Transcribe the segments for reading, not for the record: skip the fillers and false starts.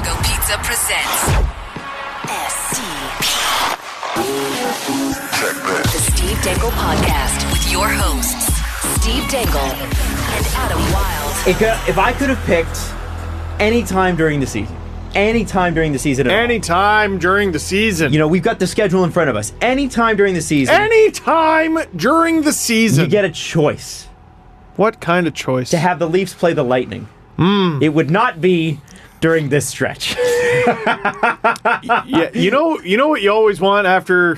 Go Pizza presents STP. The Steve Dangle Podcast with your hosts, Steve Dangle and Adam Wilde. If I could have picked any time during the season, anytime during the season, you know, we've got the schedule in front of us. Anytime during the season, you get a choice. What kind of choice? To have the Leafs play the Lightning. It would not be during this stretch. Yeah, you know what you always want after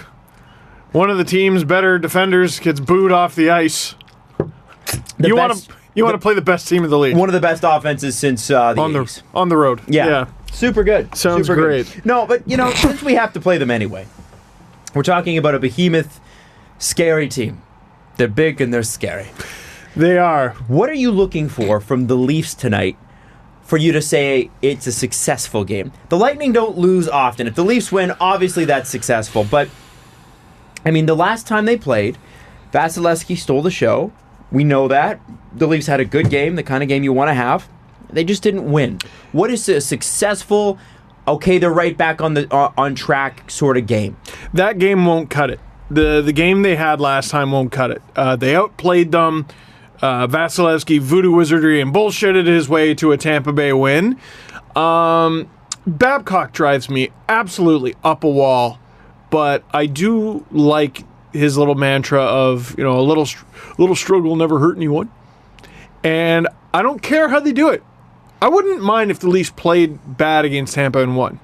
one of the team's better defenders gets booed off the ice. You want to play the best team in the league. One of the best offenses since the 80s. On the road. Yeah. Super good. Sounds Super great. Good. No, but since we have to play them anyway, we're talking about a behemoth, scary team. They're big and they're scary. They are. What are you looking for from the Leafs tonight for you to say it's a successful game? The Lightning don't lose often. If the Leafs win, obviously that's successful. But, I mean, the last time they played, Vasilevsky stole the show. We know that. The Leafs had a good game, the kind of game you want to have. They just didn't win. What is a successful, okay, they're right back on track sort of game? That game won't cut it. The game they had last time won't cut it. They outplayed them. Vasilevsky voodoo wizardry and bullshitted his way to a Tampa Bay win. Babcock drives me absolutely up a wall, but I do like his little mantra of, a little struggle never hurt anyone. And I don't care how they do it. I wouldn't mind if the Leafs played bad against Tampa and won.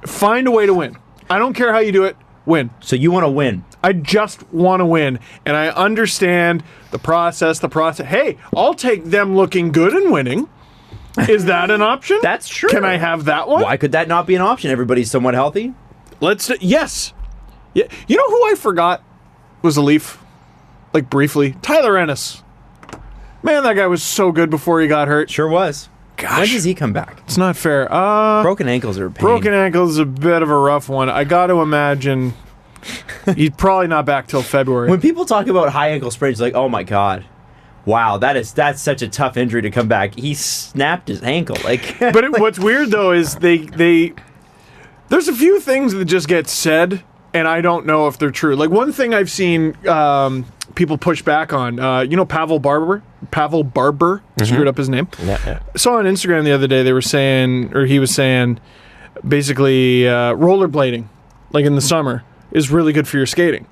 Find a way to win. I don't care how you do it. Win. So you want to win. I just want to win. And I understand the process. Hey, I'll take them looking good and winning. Is that an option? That's true. Can I have that one? Why could that not be an option? Everybody's somewhat healthy. Yes. Yeah. You know who I forgot was a Leaf? Like briefly. Tyler Ennis. Man, that guy was so good before he got hurt. Sure was. Gosh. When does he come back? It's not fair. Broken ankles are a pain. Broken ankles is a bit of a rough one. I got to imagine he's probably not back till February. When people talk about high ankle sprains, like, oh my God, wow, that's such a tough injury to come back. He snapped his ankle. But what's weird though is they there's a few things that just get said, and I don't know if they're true. Like one thing I've seen people push back on, Pavel Barber. Screwed up his name. Yeah. I saw on Instagram the other day he was saying basically rollerblading, like in the summer, is really good for your skating.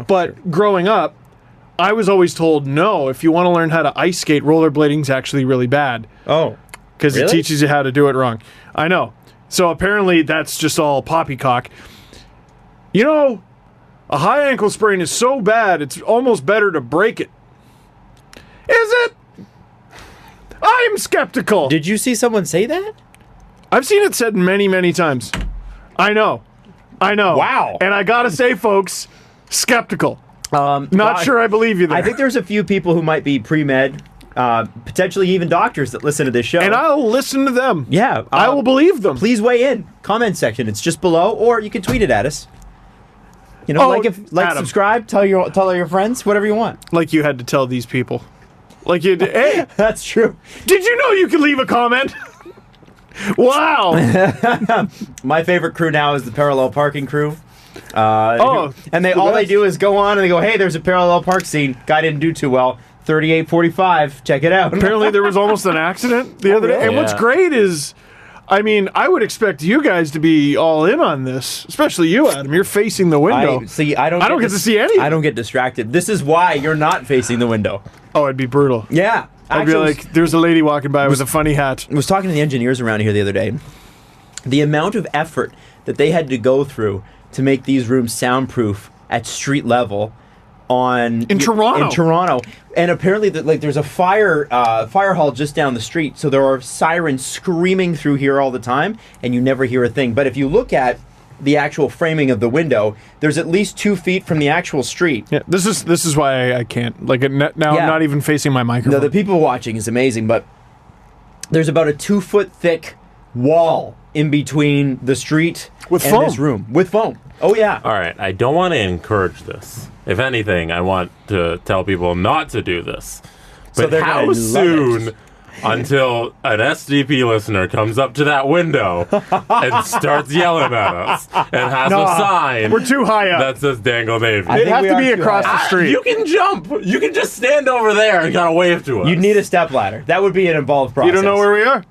But growing up, I was always told, no, if you want to learn how to ice skate, rollerblading is actually really bad. Oh. Because it teaches you how to do it wrong. I know. So apparently that's just all poppycock. A high ankle sprain is so bad, it's almost better to break it. Is it? I'm skeptical. Did you see someone say that? I've seen it said many, many times. I know. Wow. And I gotta say, folks, skeptical. Not sure I believe you there. I think there's a few people who might be pre-med, potentially even doctors that listen to this show. And I'll listen to them. Yeah. I will believe them. Please weigh in. Comment section. It's just below, or you can tweet it at us. Adam. Subscribe, tell all your friends, whatever you want. Like you had to tell these people. Like you did. Hey, that's true. Did you know you could leave a comment? Wow. My favorite crew now is the parallel parking crew. And they do is go on and they go, hey, there's a parallel park scene. Guy didn't do too well. 38:45. Check it out. Apparently there was almost an accident the other day. And what's great is, I would expect you guys to be all in on this, especially you, Adam. You're facing the window. I don't get to see any. I don't get distracted. This is why you're not facing the window. Oh, it'd be brutal. Yeah. I'd be like, there's a lady walking by with a funny hat. I was talking to the engineers around here the other day. The amount of effort that they had to go through to make these rooms soundproof at street level in Toronto. And apparently there's a fire hall just down the street, so there are sirens screaming through here all the time, and you never hear a thing. But if you look at the actual framing of the window, there's at least 2 feet from the actual street. Yeah, this is why I can't. I'm not even facing my microphone. No, the people watching is amazing, but there's about a 2-foot thick wall in between the street and this room. With foam. Oh, yeah. All right, I don't want to encourage this. If anything, I want to tell people not to do this. But how soon until an SDP listener comes up to that window and starts yelling at us and has a sign. We're too high up. That says Dangle Navy. It has to be across the street. You can jump. You can just stand over there and kind of wave to us. You'd need a step ladder. That would be an involved process. You don't know where we are?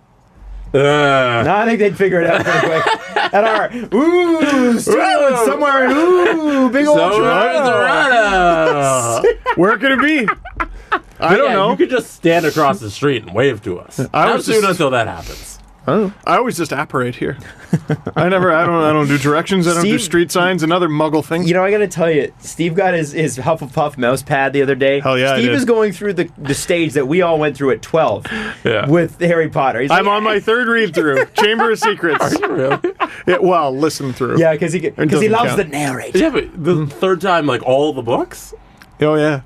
No, I think they'd figure it out pretty quick. At our stealing somewhere. Big old Toronto. Where could it be? I don't know. You could just stand across the street and wave to us. How soon until that happens? I always just apparate here. I don't do directions. I don't do street signs and other muggle things. You know, I got to tell you, Steve got his Hufflepuff mouse pad the other day. Hell yeah, Steve I did. is going through the stage that we all went through at 12 with Harry Potter. He's I'm on my third read through Chamber of Secrets. Are you really? Yeah, well, listen through. Yeah, because he doesn't loves count. the narrator. Yeah, but the third time, like all the books? Oh yeah,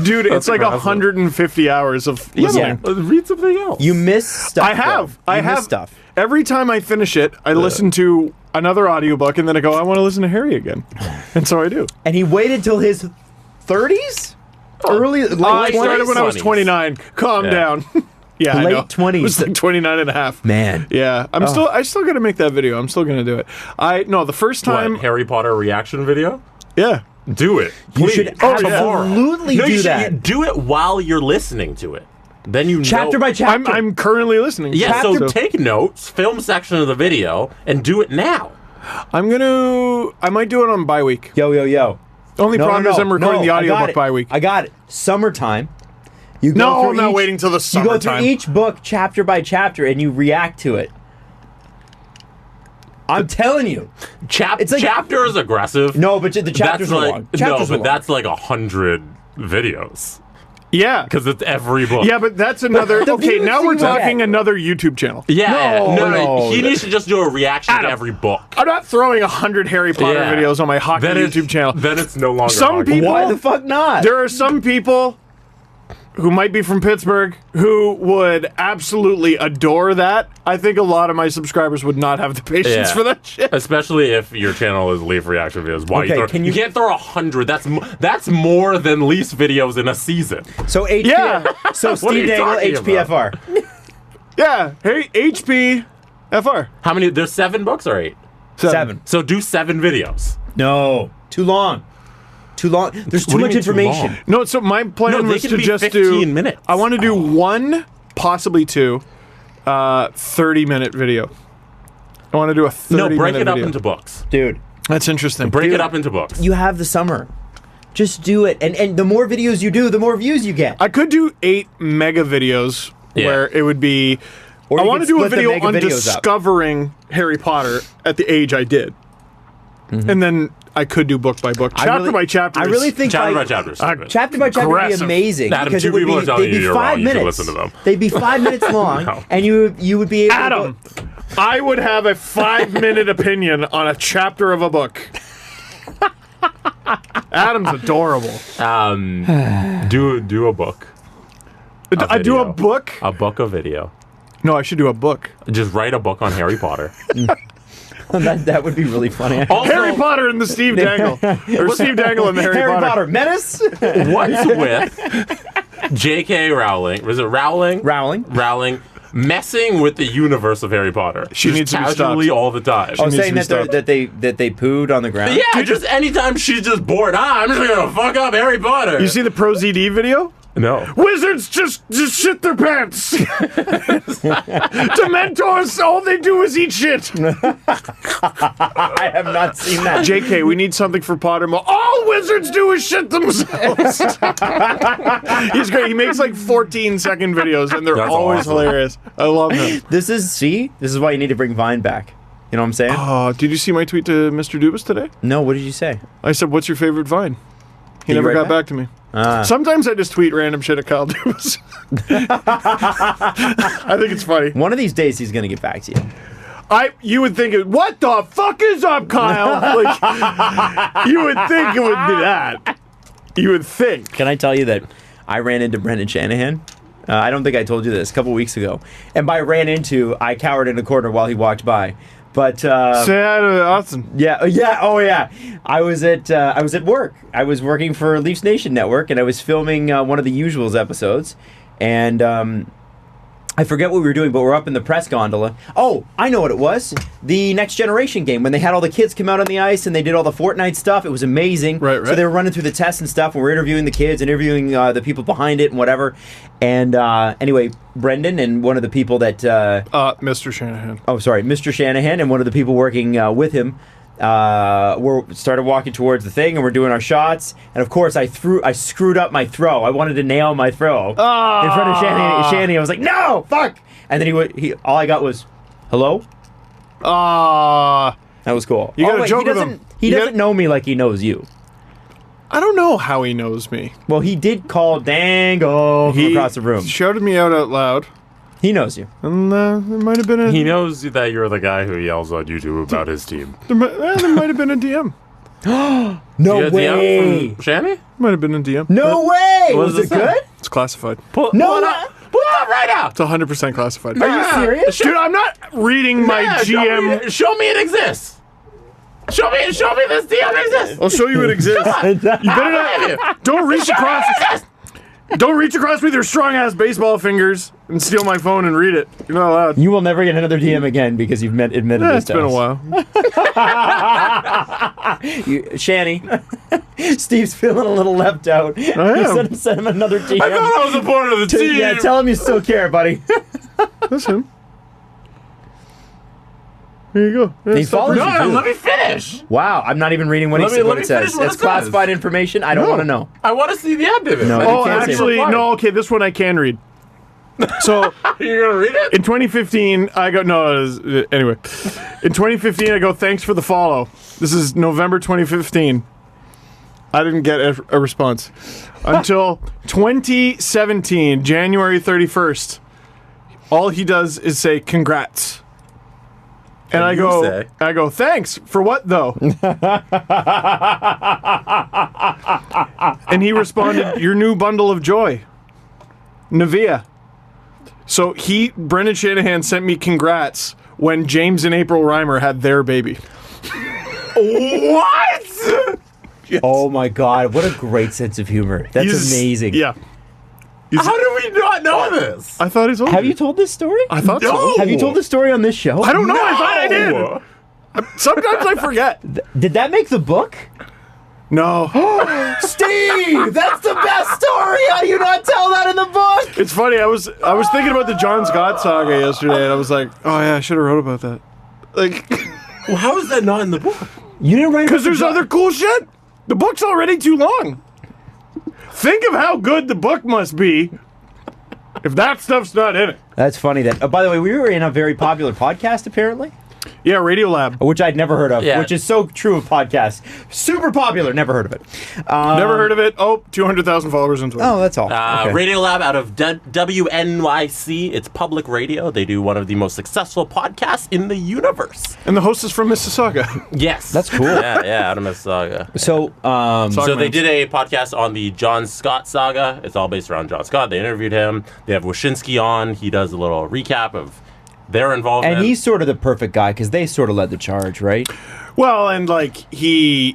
dude, it's like impressive. 150 hours of listening. Read something else. You miss stuff. I have. though. I You miss have stuff. Every time I finish it, I listen to another audiobook and then I go, I want to listen to Harry again. And so I do. And he waited till his 30s? Early, late I 20s? started when I was 20s. 29. Calm Yeah. down. Yeah, I Late know. 20s. It was like 29 and a half. Man. Yeah, I still got to make that video. I'm still going to do it. The first time. What, Harry Potter reaction video? Yeah. Do it. You Please. should Tomorrow. absolutely No, do you should that. do it while you're listening to it. Then you Chapter know. by chapter. I'm currently listening. Yeah, So so take notes, film section of the video, and do it now. I might do it on bye week. Yo. Only problem is I'm recording the I got audiobook it. bye week. I got it. Summertime. You go No, through I'm not each- waiting till the You go summertime. through each book chapter by chapter and you react to it. I'm telling you. It's like- chapter is aggressive. No, but the chapters that's are like long. Chapters are long. that's like 100 videos Yeah. because it's every book. Yeah, but that's another. The Okay, views now we're you get. talking another YouTube channel. Yeah, No. He needs to just do a reaction Adam. to every book. I'm not throwing 100 Harry Potter Yeah. videos on my hockey YouTube channel. Then it's no longer. Some hockey. people- Why the fuck not? There are some people who might be from Pittsburgh who would absolutely adore that. I think a lot of my subscribers would not have the patience Yeah. for that shit. Especially if your channel is Leaf reaction videos. Why Okay, you can't throw 100. That's more than Leafs videos in a season. So Yeah. So What are Steve you Dangle, talking HPFR. Yeah, hey, HPFR. How many? There's 7 books or 8. 7. So do 7 videos. No. Too long. Too long. There's too What do you much mean too information. long? No, so my plan No, they was can to be just 15 do. minutes. I want to do one, possibly two, 30-minute video. I want to do a 30-minute No, break it up video. into books. Dude, That's interesting. Break it up into books. you have the summer. Just do it. And the more videos you do, the more views you get. I could do 8 mega videos Yeah. where it would be. Or I you want to could do a split the video mega on videos up. discovering Harry Potter at the age I did, and then I could do book by book, chapter by chapter. I really think Chapter by like, chapter. stupid. chapter by chapter would be Aggressive. amazing. Adam, because 2 it would people be, are telling they'd you be you're 5 wrong. You should minutes. listen to them. They'd be 5 minutes long, No. and you would be able Adam, to go, I would have a 5-minute opinion on a chapter of a book. Adam's adorable. Do a book. I do a video. book? A book of video. No, I should do a book. Just write a book on Harry Potter. that would be really funny. Also, Harry Potter and the Steve Dangle. Or Steve Dangle and the Harry Potter. Menace? what's with J.K. Rowling? Was it Rowling? Rowling. Messing with the universe of Harry Potter. She Just needs to be casually stopped. all the time. Oh, needs saying to be that they pooed on the ground? Yeah, just anytime she's just bored. I'm just gonna fuck up Harry Potter. You see the Pro ZD video? No. Wizards just shit their pants. Dementors, all they do is eat shit. I have not seen that. JK, we need something for Pottermore. All wizards do is shit themselves. He's great. He makes like 14-second videos, and they're That's always awesome. hilarious. I love them. This is why you need to bring Vine back. You know what I'm saying? Oh, did you see my tweet to Mr. Dubas today? No, what did you say? I said, "What's your favorite Vine?" He Did you never write got back to me. Ah. Sometimes I just tweet random shit at Kyle Dubas. I think it's funny. One of these days he's gonna get back to you. You would think, what the fuck is up, Kyle? Like, you would think it would be that. You would think. Can I tell you that I ran into Brendan Shanahan? I don't think I told you this a couple weeks ago. And by ran into, I cowered in a corner while he walked by. But Say hi to Austin. yeah. I was at work. I was working for Leafs Nation Network, and I was filming one of the Usuals episodes. And I forget what we were doing, but we're up in the press gondola. Oh, I know what it was. The Next Generation game, when they had all the kids come out on the ice and they did all the Fortnite stuff. It was amazing. Right. So they were running through the tests and stuff, and we're interviewing the kids, interviewing the people behind it and whatever. And anyway, Brendan and one of the people that... Mr. Shanahan. Oh, sorry, Mr. Shanahan and one of the people working with him started walking towards the thing, and we're doing our shots. And of course, I screwed up my throw. I wanted to nail my throw in front of Shanny. I was like, no, fuck. And then he all I got was, hello. That was cool. You gotta joke with him. He doesn't know me like he knows you. I don't know how he knows me. Well, he did call Dangle from across the room. He shouted me out loud. He knows you. And there might have been a... He knows that you're the guy who yells on YouTube about his team. There might have been a DM. No You got a way. DM from Shanny? Might have been a DM. No way. What Was does it it say? good? It's classified. No. Pull it up right now. It's 100% classified. Are you serious? Dude, I'm not reading my GM. Show me it exists. Show me this DM exists. I'll show you it exists. You better not. Don't reach across. Don't reach across with your strong ass baseball fingers and steal my phone and read it. You're not allowed. You will never get another DM again because you've admitted this It's to been a us. while. Shanny, Steve's feeling a little left out. I am. Send him another DM. I thought I was a part of the team. Yeah, tell him you still care, buddy. That's him. There you go. Yeah, He stop follows reading. you. No, let me finish. Wow, I'm not even reading what Let it me says. finish what It's it classified says. information. I don't want to know. I want to see the end of it. No. I Oh, can't say actually, reply. no. Okay, this one I can read. So You're gonna read it? in 2015, I go anyway. In 2015, I go, thanks for the follow. This is November 2015. I didn't get a response until 2017, January 31st. All he does is say congrats. And And I go, thanks for what though? And he responded, your new bundle of joy, Nivea. So Brendan Shanahan sent me congrats when James and April Reimer had their baby. What? Yes. Oh my God, what a great sense of humor. That's amazing. Yeah. How did we not know this? I thought he told Have you. you told this story? I thought No. so. Have you told this story on this show? I don't know. I thought I did. No. Sometimes I forget. Did that make the book? No. Steve, that's the best story. How do you not tell that in the book? It's funny. I was thinking about the John Scott saga yesterday, and I was like, oh yeah, I should have wrote about that. Like, Well, how is that not in the book? You didn't write because there's other cool shit. The book's already too long. Think of how good the book must be if that stuff's not in it. That's funny. That. By the way, we were in a very popular podcast apparently, Yeah, Radiolab. which I'd never heard of. Yeah. Which is so true of podcasts. Super popular. Never heard of it. Never heard of it. Oh, 200,000 followers on Twitter. Oh, that's all. Okay. Radiolab out of WNYC. It's public radio. They do one of the most successful podcasts in the universe. And the host is from Mississauga. Yes. That's cool. Yeah, out of Mississauga. So, So they did a podcast on the John Scott saga. It's all based around John Scott. They interviewed him. They have Wyshynski on. He does a little recap of their involvement. and he's sort of the perfect guy because they sort of led the charge, right? Well, and like they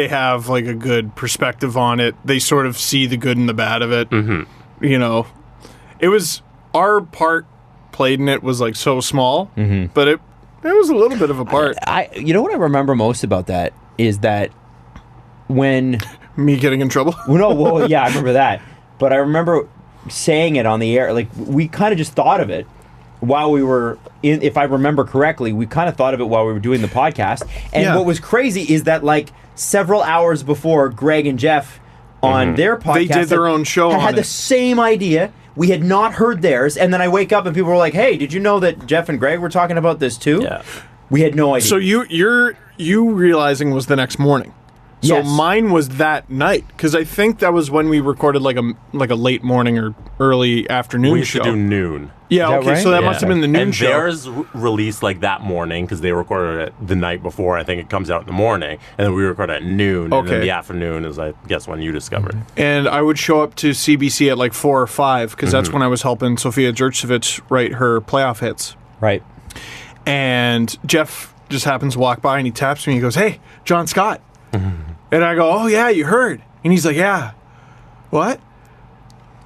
have like a good perspective on it. They sort of see the good and the bad of it. Mm-hmm. You know, it was our part played in it was like so small, but it was a little bit of a part. You know what I remember most about that is that when Me getting in trouble. well, yeah, I remember that, but I remember saying it on the air. Like we kind of just thought of it while we were in. If I remember correctly, we kind of thought of it while we were doing the podcast. And Yeah. what was crazy is that like several hours before Greg and Jeff on their podcast, They did their own show had on the it. same idea. We had not heard theirs, and then I wake up and people were like, "Hey, did you know that Jeff and Greg were talking about this too?" Yeah. We had no idea. So you realizing was the next morning. So Yes. mine was that night because I think that was when we recorded like a late morning or early afternoon we used show. to do noon. Yeah, Is that okay, right? so that Yeah. must have been the noon and show. theirs released like that morning because they recorded it the night before. I think it comes out in the morning, and then we record at noon. And Okay. then the afternoon is, I guess, when you discovered. And I would show up to CBC at like 4 or 5 because that's when I was helping Sofia Jurcevic write her playoff hits. right. And Jeff just happens to walk by and he taps me and he goes, "Hey, John Scott." And I go, "Oh yeah, you heard." And he's like, "Yeah." "What?"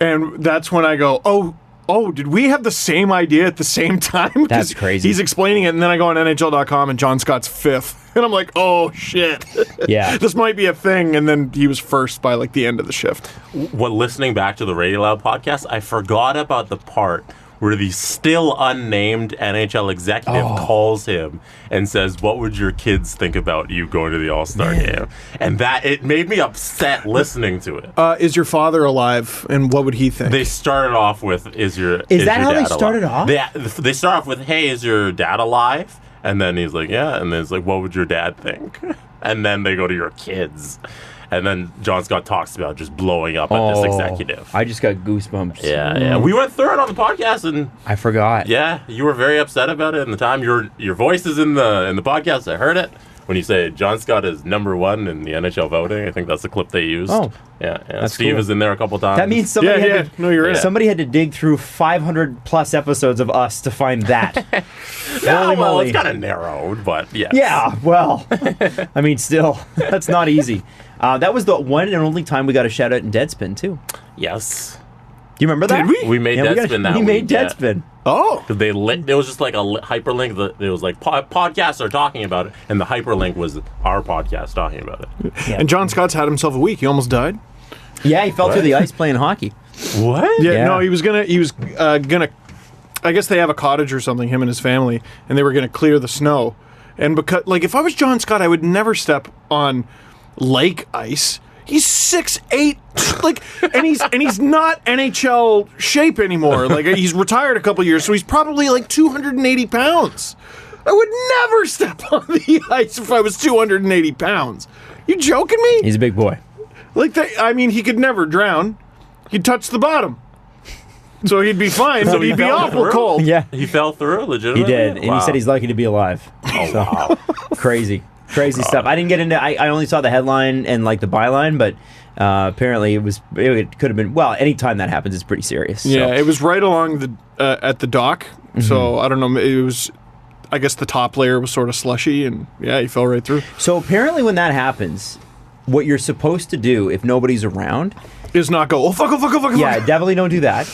And that's when I go, "Oh, oh, did we have the same idea at the same time? 'Cause That's crazy. He's explaining it, and then I go on NHL.com, and John Scott's 5th. And I'm like, oh, shit. Yeah. This might be a thing. And then he was first by, like, the end of the shift. When listening back to the Radio Loud podcast, I forgot about the part where the still unnamed NHL executive calls him and says, "What would your kids think about you going to the All-Star game?" And that, it made me upset listening to it. Is your father alive? And what would he think? They started off with, "Is that your how they started alive?" off? They start off with, "Hey, is your dad alive?" And then he's like, "Yeah." And then it's like, "What would your dad think?" And then they go to your kids. And then John Scott talks about just blowing up at this executive. I just got goosebumps. Yeah. We went through it on the podcast, and I forgot. yeah, you were very upset about it in the time. Your voice is in the podcast. I heard it when you say John Scott is #1 in the NHL voting. I think that's the clip they used. Oh. Yeah. That's Steve cool. is in there a couple times. That means somebody Yeah, had to, no, you're in it. somebody had to dig through 500 plus episodes of us to find that. Holy well, moly. it's kind of narrowed, but yeah. Yeah, well, I mean, still, that's not easy. That was the one and only time we got a shout out in Deadspin too. Yes. Do you remember that? Did we? We made Deadspin that We week. made yeah. Deadspin. Oh. Because there was just like a hyperlink. It was like podcasts are talking about it, and the hyperlink was our podcast talking about it. Yeah. And John Scott's had himself a week. He almost died. Yeah, he fell through the ice playing hockey. What? Yeah, Yeah. no, he was gonna, I guess they have a cottage or something, him and his family, and they were gonna clear the snow. And because, like, if I was John Scott, I would never step on lake ice. He's 6'8", like, and he's not NHL shape anymore. Like, he's retired a couple years, so he's probably like 280 pounds. I would never step on the ice if I was 280 pounds. You joking me? He's a big boy. Like, he could never drown. He'd touch the bottom. So he'd be fine, but he'd be fell awful through? cold. Yeah, He fell through, he legitimately? did. And he said he's lucky to be alive. Oh, wow. Crazy stuff. I didn't get into. I only saw the headline and like the byline, but apparently it could have been. Well, anytime that happens, it's pretty serious. Yeah, So. it was right along the at the dock. So I don't know. It was, I guess the top layer was sort of slushy, and yeah, he fell right through. So apparently, when that happens, what you're supposed to do if nobody's around, Is not go. Oh fuck! Oh fuck! Oh fuck! Oh, yeah, fuck. definitely don't do that.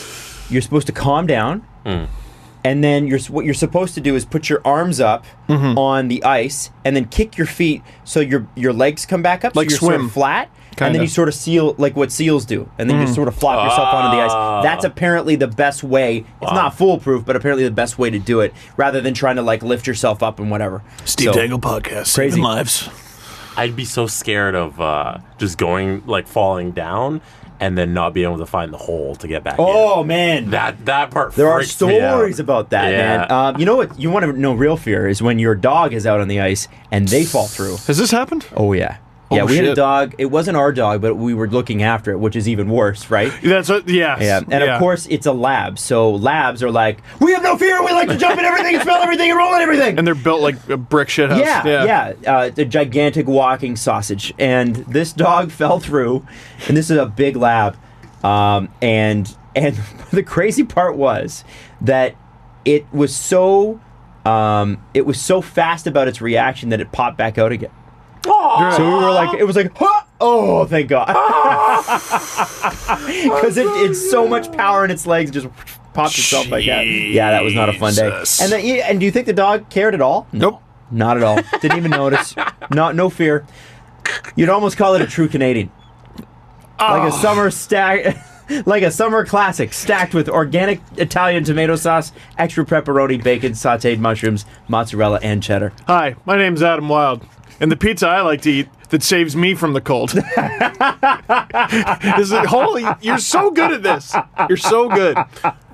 You're supposed to calm down, and then what you're supposed to do is put your arms up on the ice, and then kick your feet so your legs come back up, Like so you're sort swim. of flat. And then Kinda. you sort of seal, like what seals do. And then you just sort of flop yourself onto the ice. That's apparently the best way. It's not foolproof, but apparently the best way to do it, rather than trying to like lift yourself up and whatever. Steve So, Dangle podcast, crazy. saving lives. I'd be so scared of just going, like, falling down and then not being able to find the hole to get back Oh, in. man. That part There are freaks me out. stories about that, Yeah. man. You know what? You want to know real fear is when your dog is out on the ice and they fall through. Has this happened? Oh, yeah. Oh, Yeah, we had a shit. dog. It wasn't our dog, but we were looking after it, which is even worse, right? That's what. Yes. Yeah, and of course it's a lab. So labs are like, we have no fear. We like to jump in everything and smell everything and roll in everything. And they're built like a brick shit house. Yeah. The gigantic walking sausage. And this dog fell through, and this is a big lab. And the crazy part was that it was so fast about its reaction that it popped back out again. So we were like, it was like, huh! Oh, thank God. Because it's so much power in its legs, it just popped itself like that. Yeah, that was not a fun day. Jesus. And do you think the dog cared at all? Nope. Not at all. Didn't even notice. No fear. You'd almost call it a true Canadian. Like a summer like a summer classic, stacked with organic Italian tomato sauce, extra pepperoni, bacon, sautéed mushrooms, mozzarella, and cheddar. Hi, my name's Adam Wild, and the pizza I like to eat that saves me from the cold. Holy, you're so good at this. You're so good.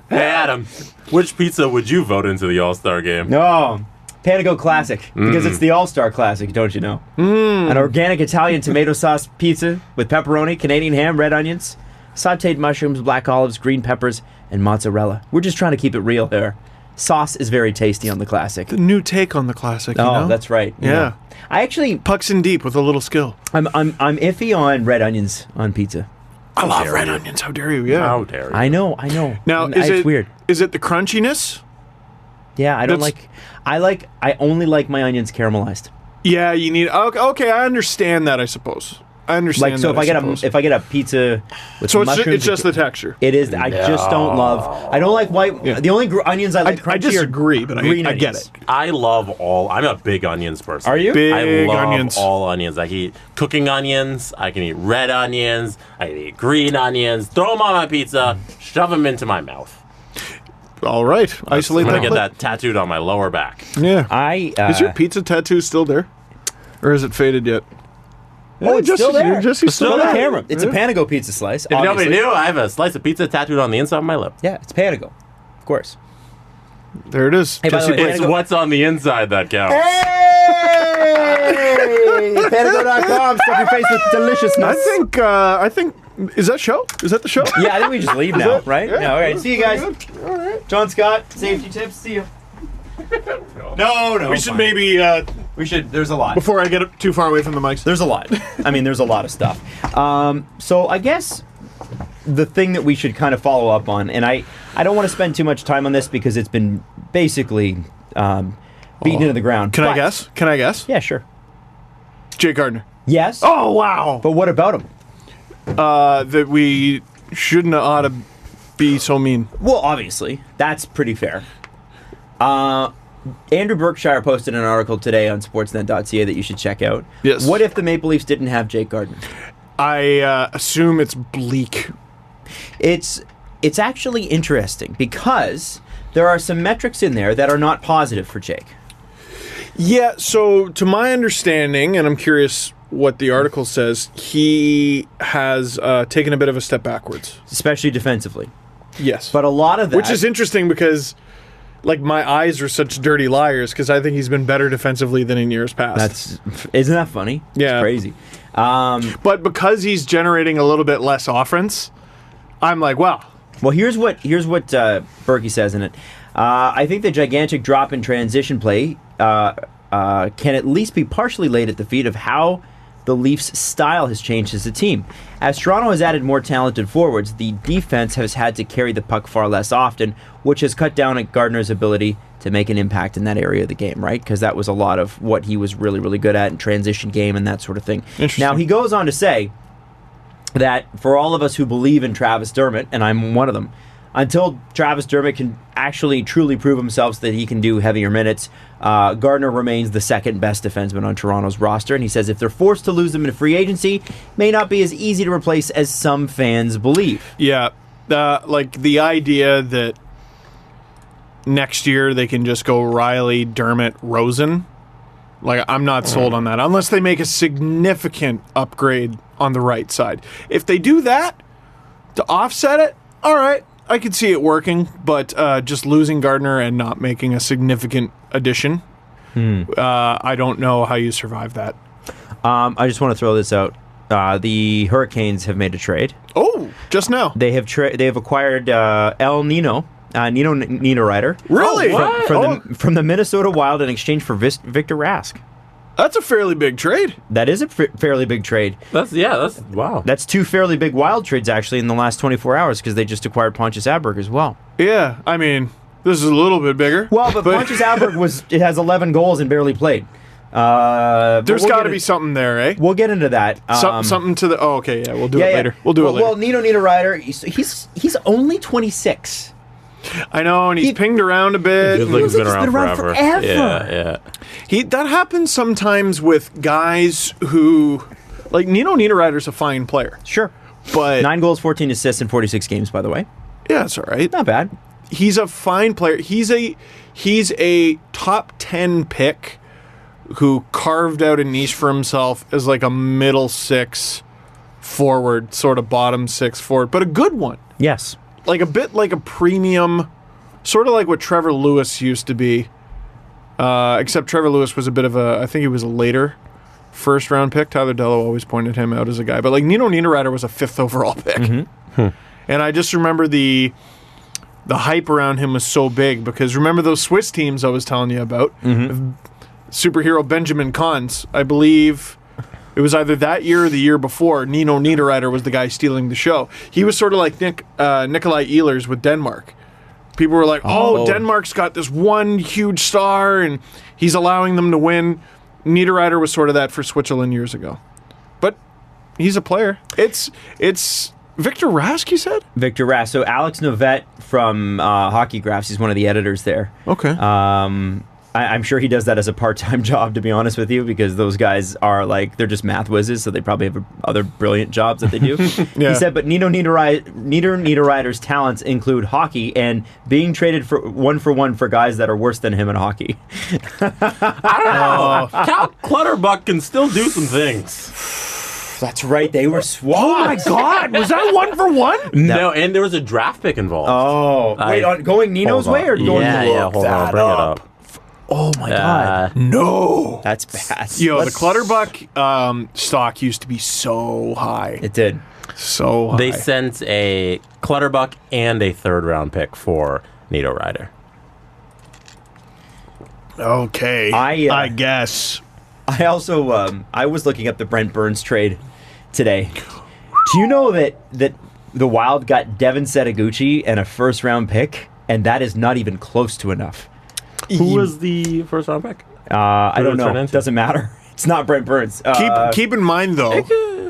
Hey, Adam, which pizza would you vote into the All-Star game? No, Panago Classic, because it's the All-Star Classic, don't you know? An organic Italian tomato sauce pizza with pepperoni, Canadian ham, red onions, sautéed mushrooms, black olives, green peppers, and mozzarella. We're just trying to keep it real here. Sauce is very tasty on the Classic. The new take on the classic. You Oh, know? that's right. you Yeah. know. I actually, Pucks in deep with a little skill. I'm iffy on red onions on pizza. I love dare red you. onions. How dare you? Yeah. How dare you? I know. Now, And is it's it weird? Is it the crunchiness? Yeah, I don't That's- like. I only like my onions caramelized. Yeah, you need. Okay, I understand that. I suppose. I understand. Like, so if I get a pizza with so mushrooms, it's just the texture. It is. I just don't love. I don't like white. The only onions I like crunchy I disagree, are but green I get onions. it. I love all. I'm a big onions person. Are you? Big I love onions. all onions. I can eat cooking onions. I can eat red onions. I can eat green onions. Throw them on my pizza. Shove them into my mouth. All right, isolate I'm that. gonna get clip. that tattooed on my lower back. Yeah. Is your pizza tattoo still there, or is it faded yet? Oh, it's still there. Jesse's Still on there. camera. It's a Panago pizza slice. If nobody obviously. knew, I have a slice of pizza tattooed on the inside of my lip. Yeah, it's Panago, of course. There it is. Hey, by the Jesse way, Blake. It's what's on the inside that counts. Hey! Panago.com. Stuff your face with deliciousness. I think. Is that show? Is that the show? Yeah, I think we just leave now, right? Yeah. All right. See you guys. All right. John Scott, safety tips. See you. No. We should fine. maybe We should. There's a lot. before I get too far away from the mics. There's a lot. I mean, there's a lot of stuff. So I guess the thing that we should kind of follow up on, and I don't want to spend too much time on this because it's been basically beaten into the ground. Can I But- guess? Can I guess? Yeah, sure. Jake Gardner. Yes. Oh wow! But what about him? That we shouldn't ought to be so mean. Well, obviously, that's pretty fair. Andrew Berkshire posted an article today on sportsnet.ca that you should check out. Yes. What if the Maple Leafs didn't have Jake Gardner? I assume it's bleak. It's actually interesting because there are some metrics in there that are not positive for Jake. Yeah. So to my understanding, and I'm curious what the article says, he has taken a bit of a step backwards. Especially defensively. Yes. But a lot of that... Which is interesting because, like, my eyes are such dirty liars because I think he's been better defensively than in years past. Isn't that funny? Yeah. It's crazy. But because he's generating a little bit less offense, I'm like, wow. Well, here's what Berkey says in it. I think the gigantic drop in transition play can at least be partially laid at the feet of how the Leafs' style has changed as a team. As Toronto has added more talented forwards, the defense has had to carry the puck far less often, which has cut down on Gardner's ability to make an impact in that area of the game, right? Because that was a lot of what he was really, really good at in transition game and that sort of thing. Now, he goes on to say that for all of us who believe in Travis Dermott, and I'm one of them, until Travis Dermott can actually truly prove himself so that he can do heavier minutes, Gardner remains the second best defenseman on Toronto's roster. And he says if they're forced to lose him in free agency, it may not be as easy to replace as some fans believe. Yeah. Like the idea that next year they can just go Riley, Dermott, Rosen. Like, I'm not sold on that unless they make a significant upgrade on the right side. If they do that to offset it, all right, I could see it working, but just losing Gardner and not making a significant addition, I don't know how you survive that. I just want to throw this out. The Hurricanes have made a trade. Oh, just now. They have acquired El Nino. Nino Niederreiter. Really? From the Minnesota Wild in exchange for Victor Rask. That's a fairly big trade. That is a fairly big trade. That's wow. That's two fairly big Wild trades, actually, in the last 24 hours because they just acquired Pontus Aberg as well. Yeah, I mean, this is a little bit bigger. Well, but Pontus Aberg has 11 goals and barely played. There's got to be something there, eh? We'll get into that. Something to the... Oh, okay, yeah, we'll do it later. We'll do it later. Well, Nino Niederreiter, he's only 26. I know, and he's pinged around a bit. Feels like he's been around forever. Yeah. That happens sometimes with guys who... Like, Nino Niederreiter's a fine player. Sure. But 9 goals, 14 assists in 46 games, by the way. yeah, it's all right. Not bad. He's a fine player. He's a top 10 pick who carved out a niche for himself as like a middle six forward, sort of bottom six forward, but a good one. Yes. Like a bit like a premium, sort of like what Trevor Lewis used to be. Except Trevor Lewis was a bit of I think he was a later first round pick. Tyler Dello always pointed him out as a guy. But like Nino Niederreiter was a 5th overall pick. Mm-hmm. And I just remember the hype around him was so big because remember those Swiss teams I was telling you about? Mm-hmm. Superhero Benjamin Kahns, I believe it was either that year or the year before, Nino Niederreiter was the guy stealing the show. He was sort of like Nikolai Ehlers with Denmark. People were like, oh, Denmark's got this one huge star and he's allowing them to win. Niederreiter was sort of that for Switzerland years ago. But He's a player. It's Victor Rask, you said? Victor Rask. So Alex Novette from Hockey Graphs, he's one of the editors there. Okay. I'm sure he does that as a part-time job, to be honest with you, because those guys are they're just math whizzes, so they probably have other brilliant jobs that they do. Yeah. He said, but Nino Niederreiter's talents include hockey and being traded for one for guys that are worse than him in hockey. I don't know. Cal Clutterbuck can still do some things. That's right, they were swapped. Oh my God, was that 1-for-1? No, and there was a draft pick involved. Oh, wait, going Nino's way or going? Hold on, bring it up. Oh my God. No. That's bad. Yo, the Clutterbuck stock used to be so high. It did. So high. They sent a Clutterbuck and a third-round pick for Niederreiter. Okay. I guess. I also, I was looking up the Brent Burns trade today. Do you know that the Wild got Devin Setaguchi and a first-round pick, and that is not even close to enough? Who was the first-round pick? I don't know. It doesn't matter. It's not Brent Burns. Keep in mind, though.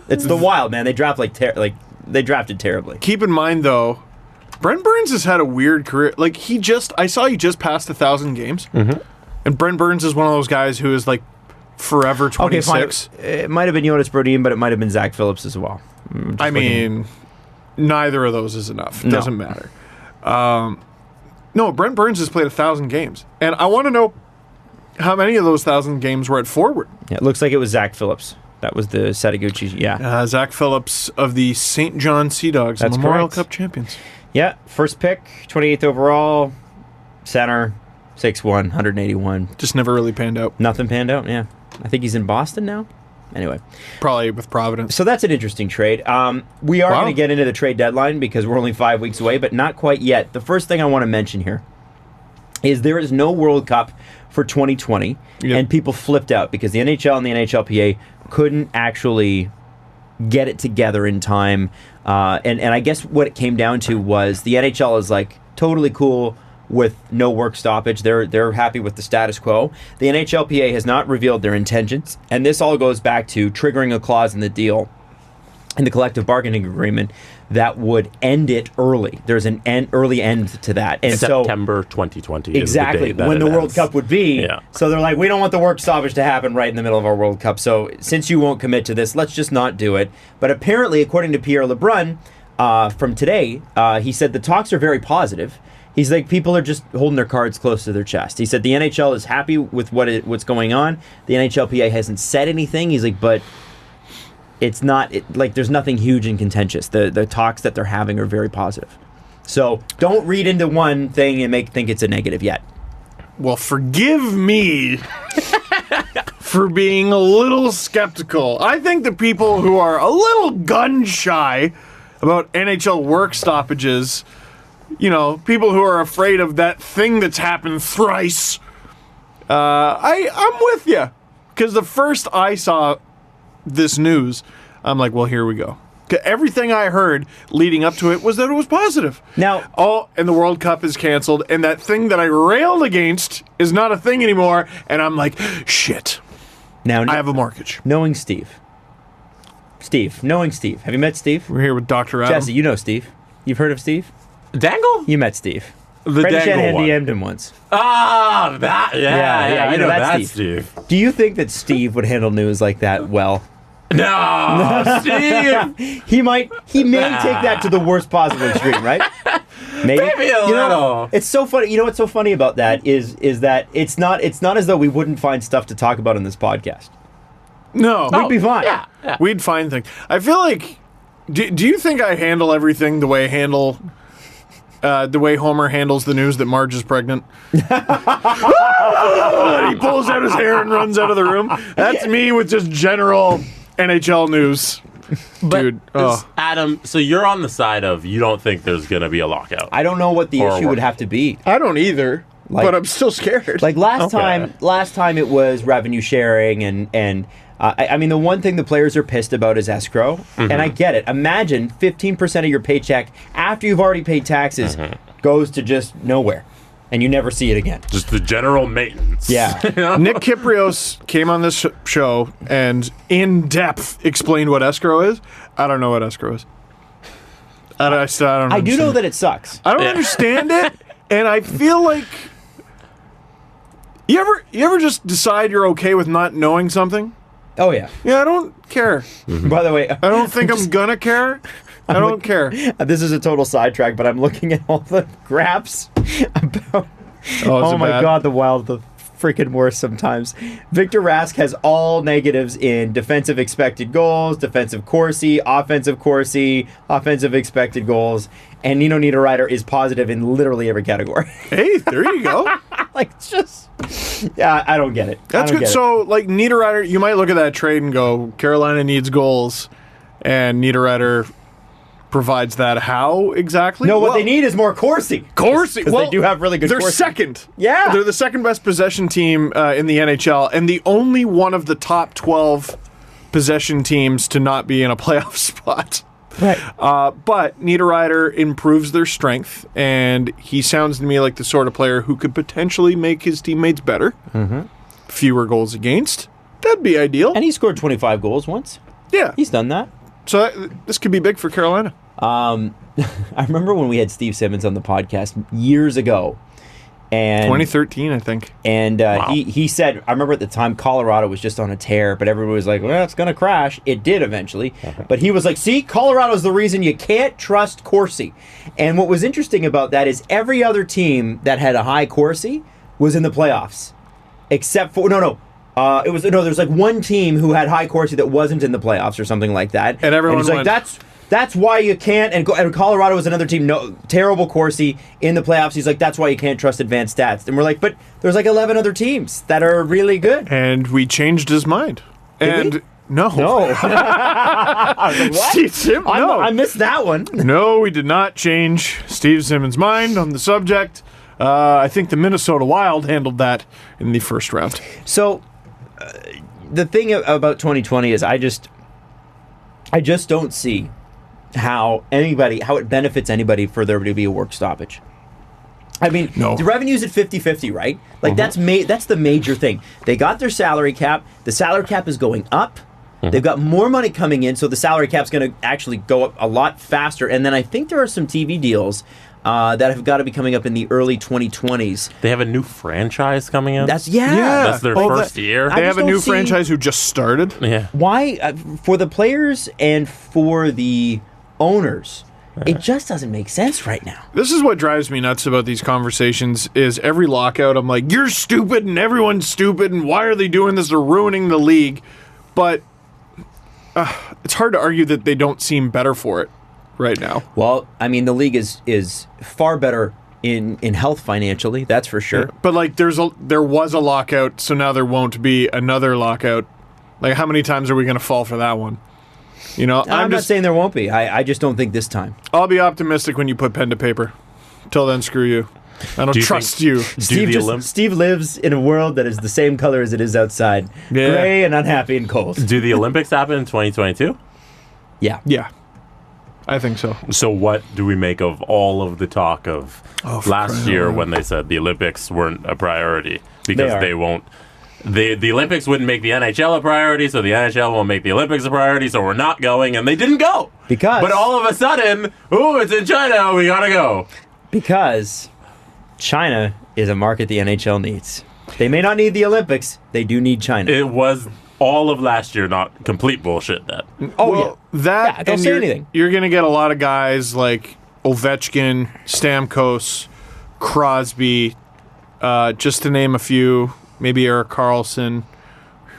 It's the Wild, man. They draft they drafted terribly. Keep in mind, though, Brent Burns has had a weird career. I saw he just passed 1,000 games. Mm-hmm. And Brent Burns is one of those guys who is forever 26. Okay, it might have been Jonas Brodin, but it might have been Zach Phillips as well. Neither of those is enough. It doesn't matter. No, Brent Burns has played 1,000 games. And I want to know how many of those 1,000 games were at forward. Yeah, it looks like it was Zach Phillips. That was the Setaguchi, yeah. Zach Phillips of the St. John Sea Dogs, That's Memorial correct. Cup champions. Yeah, first pick, 28th overall, center, 6'1", 181. Just never really panned out. Nothing panned out, yeah. I think he's in Boston now. Anyway. Probably with Providence. So that's an interesting trade. We are going to get into the trade deadline because we're only 5 weeks away, but not quite yet. The first thing I want to mention here is there is no World Cup for 2020, and people flipped out because the NHL and the NHLPA couldn't actually get it together in time. And I guess what it came down to was the NHL is totally cool with no work stoppage. They're happy with the status quo. The NHLPA has not revealed their intentions, and this all goes back to triggering a clause in the deal, in the collective bargaining agreement, that would end it early. There's an early end to that. And September 2020 exactly, is the date when the ends. World Cup would be. Yeah. So they're like, we don't want the work stoppage to happen right in the middle of our World Cup. So since you won't commit to this, let's just not do it. But apparently, according to Pierre LeBrun from today, he said the talks are very positive. He's like, people are just holding their cards close to their chest. He said the NHL is happy with what's going on. The NHLPA hasn't said anything. He's like, but it's not there's nothing huge and contentious. The talks that they're having are very positive. So don't read into one thing and think it's a negative yet. Well, forgive me for being a little skeptical. I think the people who are a little gun shy about NHL work stoppages, people who are afraid of that thing that's happened thrice, I'm with you. Because the first I saw this news, I'm like, well, here we go. Everything I heard leading up to it was that it was positive. Now, and the World Cup is canceled, and that thing that I railed against is not a thing anymore, and I'm like, shit. Now I have a mortgage. Knowing Steve. Knowing Steve. Have you met Steve? We're here with Dr. Adam. Jesse, you know Steve. You've heard of Steve? Dangle? You met Steve. The Brendan Dangle Shanahan one. DM'd him once. Ah, that, yeah, you I know know that's that, Steve. Do you think that Steve would handle news like that well? No, Steve! He may take that to the worst possible extreme, right? Maybe a little. It's so funny. You know what's so funny about that is that it's not as though we wouldn't find stuff to talk about in this podcast. No. We'd be fine. Yeah. We'd find things. I feel like, do you think I handle everything the way the way Homer handles the news that Marge is pregnant? He pulls out his hair and runs out of the room. That's me with just general NHL news. But Dude. Adam, so you're on the side of you don't think there's going to be a lockout. I don't know what the issue would have to be. I don't either, but I'm still scared. Last time it was revenue sharing and I mean, the one thing the players are pissed about is escrow, and I get it. Imagine 15% of your paycheck after you've already paid taxes goes to just nowhere. and you never see it again. Just the general maintenance. Yeah. Nick Kiprios came on this show and in depth explained what escrow is. I don't know what escrow is. I don't I do understand. know that it sucks. I don't understand it, and I feel like you ever just decide you're okay with not knowing something? Oh yeah. Yeah, I don't care. By the way, I don't think I'm gonna care. I don't care. this is a total sidetrack, but I'm looking at all the graphs about. Oh, my God, the Wild, the freaking worst sometimes. Victor Rask has all negatives in defensive expected goals, defensive Corsi, offensive Corsi, offensive expected goals, and Nino Niederreiter is positive in literally every category. Hey, there you go. Like, it's just, yeah, I don't get it. That's good. So, like, Niederreiter, you might look at that trade and go, Carolina needs goals, and Niederreiter provides that. How exactly? No, what they need is more Corsi. Corsi. Because they do have really good They're Corsi. second. Yeah. They're the second best possession team in the NHL, and the only one of the top 12 possession teams to not be in a playoff spot. Right. But Niederreiter improves their strength, and he sounds to me like the sort of player who could potentially make his teammates better. Mm-hmm. Fewer goals against. That'd be ideal. And he scored 25 goals once. Yeah. He's done that. So this could be big for Carolina. I remember when we had Steve Simmons on the podcast years ago. And 2013, I think. And Wow. he said, I remember at the time Colorado was just on a tear, but everybody was like, well, it's going to crash. It did eventually. But he was like, see, Colorado's the reason you can't trust Corsi. And what was interesting about that is every other team that had a high Corsi was in the playoffs. Except for, there's like one team who had high Corsi that wasn't in the playoffs or something like that. And everyone he's like, went, that's why you can't. And Colorado was another team, no terrible Corsi in the playoffs. He's like, that's why you can't trust advanced stats. And we're like, but there's like 11 other teams that are really good. And we changed his mind. Did we? No. I was like, what? Steve Simmons, no. I missed that one. No, we did not change Steve Simmons' mind on the subject. I think the Minnesota Wild handled that in the first round. So, the thing about 2020 is I just don't see how it benefits anybody for there to be a work stoppage. I mean, No. the revenue's at 50-50, right? Like, that's the major thing. They got their salary cap. The salary cap is going up. They've got more money coming in, so the salary cap's going to actually go up a lot faster. And then I think there are some TV deals that have got to be coming up in the early 2020s. They have a new franchise coming in. That's That's their first year. They I have just a new don't see- franchise who just started. Yeah. Why, for the players and for the owners, it just doesn't make sense right now. This is what drives me nuts about these conversations is every lockout, I'm like, you're stupid and everyone's stupid and why are they doing this? They're ruining the league. But it's hard to argue that they don't seem better for it right now. Well, I mean, the league is far better in health financially, that's for sure. But like there was a lockout, so now there won't be another lockout. Like how many times are we going to fall for that one? You know, I'm not saying there won't be. I just don't think this time. I'll be optimistic when you put pen to paper. Till then, screw you. I don't Do you trust think- you. Steve lives in a world that is the same color as it is outside. Yeah. Gray and unhappy and cold. Do the Olympics happen in 2022? Yeah. Yeah, I think so. So what do we make of all of the talk of last year when they said the Olympics weren't a priority because are. they won't? The Olympics wouldn't make the NHL a priority, so the NHL won't make the Olympics a priority, so we're not going, and they didn't go. But all of a sudden, ooh, it's in China, we gotta go. Because China is a market the NHL needs. They may not need the Olympics, they do need China. It was all of last year not complete bullshit then. That don't and say anything. You're going to get a lot of guys like Ovechkin, Stamkos, Crosby, just to name a few, maybe Erik Karlsson,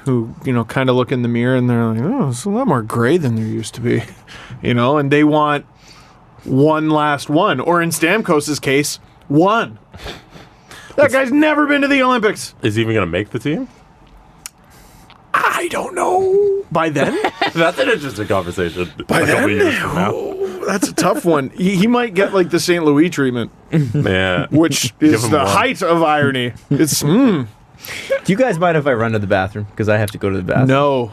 who, kind of look in the mirror and they're like, oh, it's a lot more gray than there used to be, and they want one last one, or in Stamkos' case, one. That guy's never been to the Olympics. Is he even going to make the team? I don't know. By then? That's an interesting conversation. By a couple then? years from now. Oh, that's a tough one. He might get like the St. Louis treatment, Yeah. which Give is him the one. height of irony. It's Do you guys mind if I run to the bathroom? Because I have to go to the bathroom. no.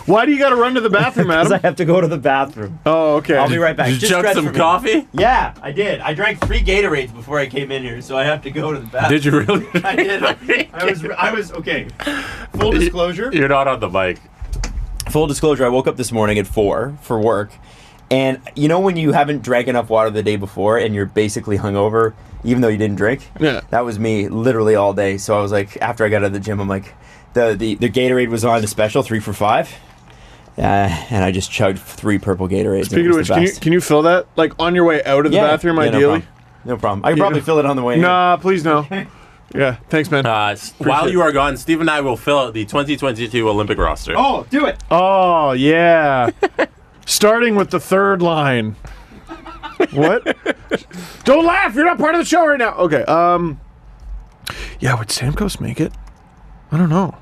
Why do you got to run to the bathroom, Because I Adam? have to go to the bathroom. Oh, okay. I'll be right back. Did you Just chug stretch some for me. coffee? Yeah, I did. I drank 3 Gatorades before I came in here, so I have to go to the bathroom. Did you really? I did. I was okay. Full disclosure. You're not on the mic. Full disclosure, I woke up this morning at 4 for work. And you know when you haven't drank enough water the day before and you're basically hungover, even though you didn't drink? Yeah. That was me literally all day. So I was like, after I got out of the gym, I'm like, the Gatorade was on the special, 3 for $5. And I just chugged 3 purple Gatorades. Speaking of which, can you fill that like on your way out of the bathroom, ideally? No problem. I can probably fill it on the way in. Nah, please no. Yeah, thanks, man. While you are gone, Steve and I will fill out the 2022 Olympic roster. Oh, do it. Oh, yeah. Starting with the third line. What? Don't laugh. You're not part of the show right now. Okay. Yeah, would Stamkos make it? I don't know.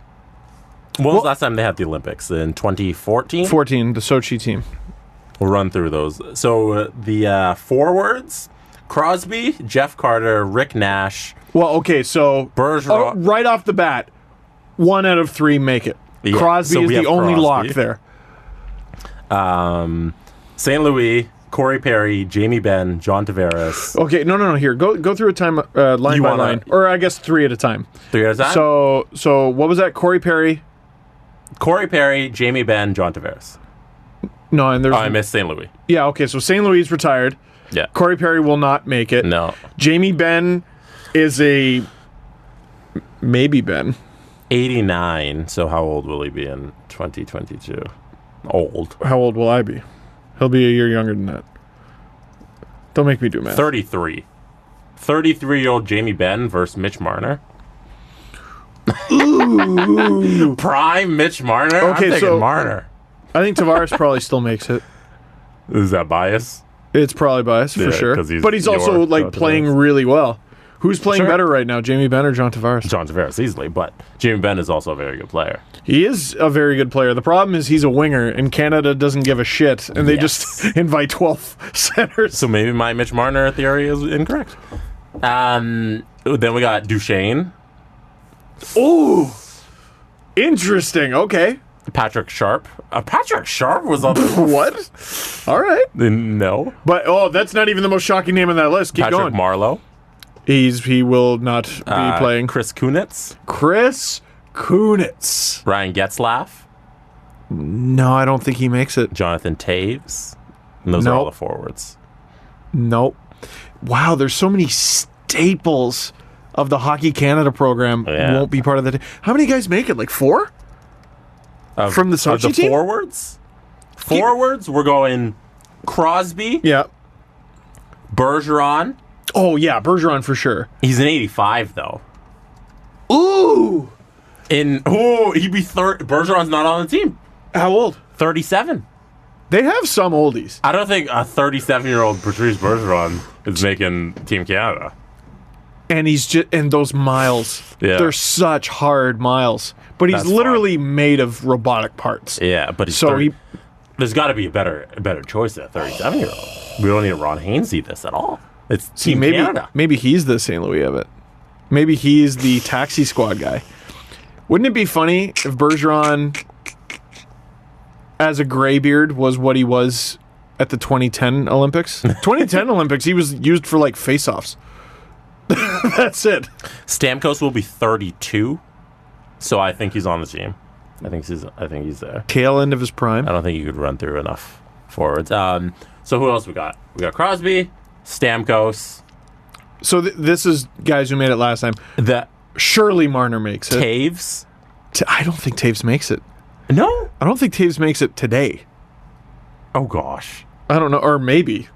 When was the last time they had the Olympics? In 2014? 14, the Sochi team. We'll run through those. So the forwards, Crosby, Jeff Carter, Rick Nash. Well, okay, so Bergeron. right off the bat, 1 out of 3 make it. Yeah, Crosby so is we the have only Crosby. lock there. St. Louis, Corey Perry, Jamie Benn, John Tavares. Okay, no. Here, go through a time line You by wanna- line, or I guess 3 at a time. 3 at a time? So what was that? Corey Perry. Corey Perry, Jamie Benn, John Tavares. No, and there's Oh, I missed St. Louis. yeah. Okay, so St. Louis is retired. Yeah. Corey Perry will not make it. No. Jamie Benn is a maybe Ben. 89. So how old will he be in 2022? Old. How old will I be? He'll be a year younger than that. Don't make me do math. 33. 33-year-old Jamie Benn versus Mitch Marner. Ooh. Prime Mitch Marner? Okay, I'm thinking so- Marner. I think Tavares probably still makes it. Is that bias? It's probably biased Yeah, for sure. 'cause he's But he's also your like John playing Tavares. really well. Who's playing Sure. better right now, Jamie Benn or John Tavares? John Tavares easily, but Jamie Benn is also a very good player. He is a very good player. The problem is he's a winger, and Canada doesn't give a shit, and they Yes. just invite 12 centers. So maybe my Mitch Marner theory is incorrect. Then we got Duchesne, Ooh, interesting. Okay, Patrick Sharp. Patrick Sharp was on the... what? All right, No. but that's not even the most shocking name on that list. Keep Patrick going. Marleau. He will not be playing. Chris Kunitz. Chris Kunitz. Ryan Getzlaff. No, I don't think he makes it. Jonathan Taves. And those are Nope. all the forwards. Nope. Wow, there's so many staples of the Hockey Canada program Yeah. won't be part of the. How many guys make it? Like 4? From the Sochi team? forwards? Forwards, we're going Crosby, Yeah. Bergeron. Oh yeah, Bergeron for sure. He's an 85, though. Ooh. He'd be third. Bergeron's not on the team. How old? 37. They have some oldies. I don't think a 37-year-old Patrice Bergeron is making Team Canada. And he's just those miles. Yeah. They're such hard miles. But he's That's literally made of robotic parts. Yeah, but he's So there's got to be a better choice than a 37-year-old. We don't need a Ron Hainsey this at all. It's Team Canada. maybe he's the St. Louis of it. Maybe he's the taxi squad guy. Wouldn't it be funny if Bergeron, as a graybeard, was what he was at the 2010 Olympics? 2010 Olympics, he was used for like face-offs. That's it. Stamkos will be 32, so I think he's on the team. I think he's there. Tail end of his prime. I don't think you could run through enough forwards. So who else we got? We got Crosby, Stamkos, So this is guys who made it last time. the Surely Marner makes it. Taves. I don't think Taves makes it. No. I don't think Taves makes it today. Oh gosh. I don't know, or maybe.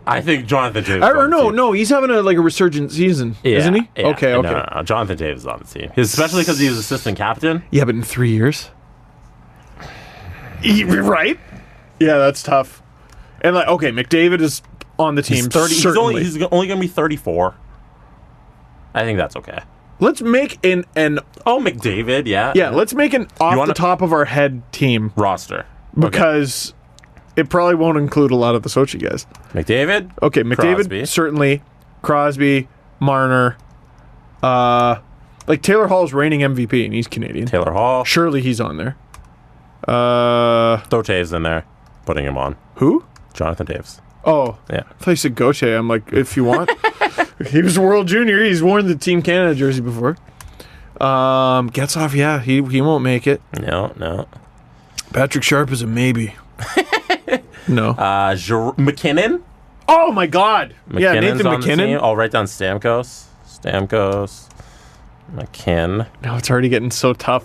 I think Jonathan Taves. Or no, he's having a resurgent season, isn't he? Yeah. Okay. No. Jonathan Taves is on the team, especially because he was assistant captain. Yeah, but in 3 years. Right? Yeah, that's tough. And McDavid is on the team. He's 30. Certainly. He's only going to be 34. I think that's okay. Let's make an McDavid, yeah. yeah. Let's make an off wanna- the top of our head team Roster. because it probably won't include a lot of the Sochi guys. McDavid. Okay, McDavid Crosby. certainly, Crosby, Marner, Taylor Hall's reigning MVP and he's Canadian. Taylor Hall. Surely he's on there. Throw Taves in there. Putting him on. Who? Jonathan Taves. Oh. Yeah. I thought you said Gauthier. I'm like, if you want. He was a World Junior. He's worn the Team Canada jersey before. Getzlaf, yeah, he won't make it. No. Patrick Sharp is a maybe. No. McKinnon. Oh my God! Yeah, McKinnon's Nathan on the team. McKinnon. I'll write down Stamkos. McKinn. No, it's already getting so tough.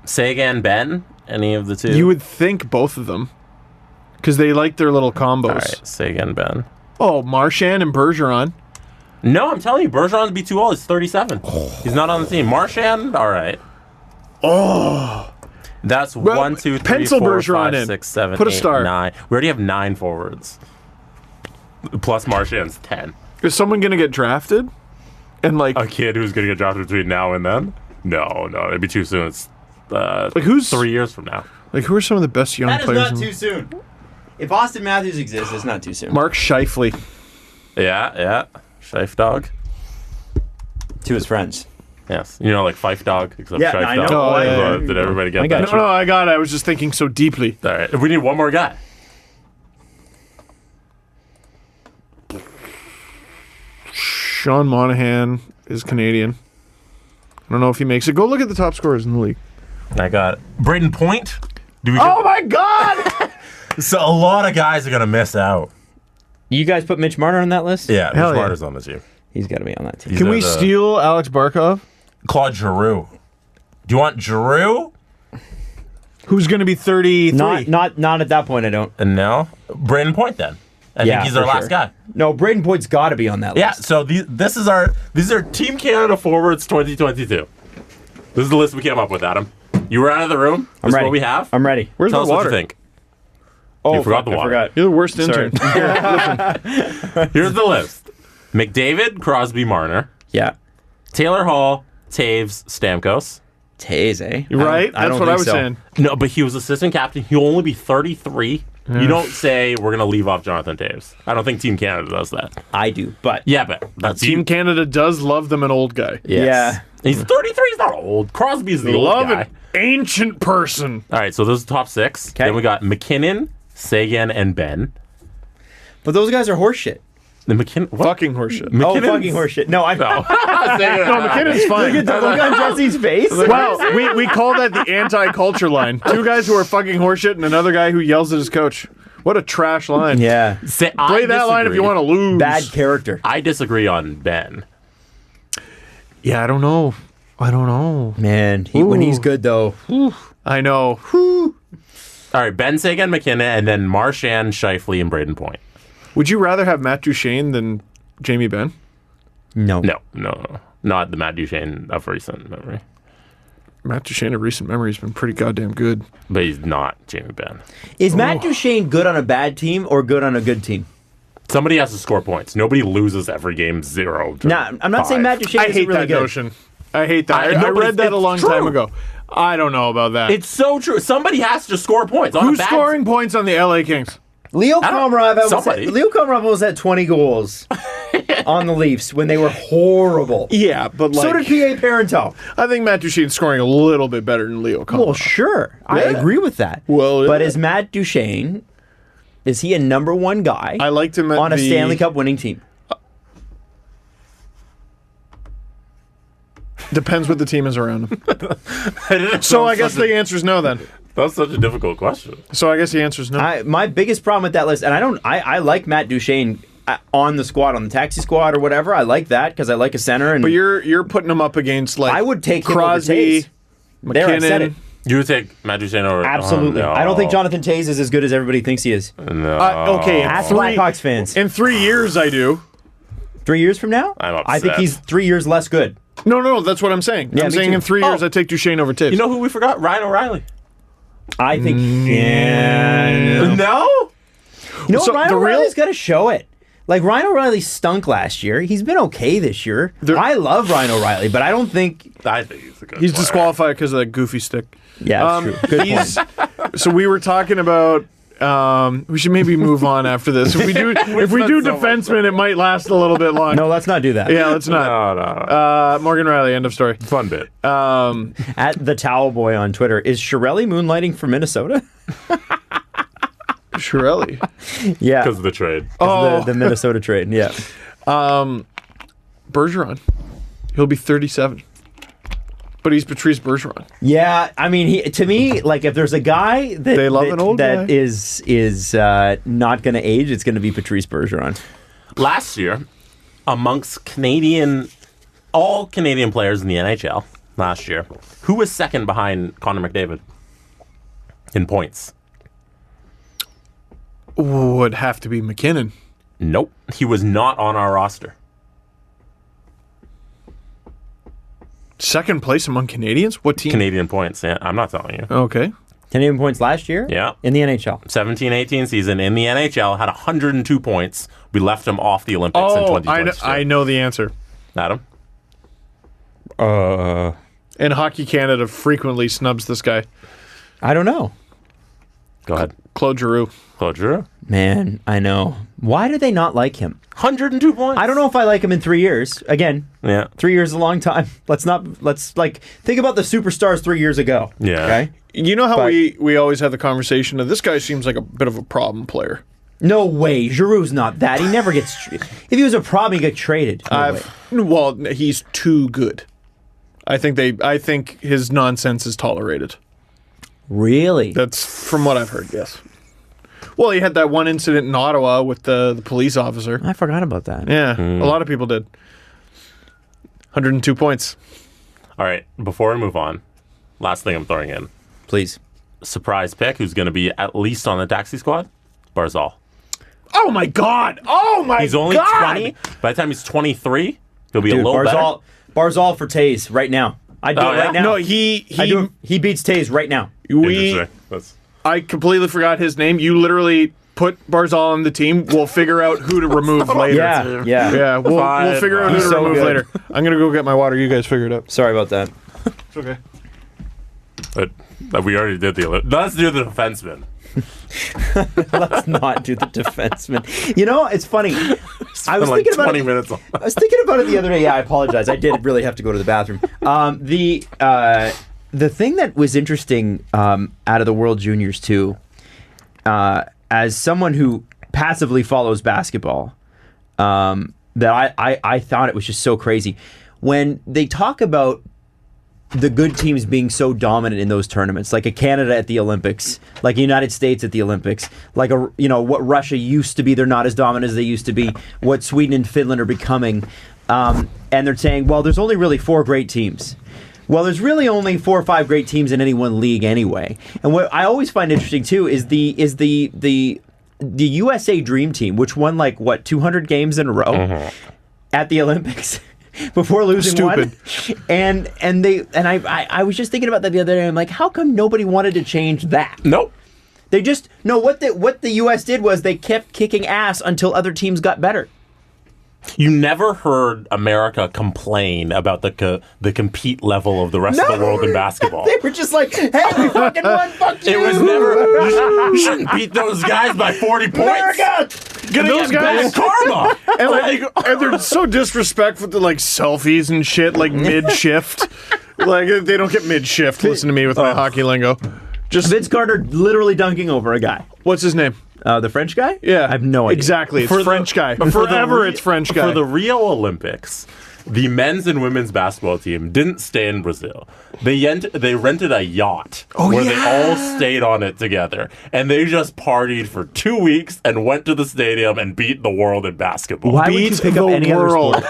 Sagan, Ben. Any of the two? You would think both of them, because they like their little combos. All right, Sagan, Ben. Oh, Marchand and Bergeron. No, I'm telling you, Bergeron's be too old. He's 37. He's not on the team. Marchand, all right. Oh. That's Well, 1, 2, 3, pencil 4, Bergeron 5, in. 6, 7, Put a 8, star. 9. We already have 9 forwards. Plus Marchand's 10. Is someone gonna get drafted? And like, A kid who's going to get drafted between now and then? No, it'd be too soon. It's like who's 3 years from now. Like who are some of the best young That is players? not too soon. If Austin Matthews exists, it's not too soon. Mark Scheifele. Yeah. Scheif Dog. To his friends. Yes. You know, like Fife Dog, except Yeah, Scheif I Dog. know. Oh, yeah. Did everybody get I got that? No, I got it. I was just thinking so deeply. All right. We need one more guy. Sean Monahan is Canadian. I don't know if he makes it. Go look at the top scorers in the league. I got Braden Point. Do we Oh my God! So a lot of guys are going to miss out. You guys put Mitch Marner on that list? Yeah, Hell Mitch yeah. Marner's on the team. He's got to be on that team. He's Can at we the- steal Alex Barkov? Claude Giroux. Do you want Giroux? Who's going to be 33? Not at that point, I don't. No. Braden Point then. I Yeah, think he's our for last sure. guy. No, Braden Point's got to be on that Yeah, list. so these are Team Canada forwards 2022. This is the list we came up with, Adam. You were out of the room. This I'm is ready. what we have. I'm ready. Where's Tell the us water? what you think. Oh, You forgot fuck, the water. I forgot. You're the worst Sorry. intern. Here's the list. McDavid, Crosby, Marner, Yeah. Taylor Hall, Taves, Stamkos. Taze, eh? You're right? I That's don't what I think was so. saying. No, but he was assistant captain. He'll only be 33. You don't say we're going to leave off Jonathan Taves. I don't think Team Canada does that. I do, but Yeah, but that's Team Canada does love them an old guy. Yes. Yeah. He's 33. He's not old. Crosby's the old Love guy. an ancient person. All right, so those are the top 6. Okay. Then we got McKinnon, Sagan, and Ben. but those guys are horseshit. The McKinnon. What? Fucking horseshit. Oh, McKinnon's- fucking horseshit. No, I No, McKinnon's fine. look on Jesse's face. Well, we call that the anti-culture line. Two guys who are fucking horseshit and another guy who yells at his coach. What a trash line. Yeah. Play that line if you want to lose. Bad character. I disagree on Ben. Yeah, I don't know. Man, when he's good, though. I know. All right, Ben, Sagan, McKinnon, and then Marchand, Scheifele, and Braden Point. Would you rather have Matt Duchene than Jamie Benn? No. No, not the Matt Duchene of recent memory. Matt Duchene of recent memory has been pretty goddamn good. But he's not Jamie Benn. Is Matt Duchene good on a bad team or good on a good team? Somebody has to score points. Nobody loses every game 0 to Nah, I'm not saying 5. Matt Duchene I isn't hate really that good. notion. I hate that. I no, but read that a it's long true. time ago. I don't know about that. It's so true. Somebody has to score points. On Who's a bad scoring points on the LA Kings? Leo don't- Komarov somebody. almost had 20 goals on the Leafs when they were horrible. Yeah, but like, So did P.A. Parento. I think Matt Duchene's scoring a little bit better than Leo Komarov. Well, sure. I Yeah. agree with that. Well, But yeah. is Matt Duchene, is he a number one guy I liked him at on a the Stanley Cup winning team? Depends what the team is around him. I So I guess the answer is no then. That's such a difficult question. So I guess the answer is no. My biggest problem with that list, and I like Matt Duchene on the squad, on the taxi squad or whatever. I like that because I like a center. And But you're putting him up against like I would take him Crosby, over Taze. There, I said it. McKinnon. You would take Matt Duchene over? Absolutely. Oh, no. I don't think Jonathan Taze is as good as everybody thinks he is. No. Okay, Ask Three- Blackhawks fans. In 3 years, I do. 3 years from now? I'm I think upset. he's 3 years less good. No, that's what I'm saying. Yeah, I'm me saying too. in 3 years, Oh. I take Duchene over Taves. You know who we forgot? Ryan O'Reilly. I think. Yeah. No? You know So what? Ryan the real- O'Reilly's got to show it. Like, Ryan O'Reilly stunk last year. He's been okay this year. I love Ryan O'Reilly, but I don't think. I think he's a good He's player. disqualified because of that goofy stick. Yeah, that's true. Good point. So we were talking about We should maybe move on after this. If we do defenseman, it might last a little bit longer. No, let's not do that. Yeah, let's not. No. Morgan Riley, end of story. Fun bit. At the Towel Boy on Twitter, is Chiarelli moonlighting for Minnesota? Chiarelli. Yeah. Because of the trade. The Minnesota trade, yeah. Bergeron. He'll be 37. But he's Patrice Bergeron. Yeah, I mean, to me, like, if there's a guy that They love an old that guy. is not going to age, it's going to be Patrice Bergeron. Last year, amongst all Canadian players in the NHL last year, who was second behind Connor McDavid in points? Would have to be McKinnon. Nope. He was not on our roster. Second place among Canadians? What team? Canadian points, yeah. I'm not telling you. Okay. Canadian points last year? Yeah. In the NHL. 17-18 season in the NHL, had 102 points. We left him off the Olympics in 2022. I know the answer. Adam? And Hockey Canada frequently snubs this guy. I don't know. Go ahead. Claude Giroux. Claude Giroux. Man, I know. Why do they not like him? 102 points. I don't know if I like him in 3 years. Again, Yeah. 3 years is a long time. Let's think about the superstars 3 years ago. Yeah. Okay? You know how But- we always have the conversation of this guy seems like a bit of a problem player. No way. Giroux's not that. He never gets... If he was a problem, he'd get traded. No way. Well, he's too good. I think his nonsense is tolerated. Really? That's from what I've heard, yes. Well, he had that one incident in Ottawa with the police officer. I forgot about that. Yeah, a lot of people did. 102 points. All right. Before we move on, last thing I'm throwing in. Please. Surprise pick, who's going to be at least on the taxi squad? Barzal. Oh my God! Oh my God! He's only 20. By the time he's 23, he'll be a little better. Barzal for Taze right now. I'd do Oh, it yeah? right now. No, he beats Taze right now. Interesting. I completely forgot his name. You literally put Barzal on the team. We'll figure out who to remove later. Yeah. We'll figure out who He's to so remove good. later. I'm gonna go get my water. You guys figure it out. Sorry about that. It's okay. But we already did the... Let's do the defenseman. Let's not do the defenseman. You know, it's funny. I was like thinking about 20 it. minutes on I was thinking about it the other day. Yeah, I apologize. I did really have to go to the bathroom. The thing that was interesting out of the World Juniors too, as someone who passively follows basketball, that I thought it was just so crazy when they talk about the good teams being so dominant in those tournaments, like a Canada at the Olympics, like a United States at the Olympics, like what Russia used to be. They're not as dominant as they used to be. What Sweden and Finland are becoming, and they're saying, well, there's only really 4 great teams. Well, there's really only 4 or 5 great teams in any one league anyway. And what I always find interesting too is the USA Dream Team, which won 200 games in a row at the Olympics. Before losing one, and I was just thinking about that the other day. I'm like, how come nobody wanted to change that? Nope. They just what the U.S. did was they kept kicking ass until other teams got better. You never heard America complain about the compete level of the rest of the world in basketball. They were just like, hey, we fucking won, fuck you. It was never, you shouldn't beat those guys by 40 points. America! Gonna Those get guys- bad karma. And they're so disrespectful to selfies and shit mid shift. They don't get mid shift. Listen to me with my hockey lingo. Just Vince Carter literally dunking over a guy. what's his name? The French guy? Yeah, I have no idea. Exactly, it's For the- French guy. for the Forever, re- it's French guy. For the Rio Olympics, the men's and women's basketball team didn't stay in Brazil. They rented a yacht where they all stayed on it together, and they just partied for 2 weeks and went to the stadium and beat the world in basketball. Why would you Beat pick up the any world. other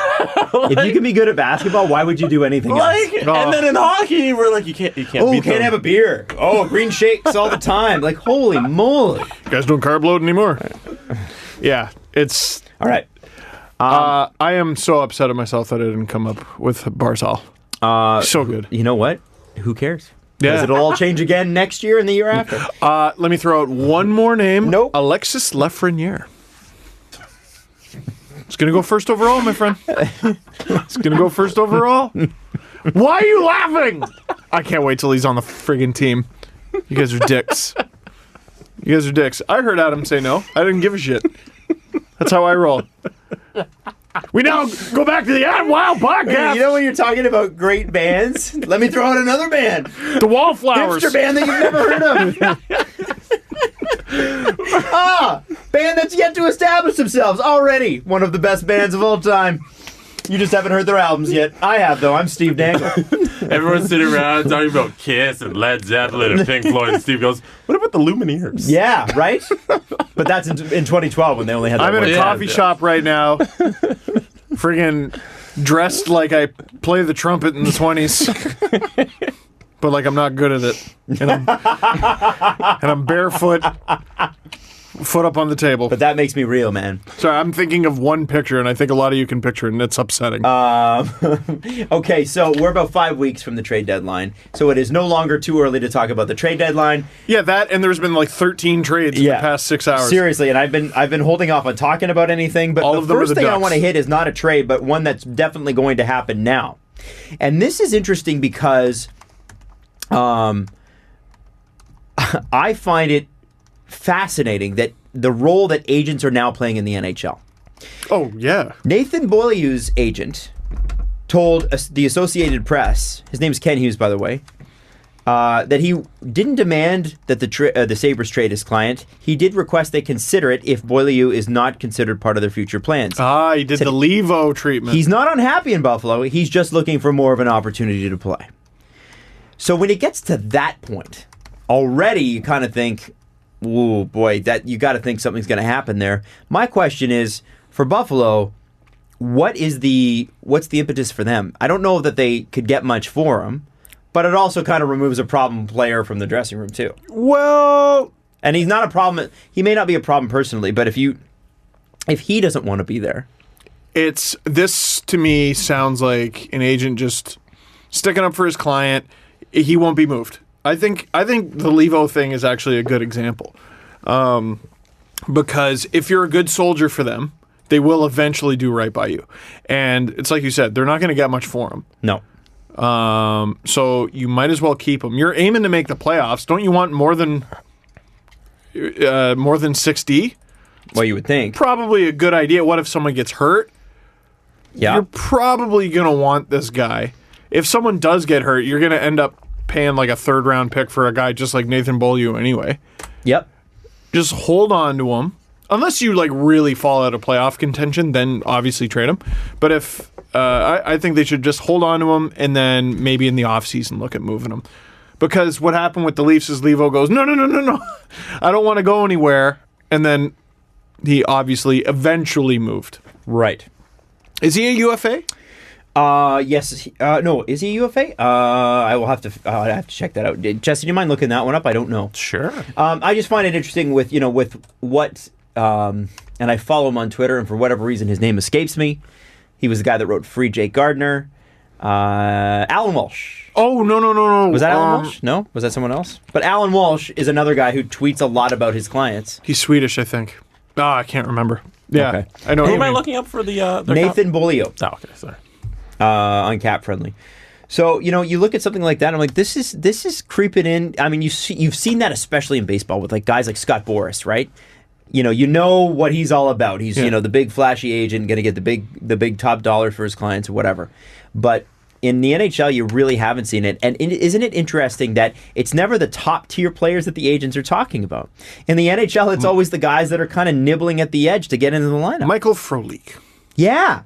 sport? If you can be good at basketball, why would you do anything else? And then in hockey, we're like, you can't Oh, beat can't them. have a beer. Oh, green shakes all the time. Like, holy moly. You guys don't carb load anymore. Yeah, it's. All right. I am so upset at myself that I didn't come up with Barzal. So good. You know what? Who cares? Yeah. Because it'll all change again next year and the year after. Let me throw out one more name. Nope. Alexis Lafreniere. It's going to go first overall, my friend. It's going to go first overall. Why are you laughing? I can't wait till he's on the friggin' team. You guys are dicks. You guys are dicks. I heard Adam say no. I didn't give a shit. That's how I roll. We now go back to the Adam Wild podcast. You know when you're talking about great bands? Let me throw out another band. The Wallflowers. Hipster band that you've never heard of. Band that's yet to establish themselves. Already one of the best bands of all time. You just haven't heard their albums yet. I have, though. I'm Steve Dangle. Everyone's sitting around talking about Kiss and Led Zeppelin and Pink Floyd, and Steve goes, "What about the Lumineers?" Yeah, right? But that's in 2012 when they only had that I'm in a coffee shop right now, friggin' dressed like I play the trumpet in the 20s, but like I'm not good at it. And I'm barefoot, foot up on the table. But that makes me real, man. Sorry, I'm thinking of one picture, and I think a lot of you can picture it, and it's upsetting. Okay, so we're about 5 weeks from the trade deadline, so it is no longer too early to talk about the trade deadline. Yeah, that, and there's been like 13 trades in the past 6 hours. Seriously, and I've been holding off on talking about anything, but All of them are first the thing I Ducks. want to hit is not a trade, but one that's definitely going to happen now. And this is interesting because I find it fascinating that the role that agents are now playing in the NHL. Oh, yeah. Nathan Beaulieu's agent told the Associated Press, his name's Ken Hughes, by the way, that he didn't demand that the Sabres trade his client. He did request they consider it if Beaulieu is not considered part of their future plans. He did the Levo treatment. He's not unhappy in Buffalo. He's just looking for more of an opportunity to play. So when it gets to that point, already you kind of think, oh boy, that you got to think something's going to happen there. My question is, for Buffalo, what's the impetus for them? I don't know that they could get much for him, but it also kind of removes a problem player from the dressing room too. Well, And he's not a problem. He may not be a problem personally, but if he doesn't want to be there, this to me sounds like an agent just sticking up for his client. He won't be moved. I think the Levo thing is actually a good example, because if you're a good soldier for them, they will eventually do right by you. And it's like you said, they're not going to get much for him. no. So you might as well keep him. You're aiming to make the playoffs. Don't you want more than 60? Well, you would think. Probably a good idea. What if someone gets hurt? Yeah. You're probably going to want this guy. If someone does get hurt, you're going to end up paying like a third-round pick for a guy just like Nathan Beaulieu anyway. Yep. Just hold on to him. Unless you like really fall out of playoff contention, then obviously trade him. But if I think they should just hold on to him and then maybe in the offseason look at moving him. Because what happened with the Leafs is Levo goes, no. I don't want to go anywhere. And then he obviously eventually moved. Right. Is he a UFA? Yes. No, is he a UFA? I will have to. I have to check that out. Jesse, do you mind looking that one up? I don't know. Sure. I just find it interesting with what, and I follow him on Twitter, and for whatever reason, his name escapes me. He was the guy that wrote Free Jake Gardner. Alan Walsh. Oh, no. Was that Alan Walsh? No? Was that someone else? But Alan Walsh is another guy who tweets a lot about his clients. He's Swedish, I think. I can't remember. Yeah, Okay. I know. Who what am you I mean. looking up for the Nathan Beaulieu. Oh, okay, sorry. On Cap Friendly. So, you look at something like that, I'm like, this is creeping in. I mean, you've seen that especially in baseball with like guys like Scott Boras, right? You know what he's all about. He's the big flashy agent, going to get the big top dollar for his clients or whatever. But in the NHL, you really haven't seen it. And isn't it interesting that it's never the top tier players that the agents are talking about? In the NHL, it's always the guys that are kind of nibbling at the edge to get into the lineup. Michael Frolik. Yeah.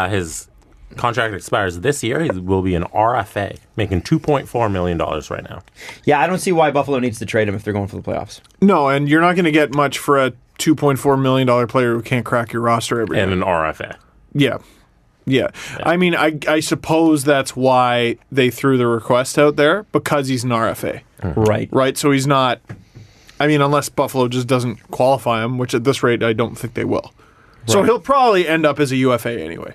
His contract expires this year. He will be an RFA, making $2.4 million right now. Yeah, I don't see why Buffalo needs to trade him if they're going for the playoffs. No, and you're not going to get much for a $2.4 million player who can't crack your roster every And night. an RFA. Yeah. I mean, I suppose that's why they threw the request out there, because he's an RFA. Right. Right? So he's not... I mean, unless Buffalo just doesn't qualify him, which at this rate I don't think they will. So he'll probably end up as a UFA anyway.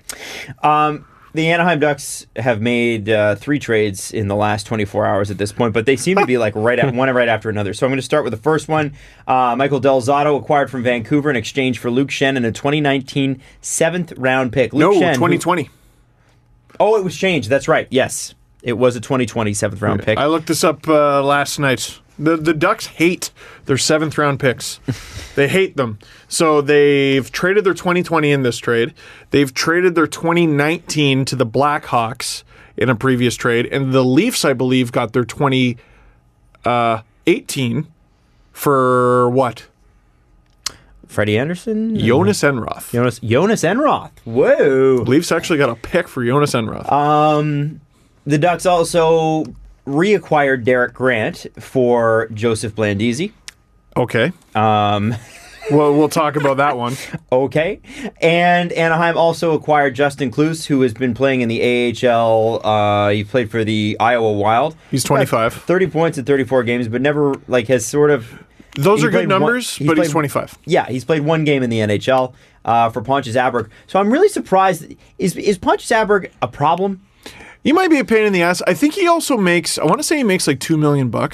The Anaheim Ducks have made 3 trades in the last 24 hours at this point, but they seem to be like one right after another. So I'm going to start with the first one. Michael Del Zotto acquired from Vancouver in exchange for Luke Shen and a 2019 7th-round pick. Luke Shen, 2020. it was changed. That's right. Yes. It was a 2020 7th-round pick. I looked this up last night. The Ducks hate their 7th round picks. They hate them. So they've traded their 2020 in this trade. They've traded their 2019 to the Blackhawks in a previous trade. And the Leafs, I believe, got their 2018 for what? Freddie Anderson? Jonas Enroth. Jonas Enroth. Whoa. Leafs actually got a pick for Jonas Enroth. The Ducks also reacquired Derek Grant for Joseph Blandisi. Okay. Well, we'll talk about that one. Okay. And Anaheim also acquired Justin Kloos, who has been playing in the AHL. He played for the Iowa Wild. He's 25. 30 points in 34 games, but never has sort of... Those are good numbers, but he's 25. Yeah, he's played one game in the NHL for Pontus Aberg. So I'm really surprised. Is Pontus Aberg a problem? He might be a pain in the ass. I think he also makes, I want to say he makes like $2 million or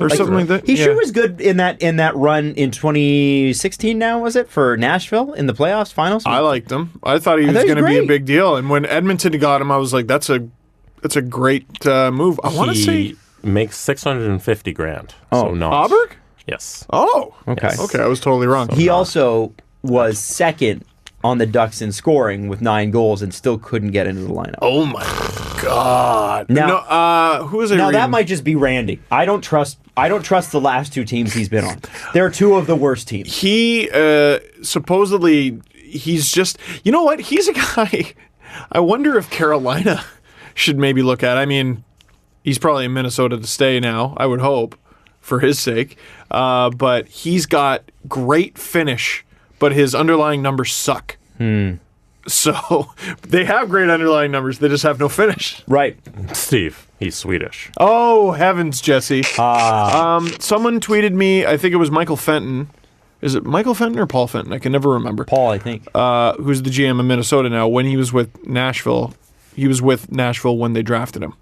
something like that. He sure was good in that run in 2016 now, was it? For Nashville in the playoffs, finals? I liked him. I thought he was going to be a big deal. And when Edmonton got him, I was like, that's a great move. I want to say... He makes $650,000. Oh, so not. Aberg? Yes. Oh. Okay. Yes. Okay, I was totally wrong. He also was second on the Ducks in scoring with 9 goals and still couldn't get into the lineup. Oh my God! Now, who is it? Now that might just be Randy. I don't trust the last 2 teams he's been on. They're 2 of the worst teams. He supposedly he's just. You know what? He's a guy. I wonder if Carolina should maybe look at. I mean, he's probably in Minnesota to stay now. I would hope for his sake. But he's got great finish, but his underlying numbers suck. So they have great underlying numbers. They just have no finish. Right. Steve, he's Swedish. Oh, heavens, Jesse. Someone tweeted me, I think it was Michael Fenton. Is it Michael Fenton or Paul Fenton? I can never remember. Paul, I think. Who's the GM of Minnesota now. When he was with Nashville, he was with Nashville when they drafted him.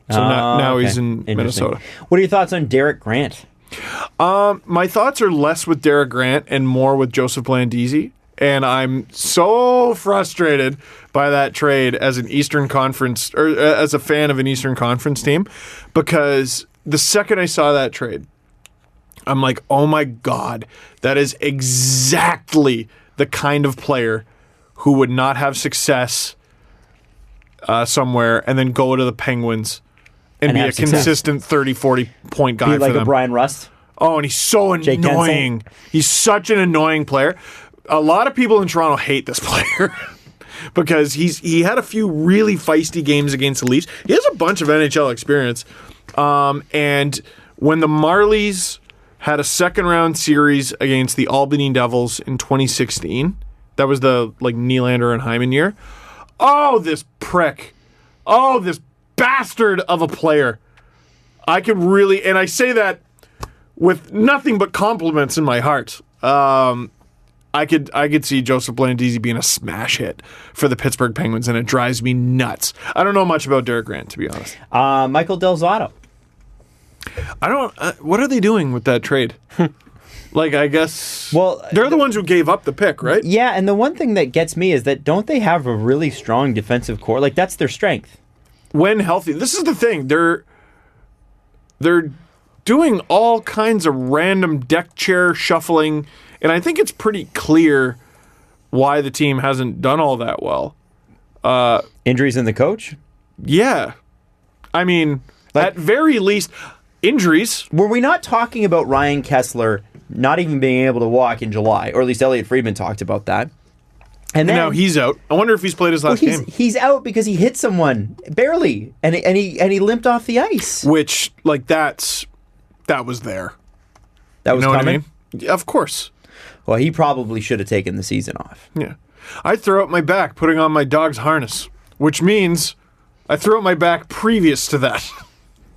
So now he's in Minnesota. What are your thoughts on Derek Grant? My thoughts are less with Derek Grant and more with Joseph Blandisi. And I'm so frustrated by that trade as an Eastern Conference, or as a fan of an Eastern Conference team, because the second I saw that trade, I'm like, oh my God, that is exactly the kind of player who would not have success somewhere and then go to the Penguins and be a consistent 30, 40-point guy for them. Be like a Brian Rust? Oh, and he's so annoying. He's such an annoying player. A lot of people in Toronto hate this player because he had a few really feisty games against the Leafs. He has a bunch of NHL experience. And when the Marlies had a second-round series against the Albany Devils in 2016, that was the Nylander and Hyman year. Oh, this prick. Oh, this bastard of a player. I could really, and I say that with nothing but compliments in my heart. I could see Joseph Blandisi being a smash hit for the Pittsburgh Penguins, and it drives me nuts. I don't know much about Derek Grant, to be honest. Michael Del Zotto. I don't. What are they doing with that trade? I guess. Well, they're the ones who gave up the pick, right? Yeah, and the one thing that gets me is that don't they have a really strong defensive core? That's their strength. When healthy, this is the thing. They're doing all kinds of random deck chair shuffling. And I think it's pretty clear why the team hasn't done all that well. Injuries in the coach? Yeah. I mean, at very least, injuries. Were we not talking about Ryan Kessler not even being able to walk in July? Or at least Elliot Friedman talked about that. And then, now he's out. I wonder if he's played his last game. He's out because he hit someone, barely. And he limped off the ice. Which, that was there. That was coming? What I mean? Yeah, of course. Well, he probably should have taken the season off. Yeah. I throw out my back putting on my dog's harness, which means I threw out my back previous to that.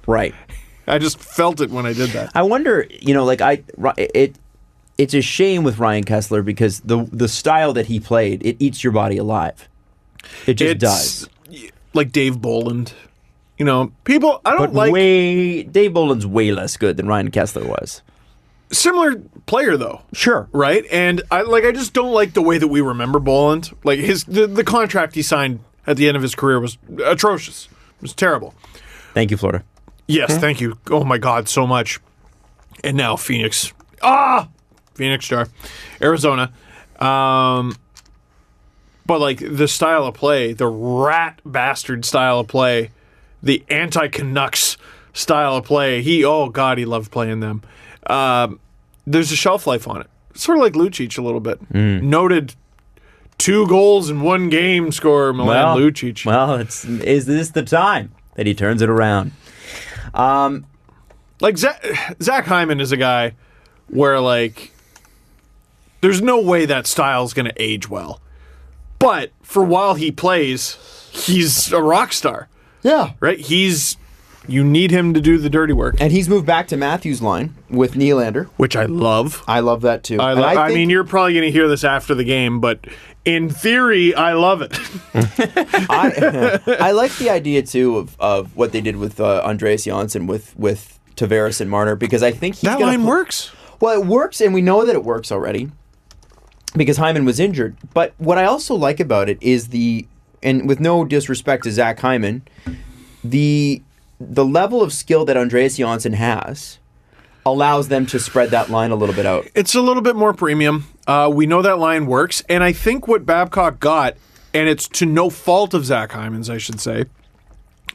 Right. I just felt it when I did that. I wonder, it's a shame with Ryan Kessler because the style that he played, it eats your body alive. It just does. Like Dave Bolland. People, I don't Dave Bolland's way less good than Ryan Kessler was. Similar player though. Sure. Right? And I just don't like the way that we remember Bolland. The contract he signed at the end of his career was atrocious. It was terrible. Thank you, Florida. Yes, thank you. Oh my God, so much. And now Phoenix. Phoenix Star. Arizona. But like the style of play, the rat bastard style of play, the anti-Canucks style of play. Oh God, he loved playing them. There's a shelf life on it. Sort of like Lucic a little bit. Noted 2 goals in 1 game scorer, Milan Lucic. Well, is this the time that he turns it around? Like Zach Hyman is a guy where like there's no way that style's going to age well. But for while he plays, he's a rock star. Yeah. Right? You need him to do the dirty work. And he's moved back to Matthews' line with Nylander. Which I love. I love that too. I mean, you're probably going to hear this after the game, but in theory, I love it. I like the idea too of what they did with Andreas Janssen with Tavares and Marner, because I think that line works. Well, it works, and we know that it works already because Hyman was injured. But what I also like about it is and with no disrespect to Zach Hyman, the level of skill that Andreas Janssen has allows them to spread that line a little bit out. It's a little bit more premium. We know that line works, and I think what Babcock got, and it's to no fault of Zach Hyman's, I should say,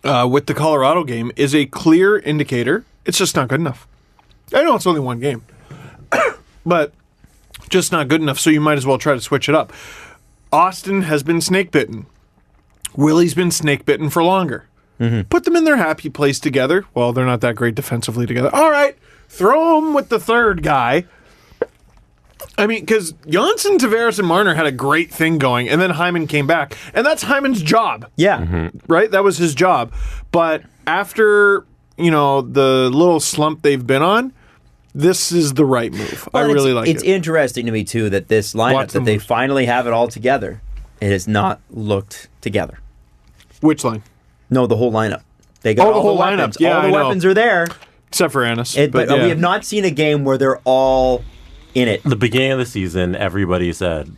with the Colorado game, is a clear indicator. It's just not good enough. I know it's only 1 game, but just not good enough, so you might as well try to switch it up. Austin has been snake bitten. Willie's been snake bitten for longer. Put them in their happy place together. Well, they're not that great defensively together. All right, throw them with the third guy. I mean, because Janssen, Tavares, and Marner had a great thing going, and then Hyman came back, and that's Hyman's job. Yeah. Right? That was his job. But after, the little slump they've been on, this is the right move. I really like it. It's interesting to me, too, that this lineup, that they finally have it all together, it has not looked together. Which line? No, the whole lineup. They got all the weapons. Yeah, all the weapons are there. Except for Annis. But we have not seen a game where they're all in it. The beginning of the season, everybody said,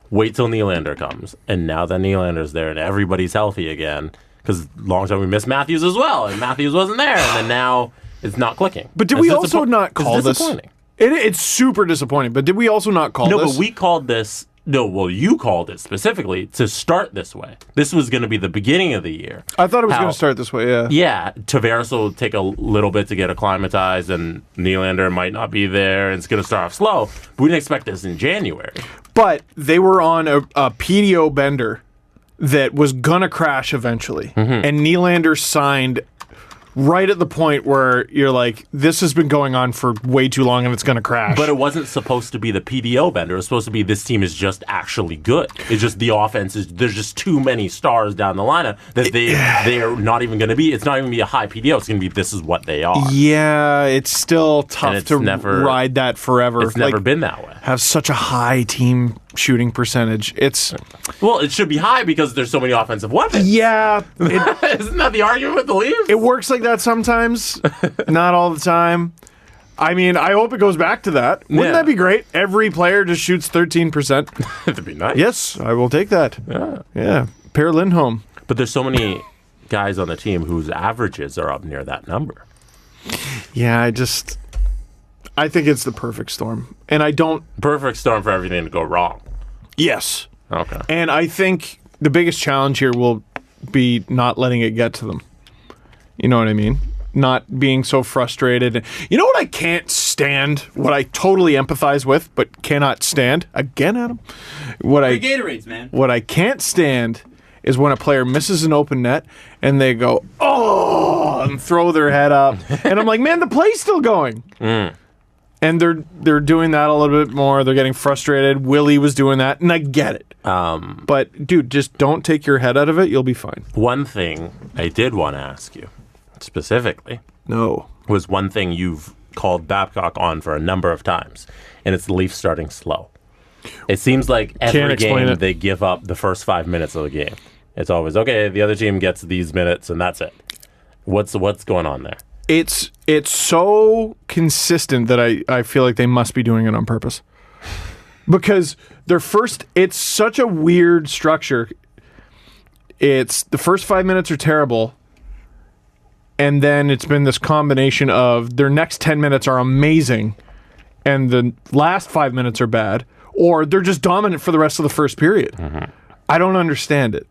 wait till Nylander comes. And now that Nylander's there and everybody's healthy again, because long time we missed Matthews as well, and Matthews wasn't there, and then now it's not clicking. But did we also not call this? It's super disappointing, but did we also not call this? No, but we called this... No, well, you called it specifically to start this way. This was going to be the beginning of the year. I thought it was going to start this way, yeah. Yeah, Tavares will take a little bit to get acclimatized, and Nylander might not be there, and it's going to start off slow. But we didn't expect this in January. But they were on a PDO bender that was going to crash eventually. And Nylander signed right at the point where you're like, this has been going on for way too long and it's going to crash. But it wasn't supposed to be the PDO bender. It was supposed to be this team is just actually good. It's just the offense there's just too many stars down the lineup that they are not even going to be. It's not even going to be a high PDO. It's going to be this is what they are. Yeah, it's still tough to ride that forever. It's never been that way. Have such a high team shooting percentage. It should be high because there's so many offensive weapons. Yeah. Isn't that the argument with the Leafs? It works like that sometimes, not all the time. I mean, I hope it goes back to that. Wouldn't that be great? Every player just shoots 13%. That'd be nice. Yes, I will take that. Yeah. Per Lindholm. But there's so many guys on the team whose averages are up near that number. Yeah, I think it's the perfect storm. And I don't... Perfect storm for everything to go wrong. Yes. Okay. And I think the biggest challenge here will be not letting it get to them. You know what I mean? Not being so frustrated. You know what I can't stand? What I totally empathize with, but cannot stand? Again, Adam? Gatorades, man. What I can't stand is when a player misses an open net and they go, oh, and throw their head up. And I'm like, man, the play's still going. And they're doing that a little bit more. They're getting frustrated. Willie was doing that, and I get it. But, dude, just don't take your head out of it. You'll be fine. One thing I did want to ask you, specifically, was one thing you've called Babcock on for a number of times, and it's the Leafs starting slow. It seems like every game they give up the first 5 minutes of the game. It's always, okay, the other team gets these minutes, and that's it. What's going on there? It's so consistent that I feel like they must be doing it on purpose. Because it's such a weird structure. It's the first 5 minutes are terrible. and then it's been this combination of their next 10 minutes are amazing and the last 5 minutes are bad, or they're just dominant for the rest of the first period. Mm-hmm. I don't understand it.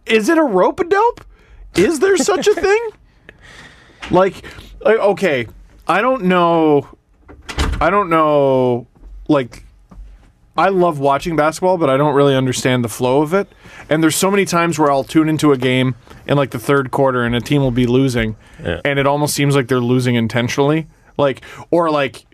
Is it a rope-a-dope? Is there such a thing? Like, okay, I don't know, like, I love watching basketball, but I don't really understand the flow of it. And there's so many times where I'll tune into a game in, like, the third quarter and a team will be losing, and it almost seems like they're losing intentionally. Like, or, like,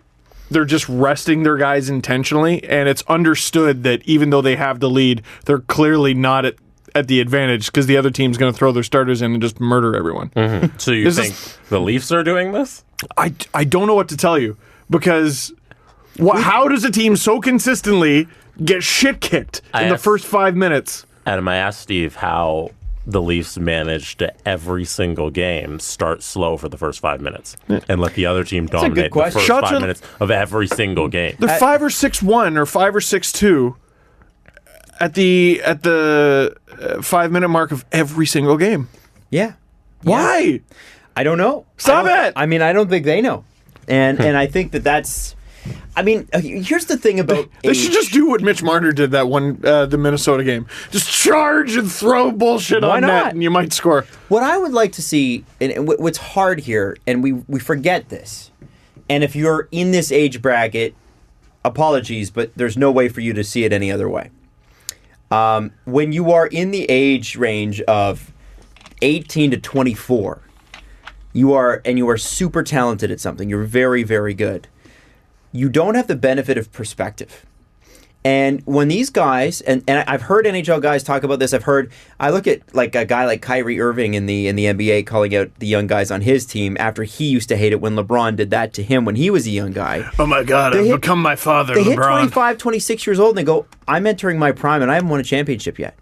they're just resting their guys intentionally, and it's understood that even though they have the lead, they're clearly not at the advantage because the other team's going to throw their starters in and just murder everyone. Mm-hmm. So you think the Leafs are doing this? I don't know what to tell you because how does a team so consistently get shit kicked in the first 5 minutes? Adam, I asked Steve how the Leafs managed to every single game start slow for the first 5 mintle and let the other team dominate the first 5 minutes of every single game. They're 5 or 6-1 or 5 or 6-2 at the 5 minute mark of every single game. Yeah. Why? I don't know. Stop it! I mean, I don't think they know. And I think that's... I mean, here's the thing about They should just do what Mitch Marner did that one, the Minnesota game. Just charge and throw bullshit on net, and you might score. What I would like to see, and what's hard here, and we forget this, and if you're in this age bracket, apologies, but there's no way for you to see it any other way. When you are in the age range of 18 to 24, you are super talented at something. You're very, very good. You don't have the benefit of perspective. And when these guys, and I've heard NHL guys talk about this, I look at like a guy like Kyrie Irving in the NBA calling out the young guys on his team after he used to hate it when LeBron did that to him when he was a young guy. Oh my God, I've become my father, they LeBron. Hit 25, 26 years old and they go, I'm entering my prime and I haven't won a championship yet.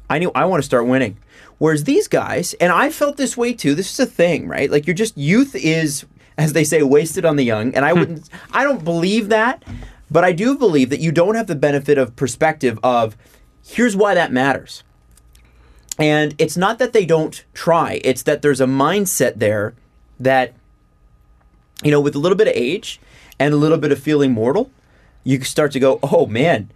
I want to start winning. Whereas these guys, and I felt this way too, this is a thing, right? Like youth is, as they say, wasted on the young. And I don't believe that, but I do believe that you don't have the benefit of perspective of, here's why that matters. And it's not that they don't try, it's that there's a mindset there that, with a little bit of age and a little bit of feeling mortal, you start to go, oh man,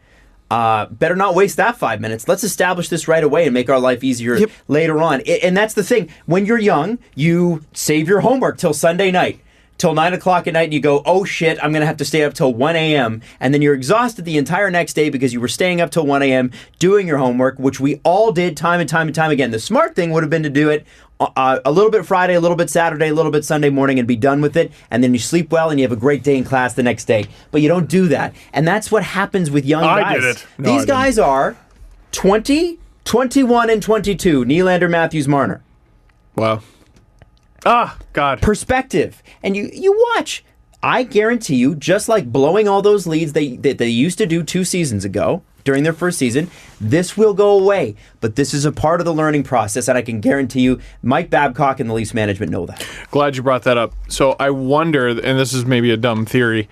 better not waste that 5 minutes. Let's establish this right away and make our life easier later on. And that's the thing. When you're young, you save your homework till Sunday night, till 9 o'clock at night, and you go, oh shit, I'm going to have to stay up till 1 a.m. And then you're exhausted the entire next day because you were staying up till 1 a.m. doing your homework, which we all did time and time and time again. The smart thing would have been to do it a little bit Friday, a little bit Saturday, a little bit Sunday morning, and be done with it. And then you sleep well and you have a great day in class the next day. But you don't do that. And that's what happens with young guys. I did it. No, These guys are 20, 21, and 22. Nylander, Matthews, Marner. Wow. Ah, God. Perspective. And you watch. I guarantee you, just like blowing all those leads they used to do 2 seasons ago during their first season, this will go away. But this is a part of the learning process, and I can guarantee you Mike Babcock and the Leafs management know that. Glad you brought that up. So I wonder, and this is maybe a dumb theory,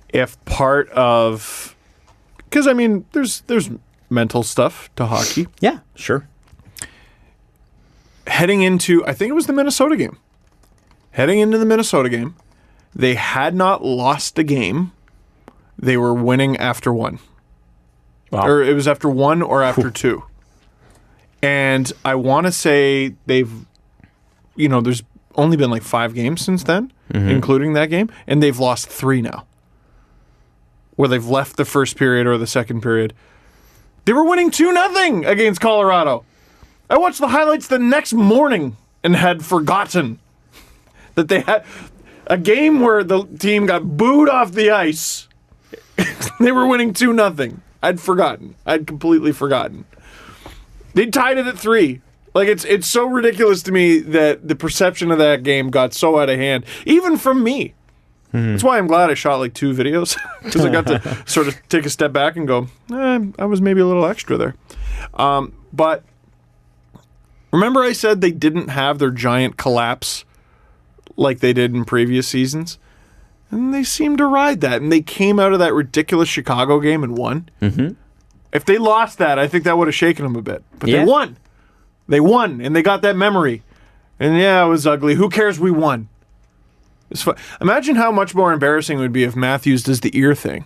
if part of... Because, I mean, there's mental stuff to hockey. Yeah, sure. Heading into, I think it was the Minnesota game. Heading into the Minnesota game, they had not lost a game. They were winning after 1. Wow. Or it was after 1 or after 2. And I want to say there's only been like 5 games since then, including that game, and they've lost 3 now. Where they've left the first period or the second period. They were winning 2-0 against Colorado. I watched the highlights the next morning and had forgotten that they had a game where the team got booed off the ice. They were winning 2-0. I'd forgotten. I'd completely forgotten. They tied it at 3. Like, it's so ridiculous to me that the perception of that game got so out of hand, even from me. That's why I'm glad I shot like 2 videos, because I got to sort of take a step back and go, I was maybe a little extra there. But remember I said they didn't have their giant collapse like they did in previous seasons? And they seemed to ride that, and they came out of that ridiculous Chicago game and won. Mm-hmm. If they lost that, I think that would have shaken them a bit. But they won. They won, and they got that memory. And yeah, it was ugly. Who cares? We won. It's fun. Imagine how much more embarrassing it would be if Matthews does the ear thing.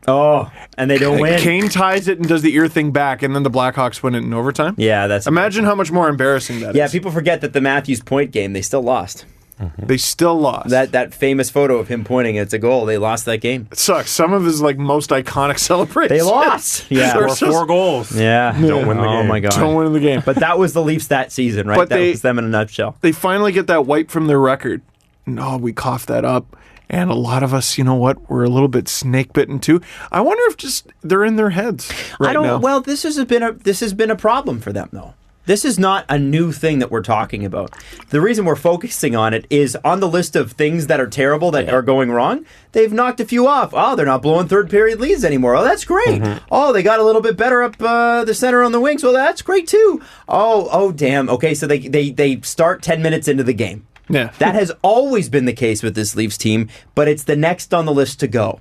Oh, and they don't win. Kane ties it and does the ear thing back, and then the Blackhawks win it in overtime. Yeah, that's... Imagine how much more embarrassing that is. Yeah, people forget that the Matthews point game, they still lost. They still lost. That famous photo of him pointing, it's a goal. They lost that game. It sucks. Some of his most iconic celebrations. They lost. Yeah. Or 4 goals. Yeah. Don't win the Oh game. my God. Don't win the game. But that was the Leafs that season, right? But That was them in a nutshell. They finally get that wipe from their record. No, we coughed that up. And a lot of us, you know what, we're a little bit snake bitten too. I wonder if just they're in their heads right now. Well, this has been a problem for them though. This is not a new thing that we're talking about. The reason we're focusing on it is on the list of things that are terrible that are going wrong. They've knocked a few off. Oh, they're not blowing third period leads anymore. Oh, that's great. Oh, they got a little bit better up the center on the wings. Well, that's great too. Oh, damn. Okay, so they start 10 minutes into the game. Yeah. That has always been the case with this Leafs team, but it's the next on the list to go.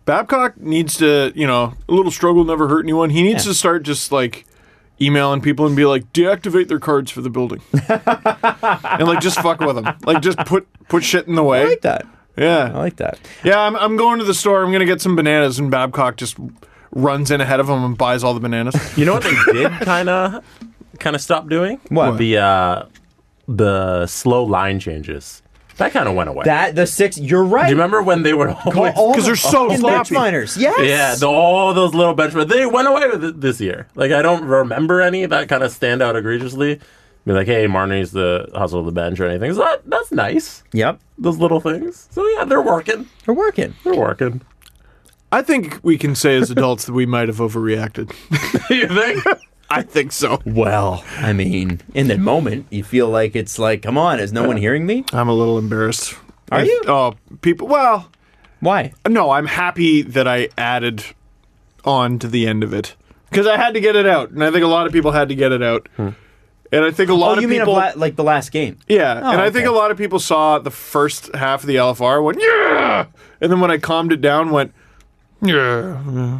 Babcock needs to, a little struggle never hurt anyone. He needs to start just emailing people and be like, deactivate their cards for the building. And just fuck with them. Just put shit in the way. I like that. Yeah. I like that. Yeah, I'm going to the store. I'm going to get some bananas, and Babcock just runs in ahead of him and buys all the bananas. You know what they did kind of stop doing? What? The slow line changes. That kind of went away. You're right. Do you remember when they were always... Because they're so bench sloppy. minors. Yes. Yeah, all those little bench minors. They went away with it this year. I don't remember any that kind of stand out egregiously. Be like, hey, Marnie's the hustle of the bench or anything. So that's nice. Yep. Those little things. So yeah, they're working. They're working. They're working. I think we can say as adults that we might have overreacted. You think? I think so. Well, I mean, in the moment, you feel like it's come on, is no one hearing me? I'm a little embarrassed. Are you? Oh, people. Well, Why? no, I'm happy that I added on to the end of it because I had to get it out, and I think a lot of people had to get it out. And I think a lot of you people, mean the last game? yeah, Oh, and I think okay. a lot of people saw the first half of the LFR, went yeah, and then when I calmed it down, went yeah,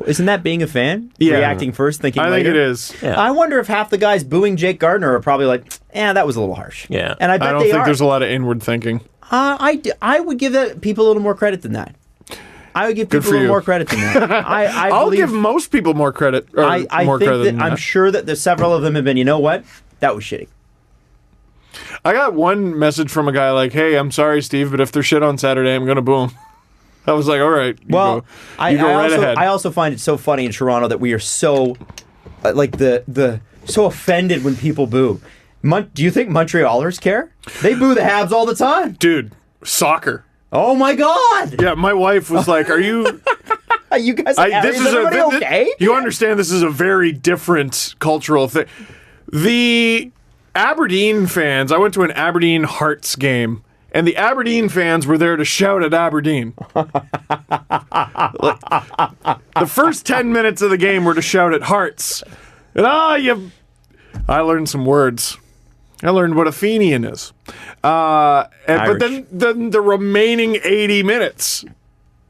Isn't that being a fan? Yeah. Reacting first, thinking I think later? it is. Yeah. I wonder if half the guys booing Jake Gardiner are probably like, that was a little harsh. Yeah. And I bet I don't they think are. there's a lot of inward thinking. I would give people a little more credit than that. I would give people a for little you. more credit than that. I'll give most people more credit. Or I more think credit that than I'm that. sure that there's several of them have been, you know what? That was shitty. I got one message from a guy like, "Hey, I'm sorry, Steve, but if they're shit on Saturday, I'm gonna boo 'em." I was like, "All right, you go right ahead." I also find it so funny in Toronto that we are so so offended when people boo. Do you think Montrealers care? They boo the Habs all the time. Dude, soccer. Oh my God! Yeah, my wife was like, "Are you?" You guys, This is is everybody okay? You understand this is a very different cultural thing. The Aberdeen fans. I went to an Aberdeen Hearts game, and the Aberdeen fans were there to shout at Aberdeen. The first 10 minutes of the game were to shout at Hearts. And I learned some words. I learned what a Fenian is. But then the remaining 80 minutes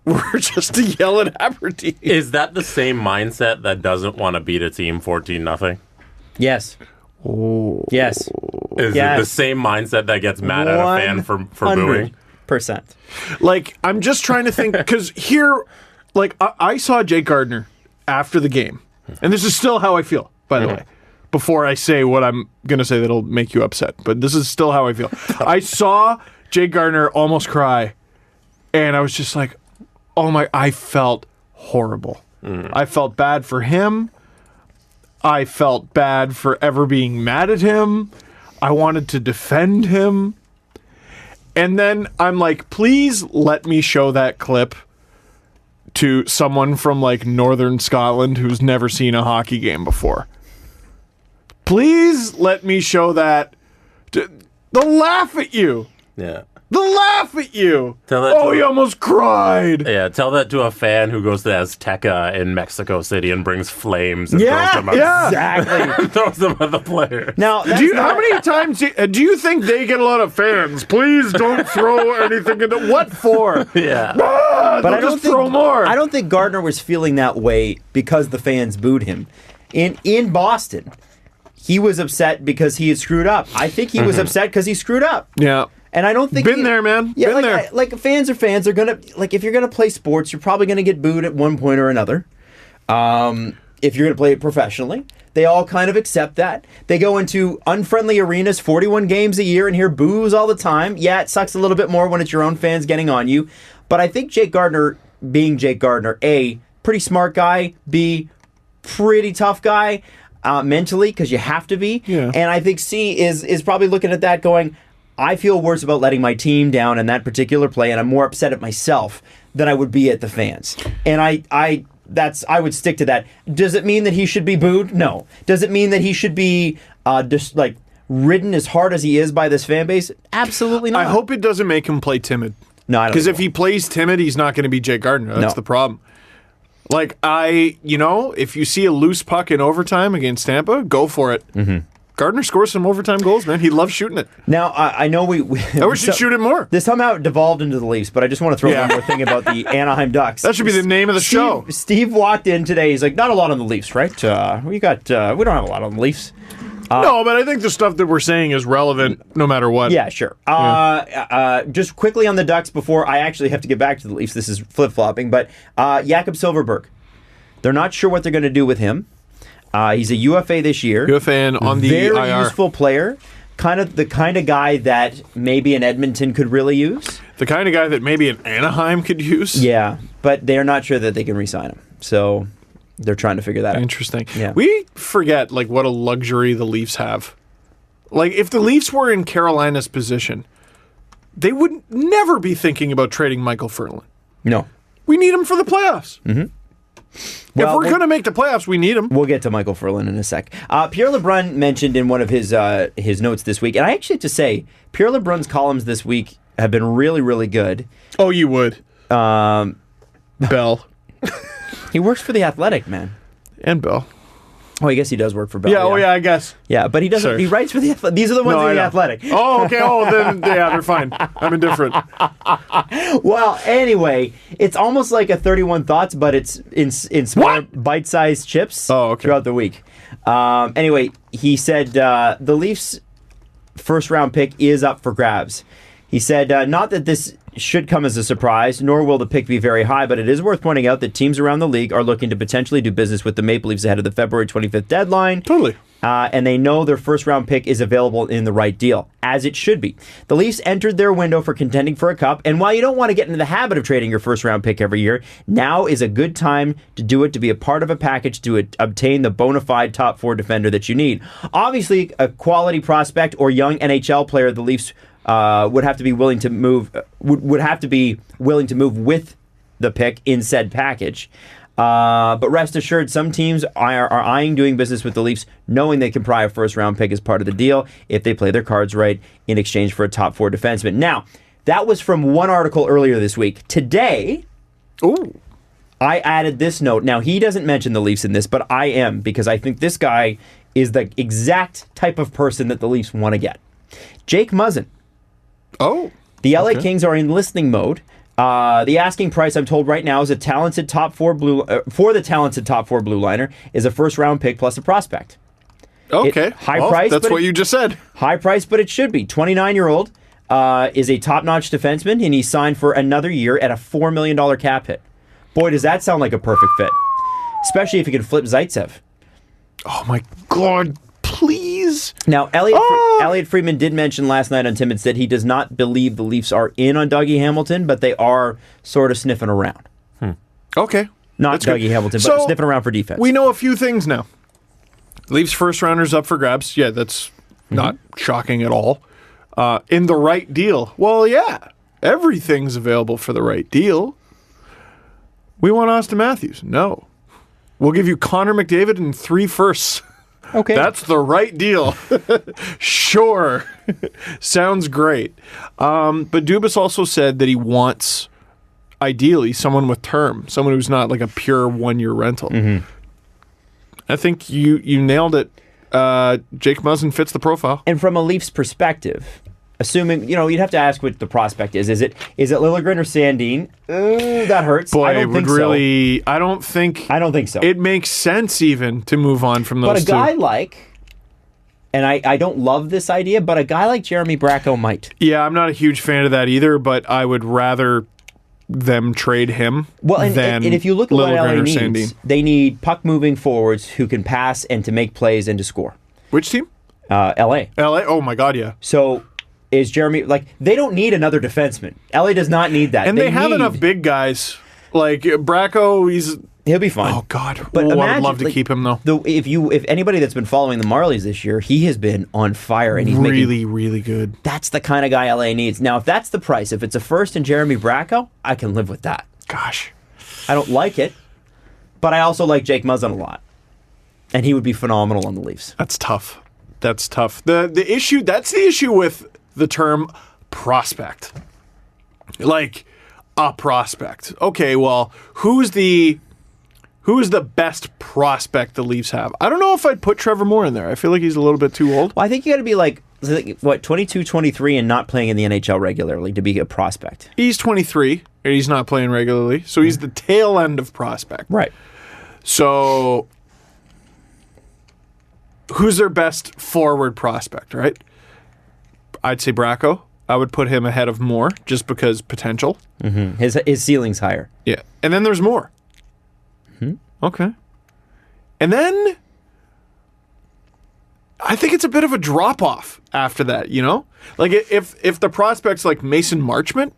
were just to yell at Aberdeen. Is that the same mindset that doesn't want to beat a team 14-0? Yes. Oh. Yes. Is it the same mindset that gets mad at a fan for booing? 100%. I'm just trying to think, because here, I saw Jake Gardiner after the game, and this is still how I feel, by the way, before I say what I'm going to say that'll make you upset, but this is still how I feel. I saw Jake Gardiner almost cry, and I was just like, I felt horrible. I felt bad for him. I felt bad for ever being mad at him. I wanted to defend him. And then I'm like, please let me show that clip to someone from northern Scotland who's never seen a hockey game before. Please let me show that. They'll laugh at you. Yeah. They'll laugh at you. He almost cried. Yeah, tell that to a fan who goes to Azteca in Mexico City and brings flames and throws them at Exactly. throws them at the player. Now, How many times do you think they get a lot of fans? Please don't throw anything into what for? Yeah. but I don't just throw more. I don't think Gardner was feeling that way because the fans booed him. In Boston, he was upset because he had screwed up. I think he was upset because he screwed up. Yeah. And I don't think Been there, man. Yeah, Been like, there. like fans are fans. They're gonna if you're gonna play sports, you're probably gonna get booed at one point or another. If you're gonna play it professionally, they all kind of accept that. They go into unfriendly arenas 41 games a year and hear boos all the time. Yeah, it sucks a little bit more when it's your own fans getting on you. But I think Jake Gardiner, being Jake Gardiner, A, pretty smart guy, B, pretty tough guy mentally, because you have to be. Yeah. And I think C is probably looking at that going, I feel worse about letting my team down in that particular play, and I'm more upset at myself than I would be at the fans. And I would stick to that. Does it mean that he should be booed? No. Does it mean that he should be just like ridden as hard as he is by this fan base? Absolutely not. I hope it doesn't make him play timid. No, I don't. Because if think he plays timid, he's not going to be Jake Gardiner. That's No. the problem. Like, if you see a loose puck in overtime against Tampa, go for it. Mm-hmm. Gardner scores some overtime goals, man. He loves shooting it. Now, I know we I wish he'd shoot it more. This somehow devolved into the Leafs, but I just want to throw one more thing about the Anaheim Ducks. That should be the name of the show. Steve walked in today. He's like, not a lot on the Leafs, right? We don't have a lot on the Leafs. No, but I think the stuff that we're saying is relevant no matter what. Yeah, sure. Just quickly on the Ducks before I actually have to get back to the Leafs. This is flip-flopping, but Jakob Silfverberg. They're not sure what they're going to do with him. He's a UFA this year. UFA and on the Very IR. useful player. The kind of guy that maybe an Edmonton could really use. The kind of guy that maybe an Anaheim could use. Yeah, but they're not sure that they can re-sign him. So they're trying to figure that out. Interesting. Yeah. We forget what a luxury the Leafs have. Like, if the Leafs were in Carolina's position, they would never be thinking about trading Michael Ferland. No. We need him for the playoffs. Mm-hmm. If we're going to make the playoffs, we need him. We'll get to Michael Ferland in a sec. Pierre LeBrun mentioned in one of his notes this week, and I actually have to say, Pierre LeBrun's columns this week have been really, really good. Oh, you would. Bell. He works for The Athletic, man. And Bell. Oh, I guess he does work for Bell. Yeah, oh yeah, I guess. Yeah, but he doesn't. Sorry. He writes for The Athletic. These are the ones in The Athletic. Oh, okay. Oh, then, yeah, they're fine. I'm indifferent. Well, anyway, it's almost like a 31 Thoughts, but it's in small bite-sized chips throughout the week. Anyway, he said the Leafs' first-round pick is up for grabs. He said, not that this should come as a surprise, nor will the pick be very high, but it is worth pointing out that teams around the league are looking to potentially do business with the Maple Leafs ahead of the February 25th deadline. Totally. And they know their first-round pick is available in the right deal, as it should be. The Leafs entered their window for contending for a cup, and while you don't want to get into the habit of trading your first-round pick every year, now is a good time to do it, to be a part of a package to obtain the bona fide top four defender that you need. Obviously, a quality prospect or young NHL player the Leafs would have to be willing to move. Would have to be willing to move with the pick in said package. But rest assured, some teams are eyeing doing business with the Leafs, knowing they can pry a first-round pick as part of the deal if they play their cards right in exchange for a top four defenseman. Now, that was from one article earlier this week. Today, I added this note. Now, he doesn't mention the Leafs in this, but I am, because I think this guy is the exact type of person that the Leafs want to get. Jake Muzzin. Oh. The LA Kings are in listening mode. The asking price, I'm told right now, is for the talented top four blue liner is a first round pick plus a prospect. Okay, High price. That's what you just said. High price, but it should be. 29-year-old is a top notch defenseman, and he's signed for another year at a $4 million cap hit. Boy, does that sound like a perfect fit, especially if you can flip Zaitsev. Oh my God. Please. Now, Elliot Friedman did mention last night on Timmins that he does not believe the Leafs are in on Dougie Hamilton, but they are sort of sniffing around. Okay. Not That's Dougie good. Hamilton, So, but sniffing around for defense. We know a few things now. Leafs first rounders up for grabs. Yeah, that's not shocking at all. In the right deal. Well, yeah. Everything's available for the right deal. We want Austin Matthews. No. We'll give you Connor McDavid and 3 firsts. Okay. That's the right deal. Sure. Sounds great. But Dubas also said that he wants, ideally, someone with term, someone who's not like a pure one-year rental. Mm-hmm. I think you nailed it. Jake Muzzin fits the profile. And from a Leafs perspective, assuming, you'd have to ask what the prospect is. Is it Liljegren or Sandin? That hurts. Boy, I don't think really, so. I don't think I don't think so. it makes sense even to move on from those But a guy two. like And I don't love this idea, but a guy like Jeremy Bracco might. Yeah, I'm not a huge fan of that either, but I would rather them trade him than and if you look at what LA Liljegren or needs, Sandin. they need puck-moving forwards who can pass and to make plays and to score. Which team? LA. LA? Oh my God, yeah. So is Jeremy, like, they don't need another defenseman. LA does not need that. And they have enough big guys. Like Bracco, he'll be fine. Oh God, But I would imagine, love to like, keep him though. If anybody that's been following the Marlies this year, he has been on fire and he's Really good. That's the kind of guy LA needs. Now, if that's the price, if it's a first and Jeremy Bracco, I can live with that. Gosh, I don't like it, but I also like Jake Muzzin a lot, and he would be phenomenal on the Leafs. that's tough. That's tough. The issue with the term prospect. Like a prospect. Okay, well, who's the best prospect the Leafs have? I don't know if I'd put Trevor Moore in there. I feel like he's a little bit too old. Well, I think you got to be like, 22, 23 and not playing in the NHL regularly to be a prospect. He's 23 and he's not playing regularly, so he's the tail end of prospect. Right. So who's their best forward prospect, right? I'd say Bracco. I would put him ahead of Moore just because potential. Mm-hmm. His ceiling's higher. Yeah. And then there's Moore. Okay. And then I think it's a bit of a drop off after that, you know? Like if the prospect's like Mason Marchment,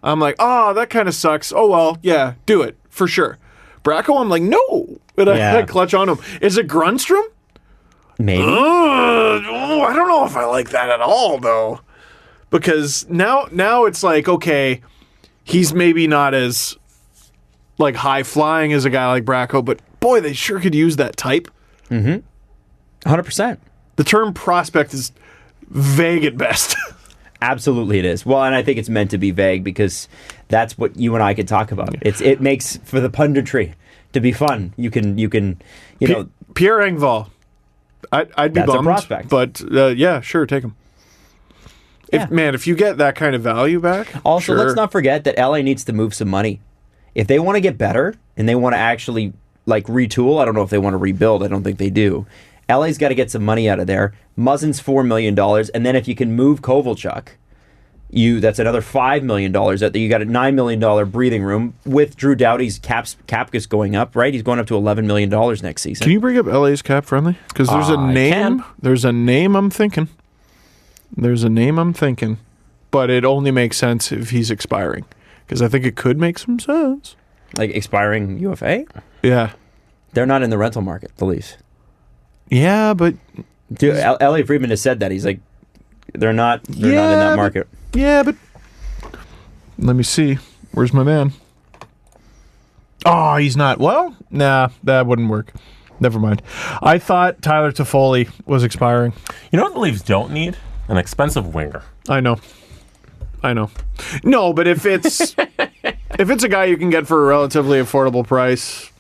I'm like, oh, that kind of sucks. Oh well, yeah, do it for sure. Bracco, I'm like, no. But I clutch on him. Is it Grunstrom? Maybe. I don't know if I like that at all though. Because now it's like, okay, he's maybe not as like high flying as a guy like Bracco, but boy, they sure could use that type. 100%. The term prospect is vague at best. Absolutely it is. Well, and I think it's meant to be vague because that's what you and I could talk about. It makes for the punditry to be fun. You can know, Pierre Engvall. I'd be that's bummed, a prospect. but yeah, sure, take him. If you get that kind of value back. Also, sure. let's not forget that LA needs to move some money. If they want to get better and they want to actually like retool, I don't know if they want to rebuild. I don't think they do. LA's got to get some money out of there. Muzzin's $4 million, and then if you can move Kovalchuk, that's another $5 million. You got a $9 million breathing room with Drew Doughty's cap is going up, right? He's going up to $11 million next season. Can you bring up LA's cap friendly? Because there's a name. can. There's a name I'm thinking. But it only makes sense if he's expiring. Because I think it could make some sense. Like expiring UFA? Yeah. They're not in the rental market, the Leafs. Yeah, but Dude, Elliot Friedman has said that. He's like, they're not in that market. But let me see. Where's my man? Oh, he's not. Well, nah, that wouldn't work. Never mind. I thought Tyler Toffoli was expiring. You know what the Leafs don't need? An expensive winger. I know. No, but if it's if it's a guy you can get for a relatively affordable price,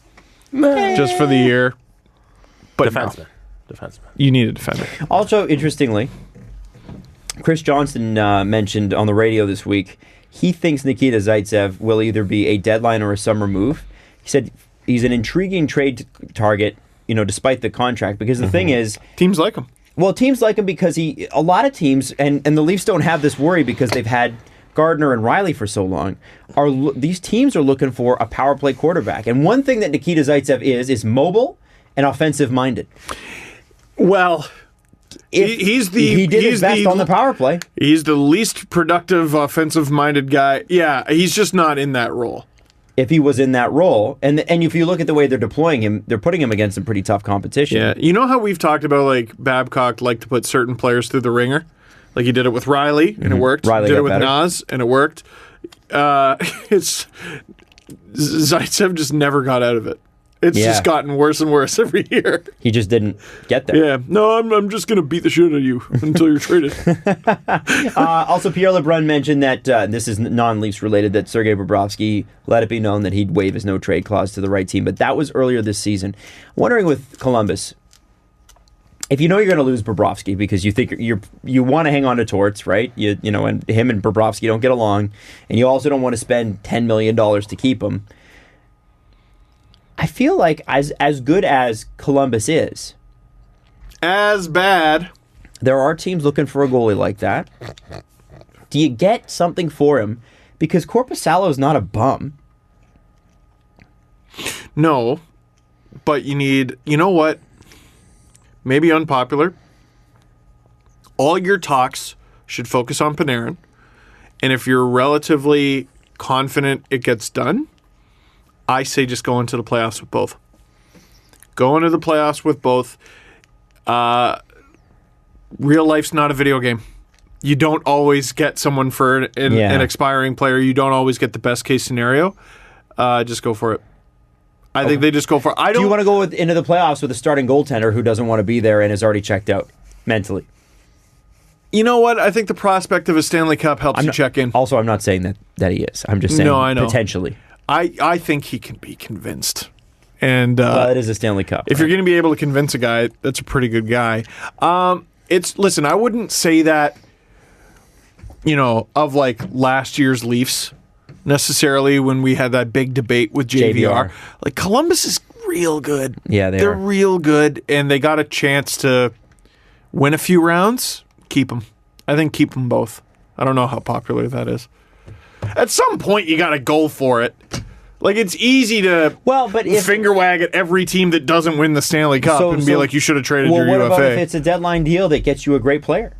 just for the year, but Defenseman. You need a defender. Also, interestingly, Chris Johnston mentioned on the radio this week, he thinks Nikita Zaitsev will either be a deadline or a summer move. He said he's an intriguing trade target, despite the contract, because the thing is, Teams like him. well, teams like him because a lot of teams, and the Leafs don't have this worry because they've had Gardner and Riley for so long, these teams are looking for a power play quarterback. And one thing that Nikita Zaitsev is mobile and offensive minded. Well, he did his best on the power play. He's the least productive offensive-minded guy. Yeah, he's just not in that role. If he was in that role, and if you look at the way they're deploying him, they're putting him against some pretty tough competition. Yeah, you know how we've talked about like Babcock liked to put certain players through the ringer, like he did it with Riley and it worked. Riley did got it with better. Nas and it worked. It's Zaitsev just never got out of it. It's just gotten worse and worse every year. He just didn't get there. Yeah, no, I'm just gonna beat the shit out of you until you're traded. Also, Pierre LeBrun mentioned that this is non-Leafs related, that Sergei Bobrovsky let it be known that he'd waive his no-trade clause to the right team, but that was earlier this season. I'm wondering with Columbus, if you know you're going to lose Bobrovsky because you think you want to hang on to Torts, right? And him and Bobrovsky don't get along, and you also don't want to spend $10 million to keep him. I feel like as good as Columbus is, as bad. There are teams looking for a goalie like that. Do you get something for him? Because Korpisalo is not a bum. No, but you need, you know what? Maybe unpopular. All your talks should focus on Panarin. And if you're relatively confident it gets done, I say just go into the playoffs with both. Go into the playoffs with both. Real life's not a video game. You don't always get someone for an expiring player. You don't always get the best case scenario. Just go for it. I think they just go for it. Do you want to go into the playoffs with a starting goaltender who doesn't want to be there and is already checked out mentally? You know what? I think the prospect of a Stanley Cup helps you check in. Also, I'm not saying that he is. I'm just saying I know. Potentially. I think he can be convinced. And well, it is a Stanley Cup. If you're going to be able to convince a guy, that's a pretty good guy. Listen, I wouldn't say that, of like last year's Leafs necessarily when we had that big debate with JVR. Like Columbus is real good. Yeah, they're real good, and they got a chance to win a few rounds. Keep them. I think keep them both. I don't know how popular that is. At some point, you got to go for it. Like, it's easy to finger wag at every team that doesn't win the Stanley Cup and be like, you should have traded your UFA. Well, what about if it's a deadline deal that gets you a great player?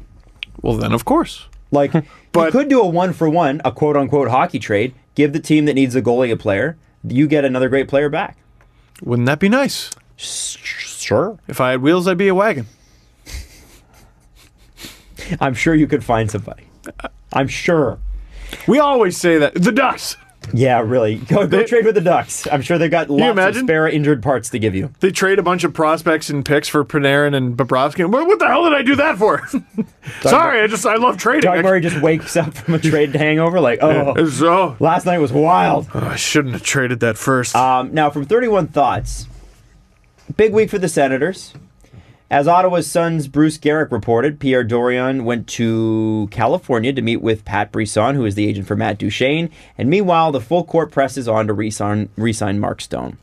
Well, then, of course. Like, you could do a one-for-one, a quote-unquote hockey trade, give the team that needs a goalie a player, you get another great player back. Wouldn't that be nice? Sure. If I had wheels, I'd be a wagon. I'm sure you could find somebody. I'm sure. We always say that. The Ducks. Yeah, really. Go trade with the Ducks. I'm sure they've got lots of spare injured parts to give you. They trade a bunch of prospects and picks for Panarin and Bobrovsky. What the hell did I do that for? Sorry, I love trading. Doug Murray just wakes up from a trade hangover like, last night was wild. I shouldn't have traded that first. Now, from 31 Thoughts, big week for the Senators. As Ottawa's Sun's Bruce Garrick reported, Pierre Dorion went to California to meet with Pat Brisson, who is the agent for Matt Duchene. And meanwhile, the full court press is on to re-sign Mark Stone.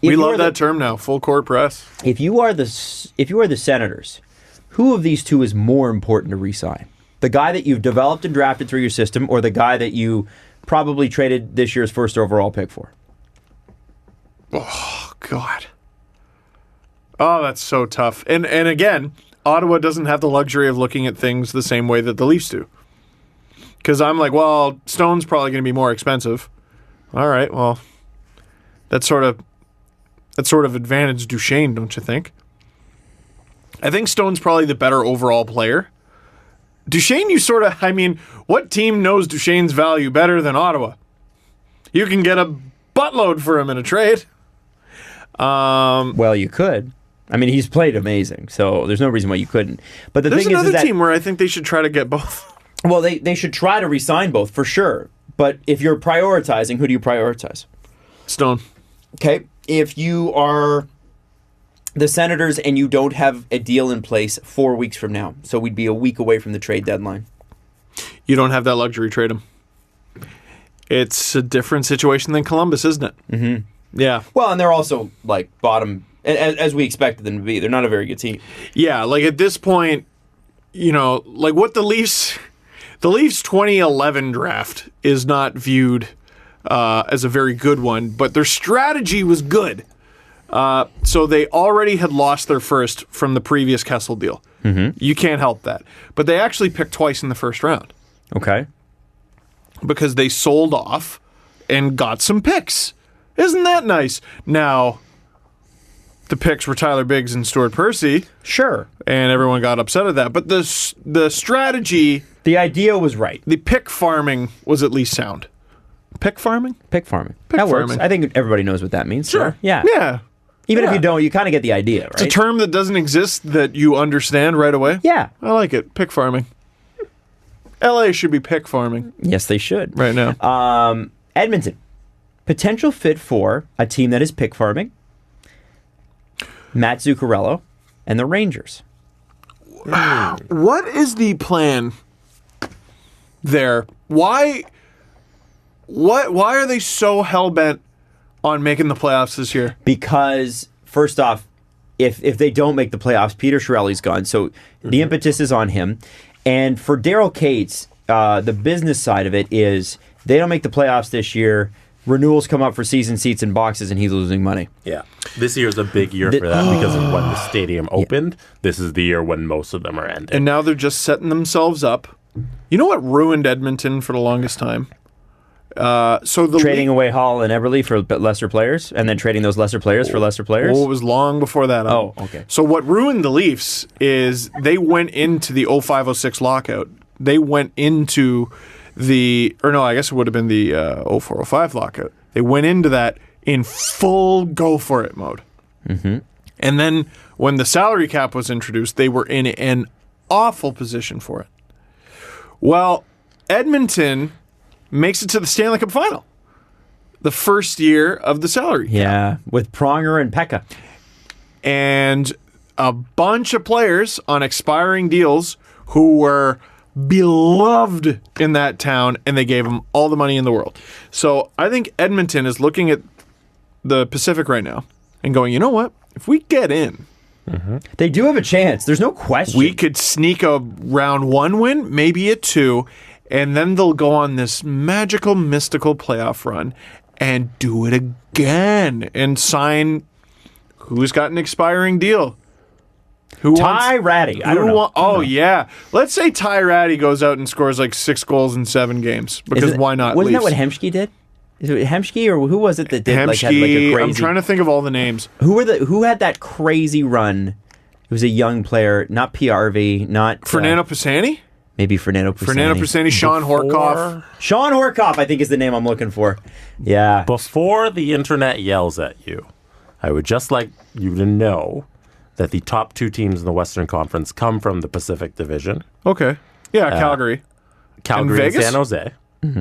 We love that term now, full court press. If you are the Senators, who of these two is more important to re-sign? The guy that you've developed and drafted through your system, or the guy that you probably traded this year's first overall pick for? Oh, God. Oh, that's so tough. And again, Ottawa doesn't have the luxury of looking at things the same way that the Leafs do. Because I'm like, well, Stone's probably going to be more expensive. All right, well, that sort of advantage Duchene, don't you think? I think Stone's probably the better overall player. Duchene, what team knows Duchene's value better than Ottawa? You can get a buttload for him in a trade. Well, you could. I mean, he's played amazing, so there's no reason why you couldn't. But there's another team where I think they should try to get both. Well, they should try to re-sign both, for sure. But if you're prioritizing, who do you prioritize? Stone. Okay. If you are the Senators and you don't have a deal in place 4 weeks from now, so we'd be a week away from the trade deadline. You don't have that luxury, trade him. It's a different situation than Columbus, isn't it? Mm-hmm. Yeah. Well, and they're also like bottom, as we expected them to be. They're not a very good team. Yeah, like at this point, like what the Leafs 2011 draft is not viewed as a very good one, but their strategy was good. So they already had lost their first from the previous Kessel deal. Mm-hmm. You can't help that. But they actually picked twice in the first round. Okay. Because they sold off and got some picks. Isn't that nice? Now, the picks were Tyler Biggs and Stuart Percy. Sure. And everyone got upset at that. But the strategy... The idea was right. The pick farming was at least sound. Pick farming? Pick farming. Pick that farming. Works. I think everybody knows what that means. Sure. So, yeah. Yeah. Even if you don't, you kind of get the idea, right? It's a term that doesn't exist that you understand right away. Yeah. I like it. Pick farming. LA should be pick farming. Yes, they should. Right now. Edmonton. Potential fit for a team that is pick farming. Matt Zuccarello and the Rangers. What is the plan there? Why are they so hell-bent on making the playoffs this year? Because, first off, if they don't make the playoffs, Peter Chiarelli's gone. So the impetus is on him. And for Daryl Cates, the business side of it is they don't make the playoffs this year. Renewals come up for season seats and boxes, and he's losing money. Yeah. This year's a big year for that because of when the stadium opened. This is the year when most of them are ending. And now they're just setting themselves up. You know what ruined Edmonton for the longest time? Trading away Hall and Eberle for lesser players, and then trading those lesser players for lesser players? Well, it was long before that. Oh, okay. So what ruined the Leafs is they went into the 05-06 lockout. They went into I guess it would have been the 04-05 lockout. They went into that in full go-for-it mode. Mm-hmm. And then when the salary cap was introduced, they were in an awful position for it. Well, Edmonton makes it to the Stanley Cup final. The first year of the salary cap. Yeah, with Pronger and Pekka. And a bunch of players on expiring deals who were beloved in that town, and they gave them all the money in the world. So I think Edmonton is looking at the Pacific right now and going, you know what? If we get in, they do have a chance. There's no question. we could sneak a round 1 win, maybe a 2, and then they'll go on this magical, mystical playoff run and do it again and sign who's got an expiring deal. Ty Ratty. I don't know. Yeah. Let's say Ty Ratty goes out and scores like 6 goals in 7 games. Because why not? Wasn't Leafs? that what Hemsky did? Is it Hemsky or who was it that did had like a crazy? I'm trying to think of all the names. Who had that crazy run? It was a young player, not PRV, not Fernando Pisani? Maybe Fernando Pisani. Sean Horkoff. Sean Horkoff, I think is the name I'm looking for. Yeah. Before the internet yells at you, I would just like you to know that the top 2 teams in the Western Conference come from the Pacific Division. Okay. Yeah, Calgary. Calgary and Vegas? San Jose.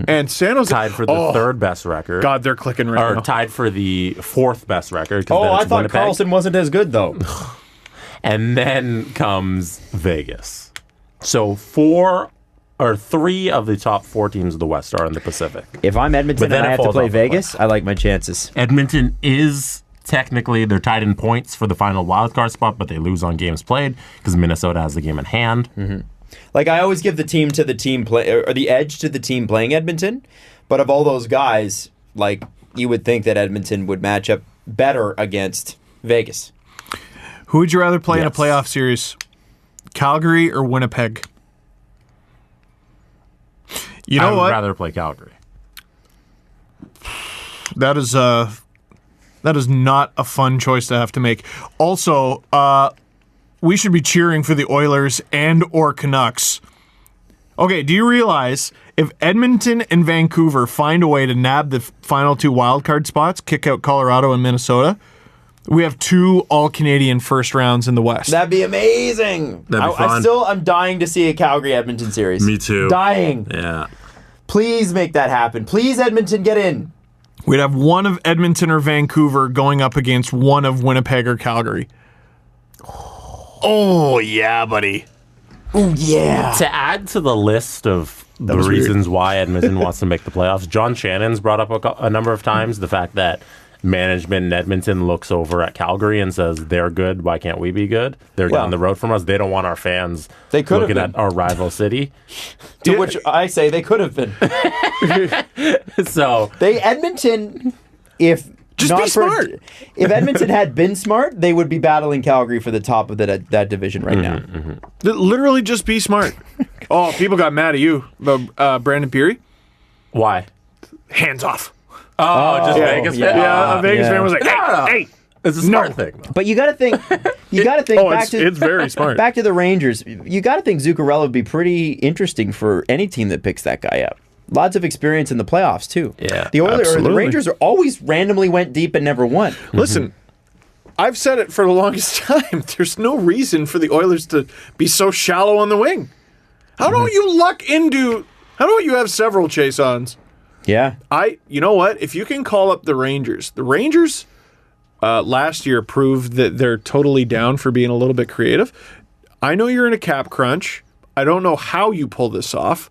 And San Jose. Tied for the 3rd best record. God, they're clicking right Or now. tied for the 4th best record. I thought Carlson wasn't as good, though. And then comes Vegas. So 3 of the top 4 teams of the West are in the Pacific. If I'm Edmonton But then and I it have to falls play off the Vegas, cliff. I like my chances. Edmonton is technically, they're tied in points for the final wildcard spot, but they lose on games played because Minnesota has the game in hand. Mm-hmm. Like, I always give the team to the team play, or the edge to the team playing Edmonton. But of all those guys, like, you would think that Edmonton would match up better against Vegas. Who would you rather play in a playoff series? Calgary or Winnipeg? You know I would what? rather play Calgary. That is not a fun choice to have to make. Also, we should be cheering for the Oilers and or Canucks. Okay, do you realize if Edmonton and Vancouver find a way to nab the final 2 wildcard spots, kick out Colorado and Minnesota, we have 2 all-Canadian first rounds in the West. That'd be amazing. That'd be fun. I'm dying to see a Calgary-Edmonton series. Me too. Dying. Yeah. Please make that happen. Please, Edmonton, get in. We'd have one of Edmonton or Vancouver going up against one of Winnipeg or Calgary. Oh, yeah, buddy. Oh, yeah. To add to the list of the reasons why Edmonton wants to make the playoffs, John Shannon's brought up a number of times the fact that management in Edmonton looks over at Calgary and says, they're good, why can't we be good? They're down the road from us. They don't want our fans looking at our rival city. To which I say they could have been. So Edmonton, if be smart. If Edmonton had been smart, they would be battling Calgary for the top of that division right now. Literally just be smart. Oh, people got mad at you about Brandon Peary. why? Hands off. Oh, just Vegas fan? Yeah, a Vegas fan was like, hey. It's a smart thing. But you got to think. It's very smart. Back to the Rangers. You got to think Zuccarello would be pretty interesting for any team that picks that guy up. Lots of experience in the playoffs too. Yeah, the absolutely. Rangers are always randomly went deep and never won. Listen, I've said it for the longest time. There's no reason for the Oilers to be so shallow on the wing. How don't you how don't you have several chase-ons? Yeah. You know what? If you can call up the Rangers last year proved that they're totally down for being a little bit creative. I know you're in a cap crunch. I don't know how you pull this off.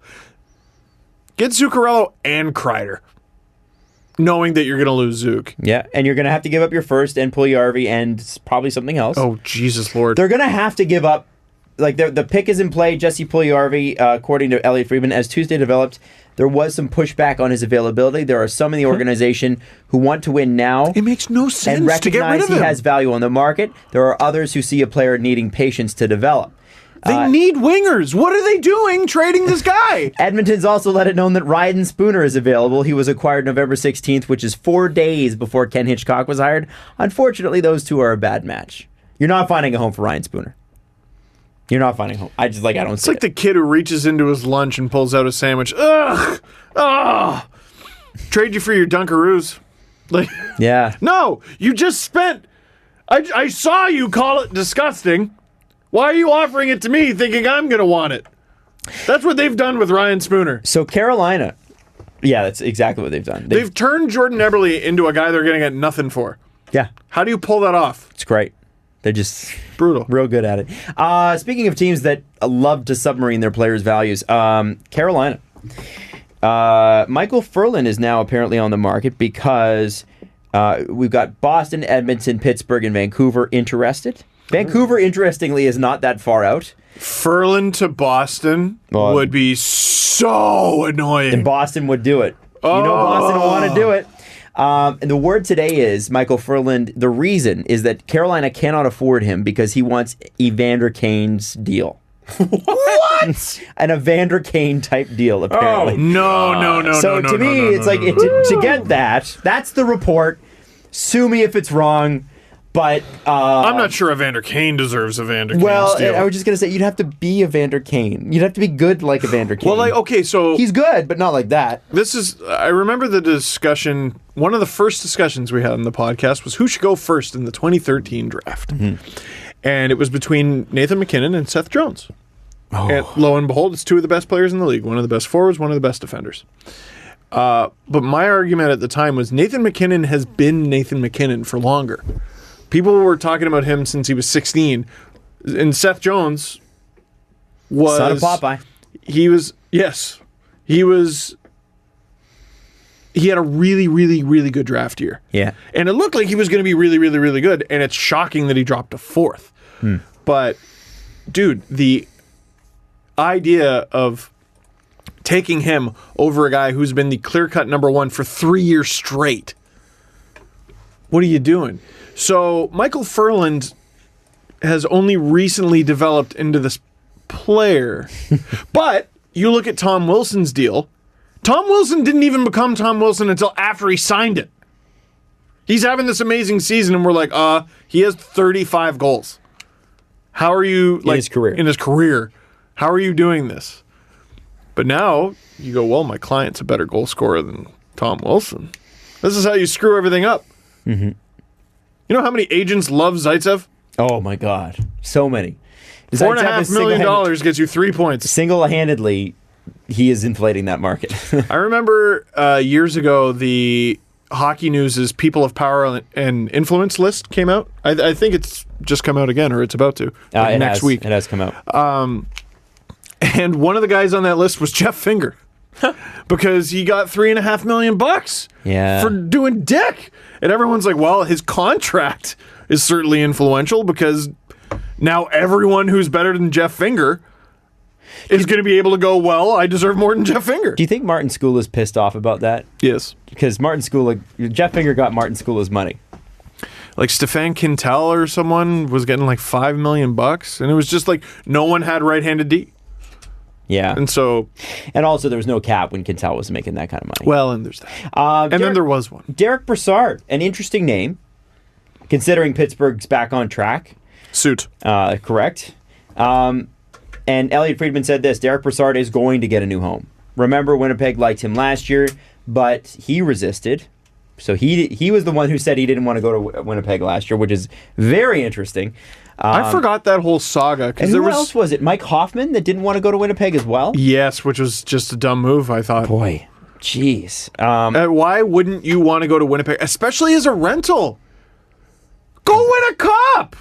Get Zuccarello and Kreider. knowing that you're going to lose Zook. Yeah, and you're going to have to give up your first and Puljujärvi and probably something else. Oh, Jesus Lord. They're going to have to give up, like, the pick is in play, Jesse Puljujärvi, according to Elliot Friedman. As Tuesday developed, there was some pushback on his availability. There are some in the organization who want to win now. It makes no sense and to get rid recognize of he him. has value on the market. There are others who see a player needing patience to develop. They need wingers. What are they doing trading this guy? Edmonton's also let it known that Ryan Spooner is available. He was acquired November 16th, which is 4 days before Ken Hitchcock was hired. Unfortunately, those two are a bad match. You're not finding a home for Ryan Spooner. You're not finding a home. I don't see it. It's like the kid who reaches into his lunch and pulls out a sandwich. Ugh! Ugh! Trade you for your Dunkaroos. Like, Yeah. no, you just spent... I saw you call it disgusting. Why are you offering it to me thinking I'm going to want it? That's what they've done with Ryan Spooner. So Carolina, yeah, that's exactly what they've done. They've turned Jordan Eberle into a guy they're going to get nothing for. Yeah, How do you pull that off? it's great. They're just Brutal. real good at it. Speaking of teams that love to submarine their players' values, Carolina. Michael Furlan is now apparently on the market because we've got Boston, Edmonton, Pittsburgh, and Vancouver interested. Vancouver, interestingly, is not that far out. Furlan to Boston would be so annoying. And Boston would do it. You know Boston will want to do it. And the word today is, Michael Furlan, the reason is that Carolina cannot afford him because he wants Evander Kane's deal. What? An Evander Kane type deal, apparently. No. So to me, it's like to get that, that's the report. Sue me if it's wrong. But I'm not sure Evander Kane deserves Evander Kane's well, deal. I was just gonna say you'd have to be Evander Kane. You'd have to be good like Evander Kane. Well, like, okay, so he's good, but not like that. this is, I remember the discussion, one of the first discussions we had on the podcast was who should go first in the 2013 draft. And it was between Nathan McKinnon and Seth Jones. And lo and behold, it's two of the best players in the league. One of the best forwards, one of the best defenders. But my argument at the time was Nathan McKinnon has been Nathan McKinnon for longer. People were talking about him since he was 16. And Seth Jones was... Son of Popeye. He was... Yes. He had a really, really, really good draft year. Yeah. And it looked like he was going to be really, really, really good. And it's shocking that he dropped to fourth. But, dude, the idea of taking him over a guy who's been the clear-cut number one for 3 years straight, what are you doing? So Michael Furland has only recently developed into this player. But you look at Tom Wilson's deal. Tom Wilson didn't even become Tom Wilson until after he signed it. He's having this amazing season, and we're like, he has 35 goals. How are you... In his career. In his career. How are you doing this? But now you go, well, my client's a better goal scorer than Tom Wilson. This is how you screw everything up. Mm-hmm. You know how many agents love Zaitsev? Oh my God, so many. $4.5 million gets you 3 points. Single-handedly, he is inflating that market. I remember years ago the Hockey News' People of Power and Influence list came out. I think it's just come out again, or it's about to next week. It has come out. And one of the guys on that list was Jeff Finger. Because he got $3.5 million for doing dick. And everyone's like, well, his contract is certainly influential because now everyone who's better than Jeff Finger is going to be able to go, well, I deserve more than Jeff Finger. Do you think Martin Skula's pissed off about that? Yes. Because Jeff Finger got Martin Skula's money. Like Stefan Quintal or someone was getting like $5 million, and it was just like no one had right-handed D. Yeah. And also there was no cap when Quintal was making that kind of money. Well, and there's that. Then there was one. Derek Brassard, an interesting name, considering Pittsburgh's back on track. Suit. Correct. And Elliot Friedman said this, Derek Brassard is going to get a new home. Remember, Winnipeg liked him last year, but he resisted. So he was the one who said he didn't want to go to Winnipeg last year, which is very interesting. I forgot that whole saga. And who else was it? Mike Hoffman that didn't want to go to Winnipeg as well? Yes, which was just a dumb move, I thought. Boy, jeez. Why wouldn't you want to go to Winnipeg, especially as a rental? Go win a cup!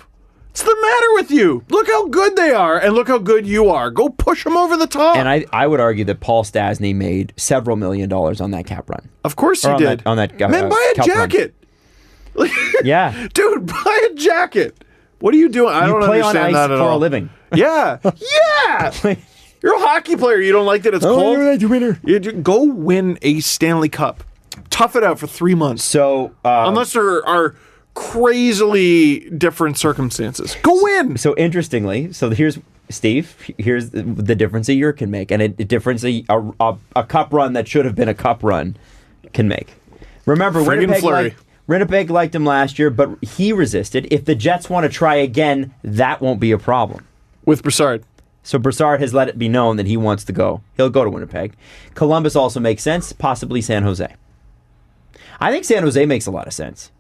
What's the matter with you? Look how good they are, and look how good you are. Go push them over the top. And I would argue that Paul Stastny made several $1 million on that cap run. Of course he did. On that Man, buy a jacket. Yeah. Dude, buy a jacket. What are you doing? I don't play on understand ice that at for all. a living. Yeah. Yeah. You're a hockey player. You don't like that it's cold? Winner. Go win a Stanley Cup. Tough it out for 3 months. So, Unless there are crazily different circumstances. Go win. So interestingly, here's the difference a year can make, and a difference a cup run that should have been a cup run can make. Remember, Winnipeg liked him last year, but he resisted. If the Jets want to try again, that won't be a problem. With Brassard. So Brassard has let it be known that he wants to go. He'll go to Winnipeg. Columbus also makes sense, possibly San Jose. I think San Jose makes a lot of sense.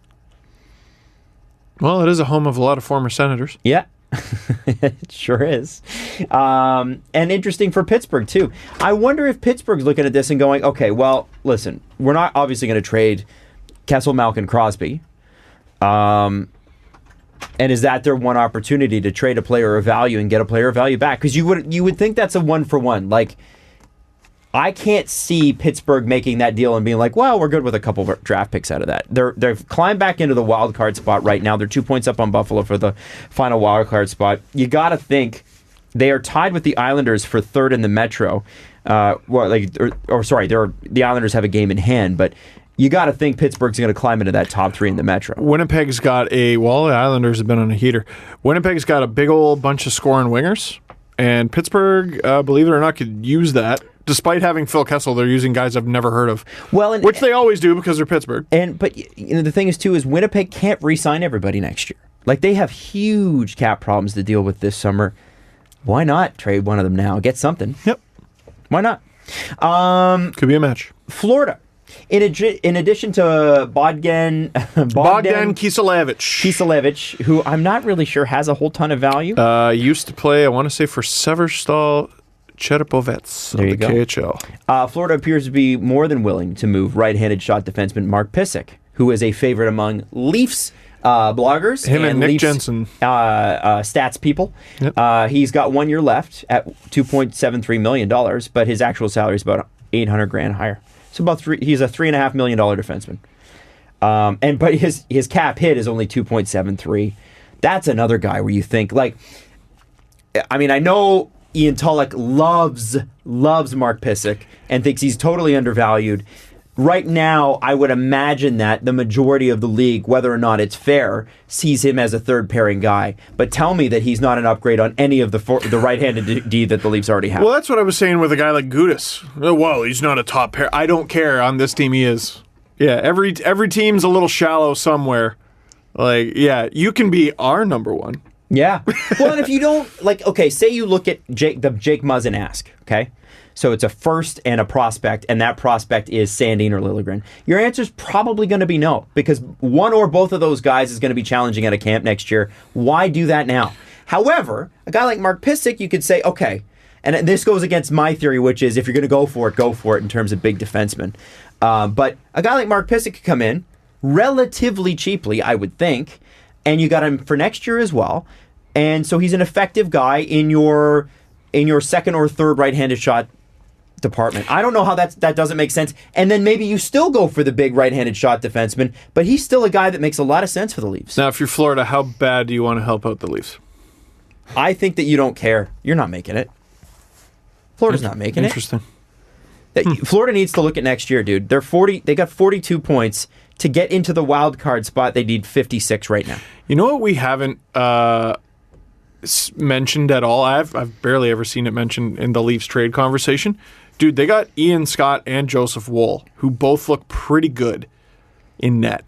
Well, it is a home of a lot of former Senators. Yeah, it sure is. And interesting for Pittsburgh, too. I wonder if Pittsburgh's looking at this and going, okay, well, listen, we're not obviously going to trade Kessel, Malkin, Crosby. And is that their one opportunity to trade a player of value and get a player of value back? Because you would think that's a 1-for-1. Like, I can't see Pittsburgh making that deal and being like, well, we're good with a couple of draft picks out of that. They've climbed back into the wild card spot right now. They're 2 points up on Buffalo for the final wild card spot. You got to think they are tied with the Islanders for third in the Metro. The Islanders have a game in hand, but you got to think Pittsburgh's going to climb into that top 3 in the Metro. Winnipeg's got the Islanders have been on a heater. Winnipeg's got a big old bunch of scoring wingers, and Pittsburgh, believe it or not, could use that. Despite having Phil Kessel, they're using guys I've never heard of. Which they always do because they're Pittsburgh. But the thing is, too, is Winnipeg can't re-sign everybody next year. Like, they have huge cap problems to deal with this summer. Why not trade one of them now? Get something. Yep. Why not? Could be a match. Florida. In addition to Bogdan Kiselevich, who I'm not really sure has a whole ton of value. Used to play, I want to say, for Severstal Cherepovets of the KHL. Florida appears to be more than willing to move right-handed shot defenseman Mark Pysyk, who is a favorite among Leafs bloggers. Him and Nick Leafs, Jensen. Stats people. Yep. He's got 1 year left at $2.73 million, but his actual salary is about $800,000 higher. So he's a $3.5 million defenseman. But his cap hit is only 2.73. That's another guy where you think, like, I mean, I know Ian Tulloch loves Mark Pysyk and thinks he's totally undervalued. Right now, I would imagine that the majority of the league, whether or not it's fair, sees him as a third pairing guy. But tell me that he's not an upgrade on any of the right-handed D that the Leafs already have. Well, that's what I was saying with a guy like Gudas. Well, he's not a top pair. I don't care. On this team, he is. Yeah, every team's a little shallow somewhere. Like, yeah, you can be our number one. Yeah. Well, and if you don't, like, okay, say you look at the Jake Muzzin ask, okay? So it's a first and a prospect, and that prospect is Sandin or Liljegren. Your answer's probably going to be no, because one or both of those guys is going to be challenging at a camp next year. Why do that now? However, a guy like Mark Pysyk, you could say, okay, and this goes against my theory, which is if you're going to go for it in terms of big defensemen. But a guy like Mark Pysyk could come in relatively cheaply, I would think, and you got him for next year as well. And so he's an effective guy in your second or third right-handed shot department. I don't know how that doesn't make sense. And then maybe you still go for the big right-handed shot defenseman, but he's still a guy that makes a lot of sense for the Leafs. Now, if you're Florida, how bad do you want to help out the Leafs? I think that you don't care. You're not making it. Florida's not making Interesting. it. Florida needs to look at next year, dude. They got 42 points. To get into the wild card spot, they need 56 right now. You know what we haven't mentioned at all? I've barely ever seen it mentioned in the Leafs trade conversation. Dude, they got Ian Scott and Joseph Woll, who both look pretty good in net.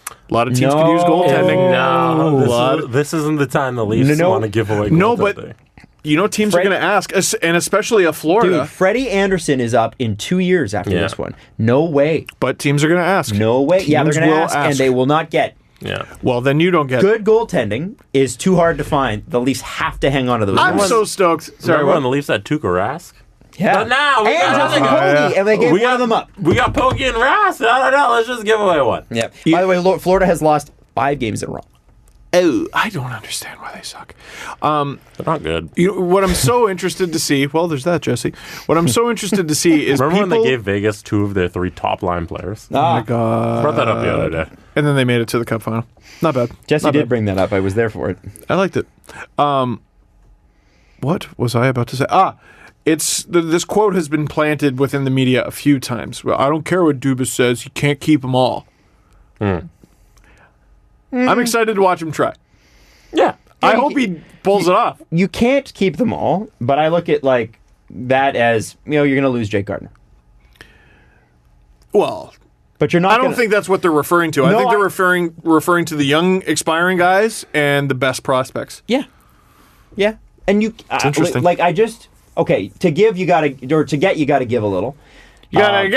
A lot of teams could use goaltending. No, this isn't the time the Leafs want to give away goaltending. No, but you know teams are going to ask, and especially a Florida. Dude, Freddie Anderson is up in 2 years after this one. No way. But teams are going to ask. No way. Teams they're going to ask, and they will not get. Yeah. Well, then you don't get good goaltending is too hard to find. The Leafs have to hang on to those. I'm so stoked. Sorry, when the Leafs had Tuukka Rask? Yeah. But now we and got Justin Pogge, and they gave one of them up. We got Pogge and Rask. I don't know. Let's just give away one. Yeah. By the way, Florida has lost 5 games in a row. Oh, I don't understand why they suck. They're not good. What I'm so interested to see, well, there's that, Jesse. What I'm so interested to see is Remember when they gave Vegas 2 of their 3 top-line players? Oh, my God. Brought that up the other day. And then they made it to the Cup final. Not bad. Jesse did bring that up. I was there for it. I liked it. What was I about to say? This quote has been planted within the media a few times. Well, I don't care what Dubas says. You can't keep them all. I'm excited to watch him try. Yeah. I hope he pulls it off. You can't keep them all, but I look at like that as, you're going to lose Jake Gardiner. Well, but you're not. I don't think that's what they're referring to. I think they're referring to the young expiring guys and the best prospects. Yeah. And it's interesting. To give you got to, or to get you got to give a little. You gotta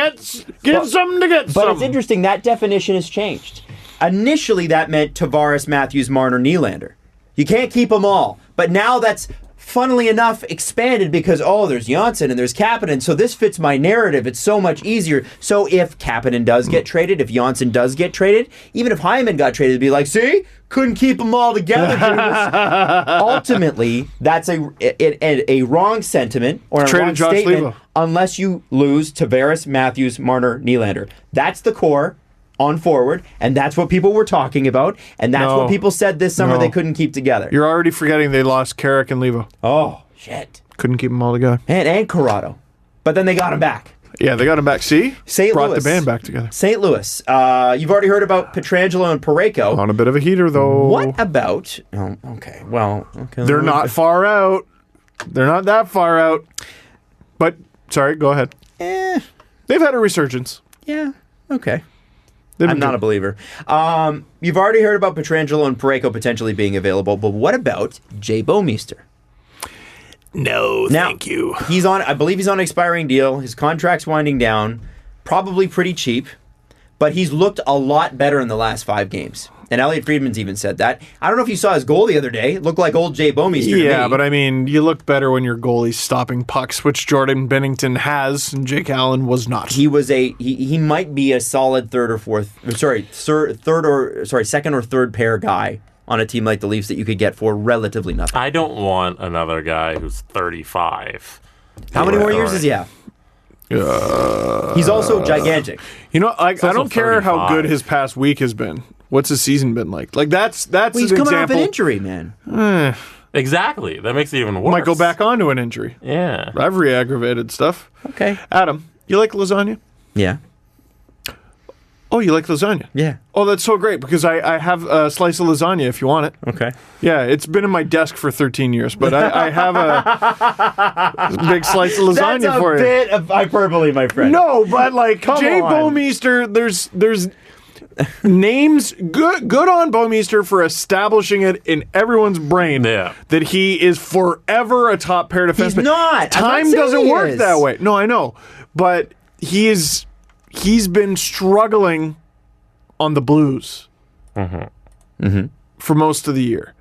give something to get something. But it's interesting, that definition has changed. Initially, that meant Tavares, Matthews, Marner, Nylander. You can't keep them all. But now that's, funnily enough, expanded because, there's Janssen and there's Kapanen, so this fits my narrative. It's so much easier. So if Kapanen does get traded, if Janssen does get traded, even if Hyman got traded, it'd be like, see? Couldn't keep them all together. Ultimately, that's a wrong sentiment or a wrong statement unless you lose Tavares, Matthews, Marner, Nylander. That's the core on forward, and that's what people were talking about, and that's what people said this summer they couldn't keep together. You're already forgetting they lost Carrick and Levo. Oh, shit. Couldn't keep them all together. And Corrado. But then they got him back. Yeah, they got him back. See? St. Brought Louis. the band back together. St. Louis. You've already heard about Pietrangelo and Parayko. On a bit of a heater, though. What about... Oh, okay. Well, okay. They're not far out. They're not that far out. But, sorry, go ahead. They've had a resurgence. Yeah. Okay. I'm not a believer. You've already heard about Pietrangelo and Parayko potentially being available, but what about Jay Bouwmeester? No, thank you. I believe he's on an expiring deal. His contract's winding down. Probably pretty cheap, but he's looked a lot better in the last 5 games. And Elliot Friedman's even said that. I don't know if you saw his goal the other day. It looked like old Jay Bouwmeester to me. But I mean, you look better when your goalie's stopping pucks, which Jordan Bennington has, and Jake Allen was not. He was he might be a solid second or third pair guy on a team like the Leafs that you could get for relatively nothing. I don't want another guy who's 35. How many more years does he have? He's also gigantic. I don't care how good his past week has been. What's his season been like? That's he's an coming example. off an injury, man. Exactly. That makes it even worse. Might go back onto an injury. Yeah. I've re-aggravated stuff. Okay. Adam, you like lasagna? Yeah. Oh, you like lasagna? Yeah. Oh, that's so great because I have a slice of lasagna if you want it. Okay. Yeah, it's been in my desk for 13 years, but I have a big slice of lasagna for you. That's a bit of hyperbole, my friend. No, but Jay Bouwmeester, there's names good on Bouwmeester for establishing it in everyone's brain that he is forever a top pair defenseman. He's not. Time doesn't work that way. No, I know, but he's been struggling on the Blues for most of the year.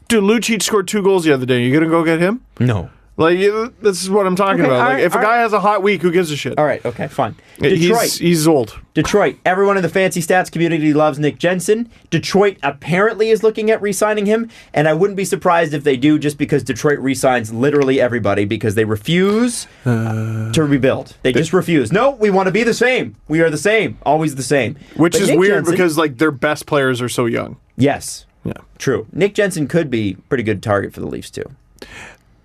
Dude, Lucic scored 2 goals the other day. You gonna go get him? No. This is what I'm talking about. If a guy has a hot week, who gives a shit? All right, okay, fine. Detroit. He's old. Detroit. Everyone in the fancy stats community loves Nick Jensen. Detroit apparently is looking at re-signing him, and I wouldn't be surprised if they do just because Detroit re-signs literally everybody because they refuse to rebuild. They just refuse. No, we want to be the same. We are the same. Always the same. Which is Nick weird Jensen, because their best players are so young. Yes. Yeah. True. Nick Jensen could be a pretty good target for the Leafs too.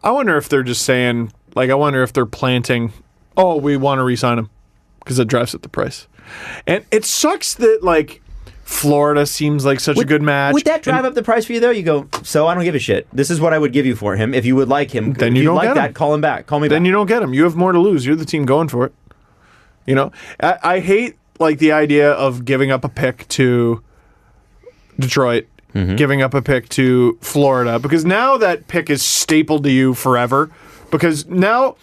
I wonder if they're just saying, I wonder if they're planting, we want to re-sign him because it drives up the price. And it sucks that, Florida seems like such a good match. Would that drive up the price for you, though? You go, so I don't give a shit. This is what I would give you for him. If you would like him, then if you don't like get that, him. call him back. Call me back. Then you don't get him. You have more to lose. You're the team going for it. I hate, the idea of giving up a pick to Detroit. Giving up a pick to Florida because now that pick is stapled to you forever because now,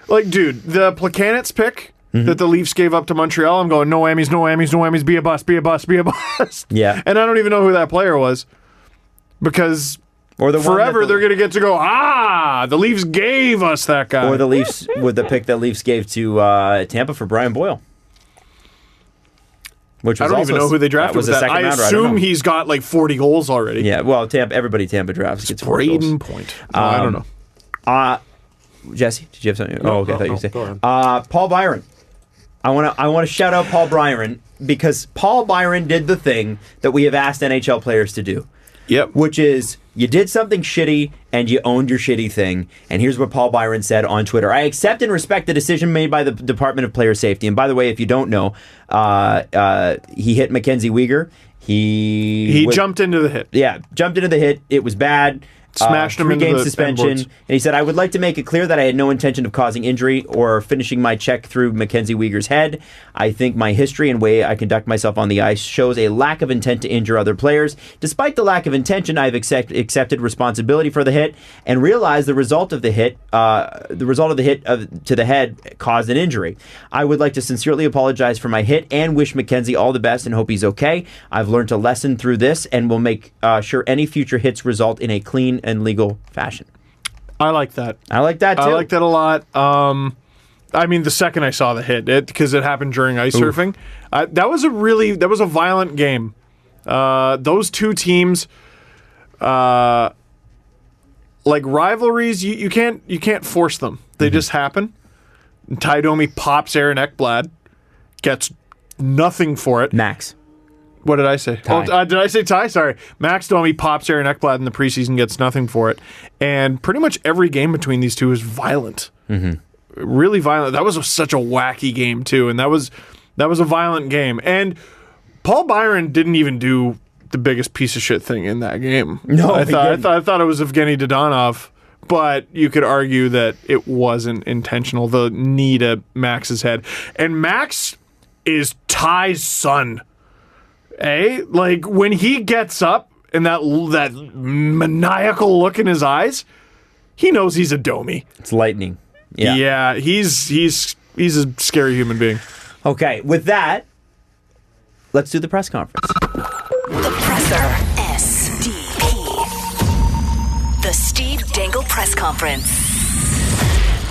dude, the Plekanec pick that the Leafs gave up to Montreal, I'm going, no whammies, no whammies, no whammies, be a bust, be a bust, be a bust. Yeah. And I don't even know who that player was because forever they're going to get to go, the Leafs gave us that guy. Or the Leafs with the pick that Leafs gave to Tampa for Brian Boyle. Which I was don't also even know who they drafted. that was with a that. second I rounder. I don't assume know. he's got like 40 goals already. Yeah, well, everybody Tampa drafts gets 40 goals. Braden Point. No, I don't know. Jesse, did you have something? Oh, okay, I thought you no, said. go ahead. Paul Byron. I want to shout out Paul Byron because Paul Byron did the thing that we have asked NHL players to do. Yep. Which is you did something shitty and you owned your shitty thing. And here's what Paul Byron said on Twitter. I accept and respect the decision made by the Department of Player Safety. And by the way, if you don't know, he hit Mackenzie Weegar. He jumped into the hit. Yeah, jumped into the hit. It was bad. Smashed him into 3-game the suspension. boards. And he said, I would like to make it clear that I had no intention of causing injury or finishing my check through Mackenzie Weegar's head. I think my history and way I conduct myself on the ice shows a lack of intent to injure other players. Despite the lack of intention, I've accepted responsibility for the hit and realized the result of the hit to the head caused an injury. I would like to sincerely apologize for my hit and wish Mackenzie all the best and hope he's okay. I've learned a lesson through this and will make sure any future hits result in a clean and legal fashion. I like that. I like that too. I like that a lot. I mean, the second I saw the hit, because it happened during ice surfing, that was a violent game. Those two teams, like rivalries, you can't force them. They just happen. Ty Domi pops Aaron Ekblad, gets nothing for it. Max. What did I say? Ty. Oh, did I say Ty? Sorry. Max Domi pops Aaron Ekblad in the preseason, gets nothing for it. And pretty much every game between these two is violent. Mm-hmm. Really violent. That was such a wacky game, too. And that was a violent game. And Paul Byron didn't even do the biggest piece of shit thing in that game. No, I he didn't. thought it was Evgeny Dodonov. But you could argue that it wasn't intentional, the knee to Max's head. And Max is Ty's son. Like when he gets up and that maniacal look in his eyes, he knows he's a Domi. It's lightning. Yeah. Yeah, he's a scary human being. Okay, with that, let's do the press conference. The Presser. SDP. The Steve Dangle Press Conference.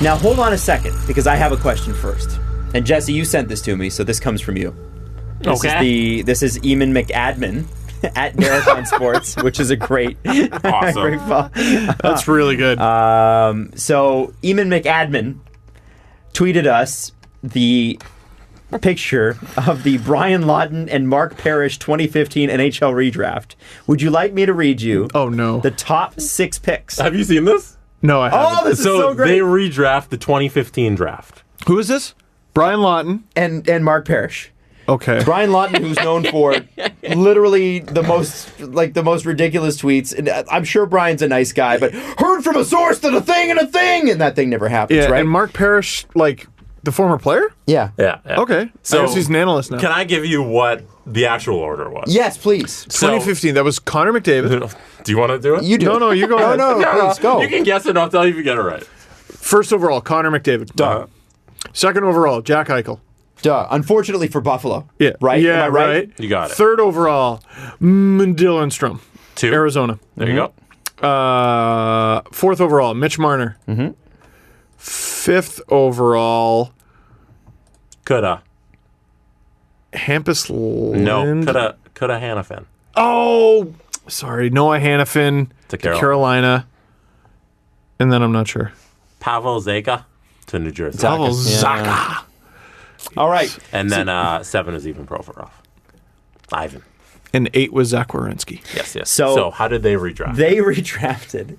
Now hold on a second, because I have a question first. And Jesse, you sent this to me, so this comes from you. This is Eamon McAdmin at Marathon Sports, which is a great, Awesome. great follow. That's really good. So Eamon McAdmin tweeted us the picture of the Brian Lawton and Mark Parrish 2015 NHL redraft. Would you like me to read you Oh, no. the top 6 picks? Have you seen this? No, I haven't. Oh, this is so great. They redraft the 2015 draft. Who is this? Brian Lawton. And Mark Parrish. Okay. Brian Lawton, who's known for literally the most ridiculous tweets. And I'm sure Brian's a nice guy, but heard from a source that a thing, and that thing never happens, Yeah, right? and Mark Parrish, like the former player? Yeah. Yeah. Okay. So I guess he's an analyst now. Can I give you what the actual order was? Yes, please. 2015, that was Connor McDavid. Do you want to do it? You do. No, you go ahead. No, please go. You can guess it, and I'll tell you if you get it right. First overall, Connor McDavid. Duh. Second overall, Jack Eichel. Duh. Unfortunately for Buffalo. Yeah. Right? Yeah, Am I right? You got it. Third overall, Dylan Strom. 2. Arizona. There you go. Fourth overall, Mitch Marner. Mm-hmm. Fifth overall, Coulda. Hampus No. Lind. Coulda Hannafin. Oh, sorry. Noah Hannafin To Carolina. And then I'm not sure. Pavel Zacha to New Jersey. Pavel Yeah. Zacha. All right. And then 7 is Ivan Provorov. Ivan. And 8 was Zach Werenski. Yes. So- So how did they redraft? They redrafted.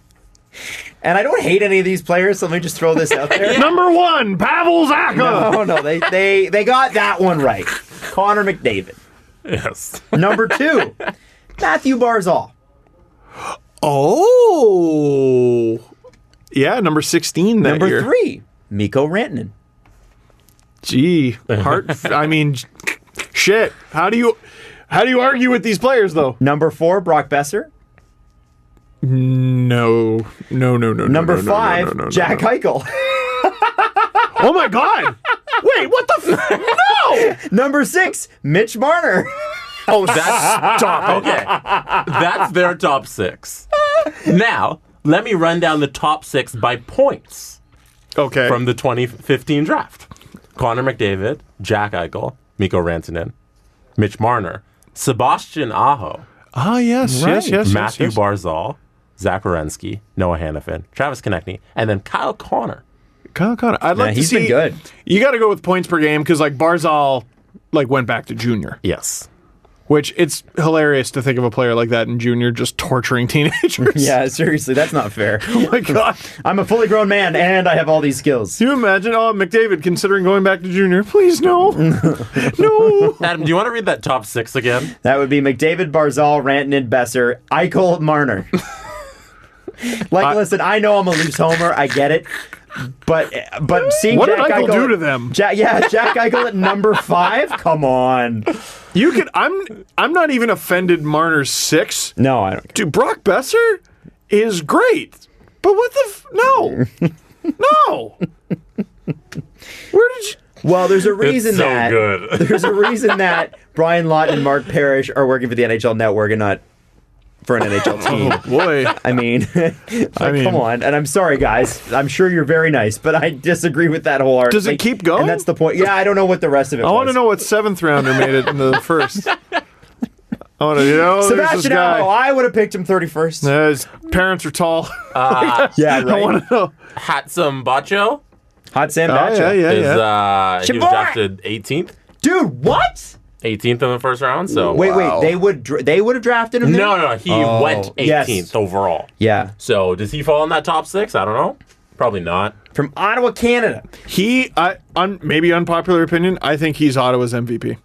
And I don't hate any of these players, so let me just throw this out there. Number 1, Pavel Zacha. No, they got that one right. Connor McDavid. Yes. Number 2, Matthew Barzal. Oh. Yeah, number 16 that Number year. 3, Mikko Rantanen. Gee, I mean, shit. How do you argue with these players though? Number 4, Brock Besser. No. Number 5, no, Jack Eichel. Oh my God! Wait, what the? No. Number 6, Mitch Marner. Oh, Stop. Okay. That's their top 6. Now, let me run down the top 6 by points Okay. from the 2015 draft. Connor McDavid, Jack Eichel, Mikko Rantanen, Mitch Marner, Sebastian Aho, yes, Right. yes. Matthew Barzal, Zach Werenski, Noah Hannafin, Travis Konechny, and then Kyle Connor. Kyle Connor. I'd like to he's see. been good. You got to go with points per game because like Barzal, like went back to junior, Yes. which it's hilarious to think of a player like that in junior just torturing teenagers. Yeah, seriously, that's not fair. Oh my god. I'm a fully grown man and I have all these skills. Can you imagine? Oh, McDavid considering going back to junior. Please no. No. Adam, do you want to read that top 6 again? That would be McDavid, Barzal, Rantanen, Besser, Eichel, Marner. Listen, I know I'm a Leafs homer. I get it. But seeing What did Jack Eichel do to them? Jack Eichel at number 5? Come on. You could. I'm not even offended. Marner's 6. No, I don't. Dude, Brock Besser is great. But what the? No. No. Where did you? Well, there's a reason It's so that good. there's a reason that Brian Lawton and Mark Parrish are working for the NHL Network and not for an NHL team. Boy. I mean, come on. And I'm sorry, guys. I'm sure you're very nice, but I disagree with that wholeheartedly. Does it keep going? And that's the point. Yeah, I don't know what the rest of it I was. want to know what 7th rounder made it in the first. I want to, there's this Sebastian Aho, guy. I would have picked him 31st. His parents are tall. Yeah, right. I want to know. Hatsum Bacho Hot Sam Oh, Batcha. yeah. is he was Shabbat! drafted 18th. Dude, what? 18th in the first round. So Wait, they would have drafted him there? No, he went 18th yes. overall. Yeah. So does he fall in that top 6? I don't know. Probably not. From Ottawa, Canada. Maybe unpopular opinion, I think he's Ottawa's MVP.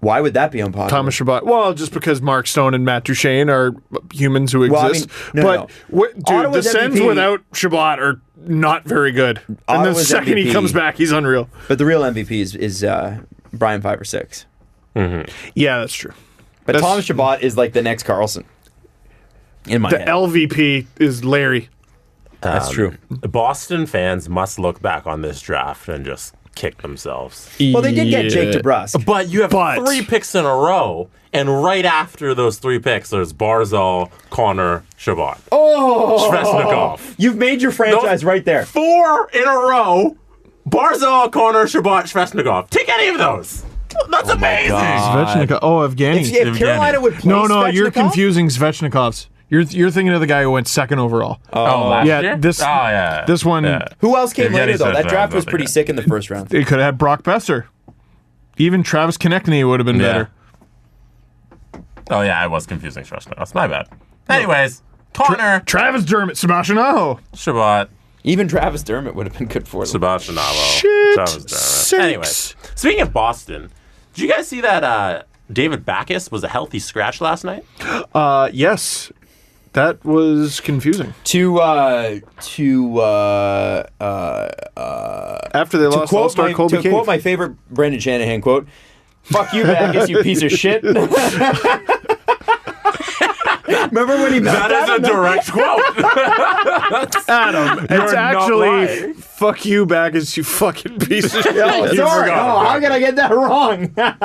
Why would that be unpopular? Thomas Chabot. Well, just because Mark Stone and Matt Duchene are humans who Well, I exist. mean, no. Dude, the Ottawa's Sens MVP without Chabot are not very good. And the Ottawa's second he MVP comes back, he's unreal. But the real MVP is Brian 5 or 6. Yeah, that's true. But That's- Thomas Chabot is like the next Carlson. In my The head. LVP is Larry. That's true. Boston fans must look back on this draft and just kick themselves. Well, they did get Jake DeBrusk. But you have 3 picks in a row, and right after those 3 picks, there's Barzal, Connor, Chabot. Oh! Svechnikov. You've made your franchise Those- right there. 4 in a row. Barzal, Connor, Chabot, Svechnikov. Take any of those. That's amazing. Svechnikov. Oh, Evgeny. If Carolina would play No, you're Svechnikov- confusing Svechnikovs. You're thinking of the guy who went 2nd overall. Last yeah, year? this this one, Who else came Yeah, later, Evgeny though? That Svechnikov, draft was I pretty think. sick in the first round. they could have had Brock Besser. Even Travis Konechny would have been better. Oh, yeah, I was confusing Svechnikov. That's my bad. Anyways, Connor, Travis Dermott, Sebastian Aho. Chabot, Even Travis Dermott would have been good for them. Sebastian Aho, Shit. Travis Dermott. Sakes. Anyways, speaking of Boston, did you guys see that David Backes was a healthy scratch last night? Yes. That was confusing. After They lost All-Star Colby to Cave. quote my favorite Brendan Shanahan quote, "Fuck you, Backus, you piece of shit." Remember when he That is a direct quote. Adam, it's not actually lying. fuck you, Baggins, you fucking piece of shit. Oh, You sorry. forgot. Oh, how can I get that wrong? That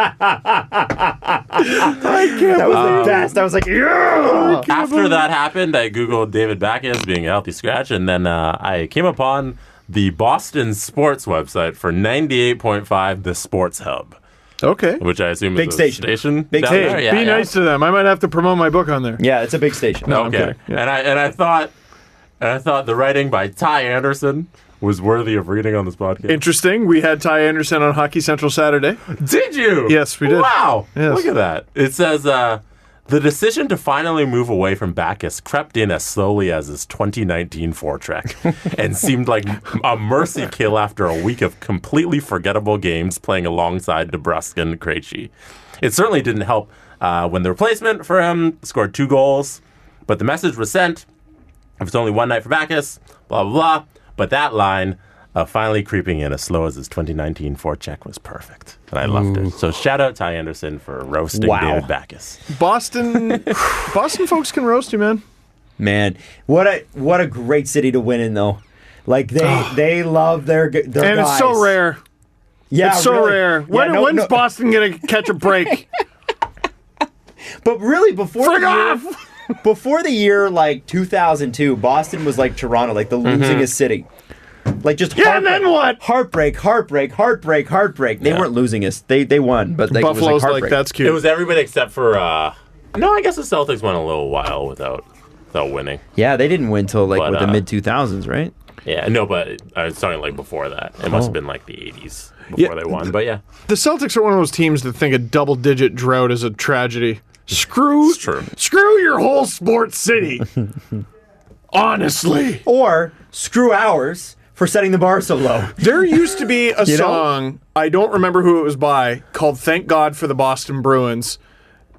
was the best. I was like, yeah. After that happened, I Googled David Backes being a healthy scratch, and then I came upon the Boston sports website for 98.5, the Sports Hub, Okay. which I assume Big is station. a station. Big down station. there. Yeah, Be yeah. nice to them. I might have to promote my book on there. Yeah, it's a big station. No, I'm Okay. kidding. Yeah. And I thought the writing by Ty Anderson was worthy of reading on this podcast. Interesting. We had Ty Anderson on Hockey Central Saturday. Did you? Yes, we did. Wow. Yes. Look at that. It says, the decision to finally move away from Backes crept in as slowly as his 2019 forecheck and seemed like a mercy kill after a week of completely forgettable games playing alongside DeBrusk and Krejci. It certainly didn't help when the replacement for him scored 2 goals, but the message was sent. If it's only one night for Backes, blah, blah, blah. But that line finally creeping in as slow as his 2019 forecheck was perfect. And I loved it. So shout out Ty Anderson for roasting Wow. David Backes. Boston folks can roast you, man. Man, what a great city to win in, though. Like they love their And guys. it's so rare. Yeah, It's so really. rare. Yeah, When's Boston going to catch a break? But really, before Frig off! before the year like 2002, Boston was like Toronto, like the losingest city. Like just Yeah, and then what? Heartbreak. They weren't losing us. They won, but like, Buffalo's it was like like, heartbreak. that's cute. It was everybody except for. No, I guess the Celtics went a little while without winning. Yeah, they didn't win till like But, with the mid 2000s, right? Yeah, no, but I was talking like before that. It must have been like the 80s before they won. But yeah, The Celtics are one of those teams that think a double-digit drought is a tragedy. Screw your whole sports city. Honestly. Or screw ours for setting the bar so low. There used to be a You know? song, I don't remember who it was by, called Thank God for the Boston Bruins.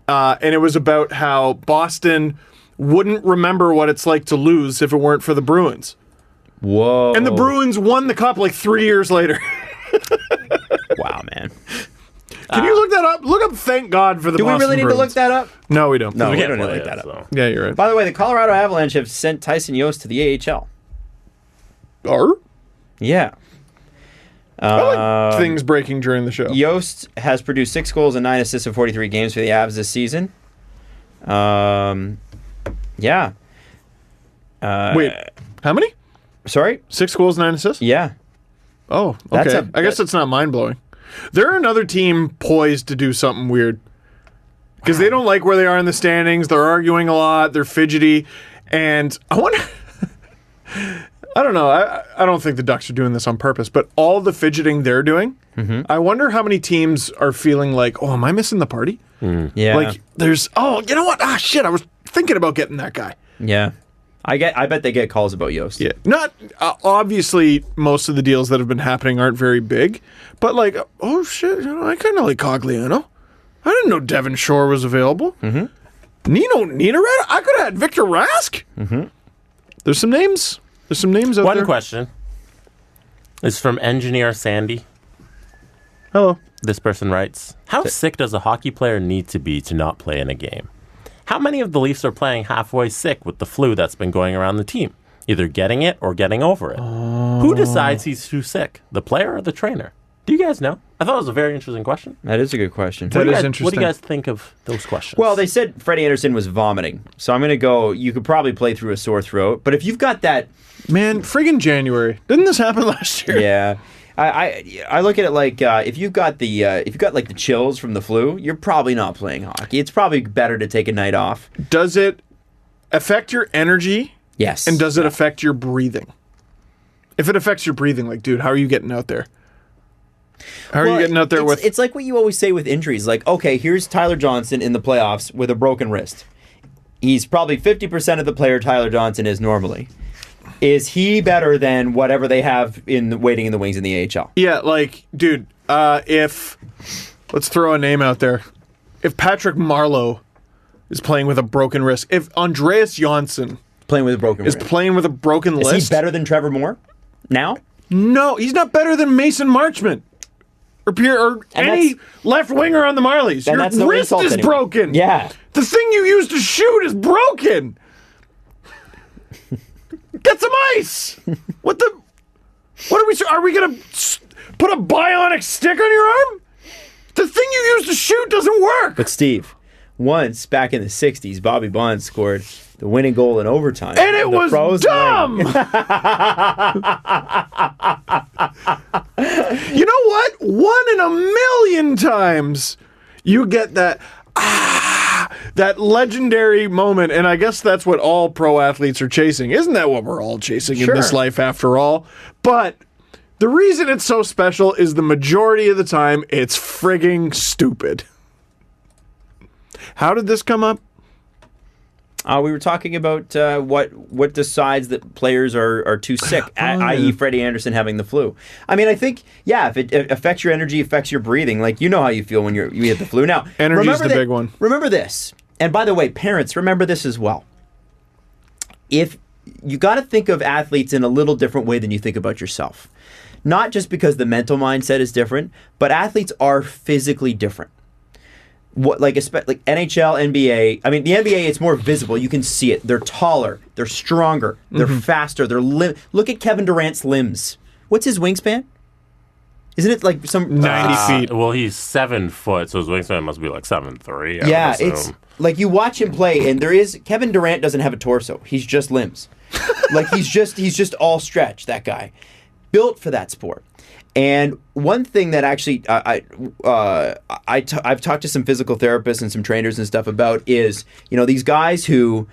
And it was about how Boston wouldn't remember what it's like to lose if it weren't for the Bruins. Whoa. And the Bruins won the cup like 3 years later. Wow, man. Can you look that up? Look up Thank God for the Do we Boston really need Bruins. to look that up? No, we don't. No, we can't don't need to play look that it, up. so. Yeah, you're right. By the way, the Colorado Avalanche have sent Tyson Yost to the AHL. Yeah. I like things breaking during the show. Yost has produced 6 goals and 9 assists in 43 games for the Avs this season. Yeah. Wait, how many? Sorry? 6 goals, 9 assists? Yeah. Oh, okay. That's I guess that's not mind-blowing. They're another team poised to do something weird. Because they don't like where they are in the standings. They're arguing a lot. They're fidgety. And I wonder... I don't know. I don't think the Ducks are doing this on purpose. But all the fidgeting they're doing, I wonder how many teams are feeling like, oh, am I missing the party? Yeah. Like, there's... Oh, you know what? Ah, shit. I was thinking about getting that guy. Yeah. I bet they get calls about Yost. Yeah, not obviously. Most of the deals that have been happening aren't very big, but like, oh shit, I kind of like Cogliano. I didn't know Devon Shore was available. Mm-hmm. Nino Niederreiter. I could have had Victor Rask. Mm-hmm. There's some names. There's some names out there. One question is from Engineer Sandy. Hello. This person writes, how sick does a hockey player need to be to not play in a game? How many of the Leafs are playing halfway sick with the flu that's been going around the team? Either getting it or getting over it. Who decides he's too sick? The player or the trainer? Do you guys know? I thought it was a very interesting question. That is a good question. That is What interesting. do you guys think of those questions? Well, they said Freddie Anderson was vomiting. So I'm going to go, you could probably play through a sore throat. But if you've got that... Man, friggin' January. Didn't this happen last year? Yeah. I look at it like if you've got like the chills from the flu, you're probably not playing hockey. It's probably better to take a night off. Does it affect your energy? Yes. And does it affect your breathing? If it affects your breathing, like, dude, how are you getting out there? How are you getting out there with... It's like what you always say with injuries. Like, okay, here's Tyler Johnson in the playoffs with a broken wrist. He's probably 50% of the player Tyler Johnson is normally. Is he better than whatever they have waiting in the wings in the AHL? Yeah, like, dude, if... Let's throw a name out there. If Patrick Marleau is playing with a broken wrist, if Andreas Janssen Playing with a broken is wrist. playing with a broken Is wrist... he better than Trevor Moore now? No, he's not better than Mason Marchment. Or any left winger on the Marlies. And Your that's no wrist insult is anymore. broken. Yeah. The thing you use to shoot is broken. Get some ice. What are we gonna put a bionic stick on your arm? The thing you use to shoot doesn't work. But Steve, once back in the 60s, Bobby Bonds scored the winning goal in overtime. And it was dumb. You know what? 1 in a million times you get that that legendary moment, and I guess that's what all pro athletes are chasing. Isn't that what we're all chasing in this life after all? But the reason it's so special is the majority of the time it's frigging stupid. How did this come up? We were talking about what decides that players are too sick, i.e. Freddie Anderson having the flu. I mean, I think, if it affects your energy, affects your breathing, like, you know how you feel when you get the flu. Now, energy's the big one. Remember this, and by the way, parents, remember this as well. If you got to think of athletes in a little different way than you think about yourself. Not just because the mental mindset is different, but athletes are physically different. Like NHL, NBA. I mean, the NBA, it's more visible. You can see it. They're taller. They're stronger. They're faster. Look at Kevin Durant's limbs. What's his wingspan? Isn't it like some 90 feet? Well, he's 7 foot, so his wingspan must be like 7'3". Yeah, it's like you watch him play, and Kevin Durant doesn't have a torso. He's just limbs. Like he's just all stretch. That guy. built for that sport. And one thing that actually I've talked to some physical therapists and some trainers and stuff about is, these guys who,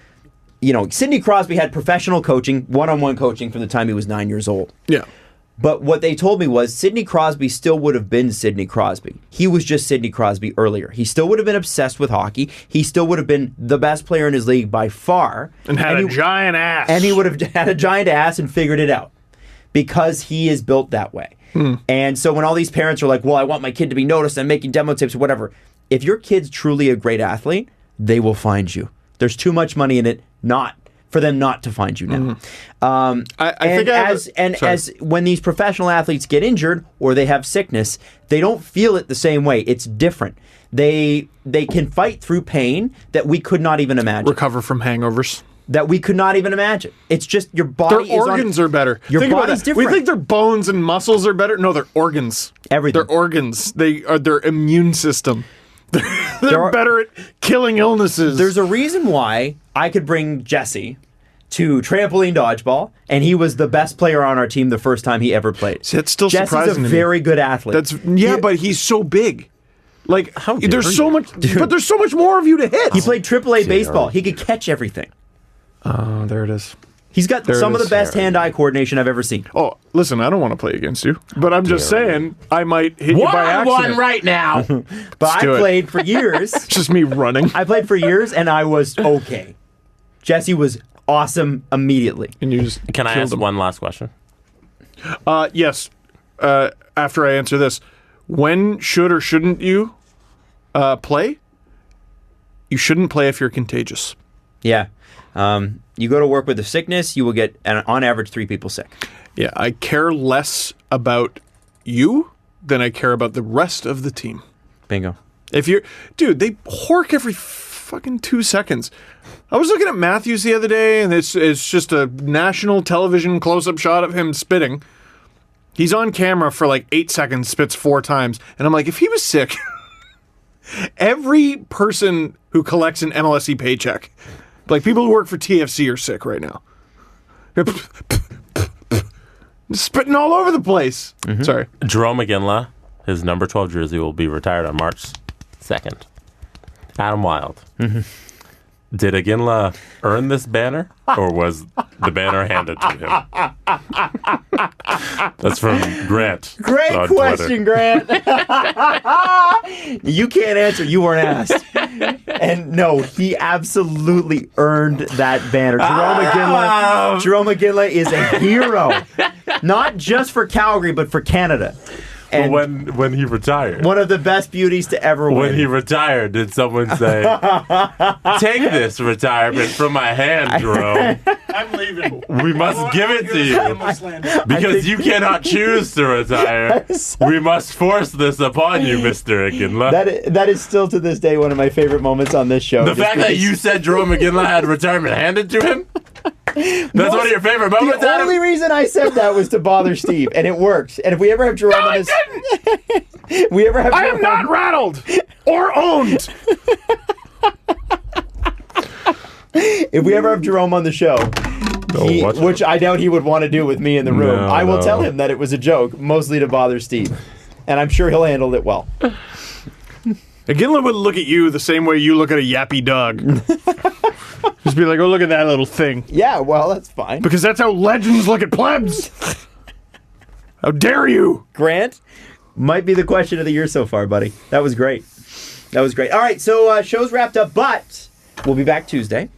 Sidney Crosby had professional coaching, one-on-one coaching from the time he was 9 years old. Yeah. But what they told me was Sidney Crosby still would have been Sidney Crosby. He was just Sidney Crosby earlier. He still would have been obsessed with hockey. He still would have been the best player in his league by far. And had a giant ass. And he would have had a giant ass and figured it out because he is built that way. And so when all these parents are like, well, I want my kid to be noticed, I'm making demo tapes or whatever. If your kid's truly a great athlete, they will find you. There's too much money in it for them not to find you now. As when these professional athletes get injured or they have sickness, they don't feel it the same way. It's different. They can fight through pain that we could not even imagine. Recover from hangovers. That we could not even imagine. It's just your body. Their organs are better. Your body's different. We think their bones and muscles are better. No, their organs. Everything. Their organs. They are their immune system. They're better at killing illnesses. There's a reason why I could bring Jesse to trampoline dodgeball, and he was the best player on our team the first time he ever played. See, that's still Jesse's surprising to me. Jesse's a very good athlete. But he's so big. Like, there's so much, Dude. but there's so much more of you to hit. He played AAA baseball. He could catch everything. Oh, there it is. He's got some of the best hand-eye coordination I've ever seen. Oh, listen, I don't want to play against you, but I'm just saying I might hit you by accident. One right now. But I played for years. It's just me running. I played for years, and I was okay. Jesse was awesome immediately. And you just Can I ask one last question? Yes. After I answer this, when should or shouldn't you play? You shouldn't play if you're contagious. Yeah. You go to work with a sickness, you will get, on average, 3 people sick. Yeah, I care less about you than I care about the rest of the team. Bingo. Dude, they hork every fucking 2 seconds. I was looking at Matthews the other day, and it's just a national television close-up shot of him spitting. He's on camera for like 8 seconds, spits 4 times, and I'm like, if he was sick, every person who collects an MLSE paycheck, like people who work for TFC, are sick right now. Spitting all over the place. Mm-hmm. Sorry. Jerome McGinley, his number 12 jersey will be retired on March 2nd. Adam Wild. Mm-hmm. Did Iginla earn this banner, or was the banner handed to him? That's from Grant. Great question, Grant. You can't answer. You weren't asked. And no, he absolutely earned that banner. Jerome McGinley is a hero, not just for Calgary, but for Canada. And when he retired, one of the best beauties to ever win. When he retired, did someone say, "Take this retirement from my hand, Jerome. I'm leaving. We must give it to you because you cannot choose to retire. We must force this upon you, Mr. Iginla." That is still to this day one of my favorite moments on this show. The fact that you said Jerome McGinley had retirement handed to him. That's one of your favorite moments. The only reason I said that was to bother Steve, and it worked. And if we ever have Jerome on this, I am not rattled or owned. If we ever have Jerome on the show, which I doubt he would want to do with me in the room, I will tell him that it was a joke, mostly to bother Steve, and I'm sure he'll handle it well. Iginla would look at you the same way you look at a yappy dog. Just be like, oh, look at that little thing. Yeah, well, that's fine. Because that's how legends look at plebs. How dare you? Grant, might be the question of the year so far, buddy. That was great. All right, so show's wrapped up, but we'll be back Tuesday.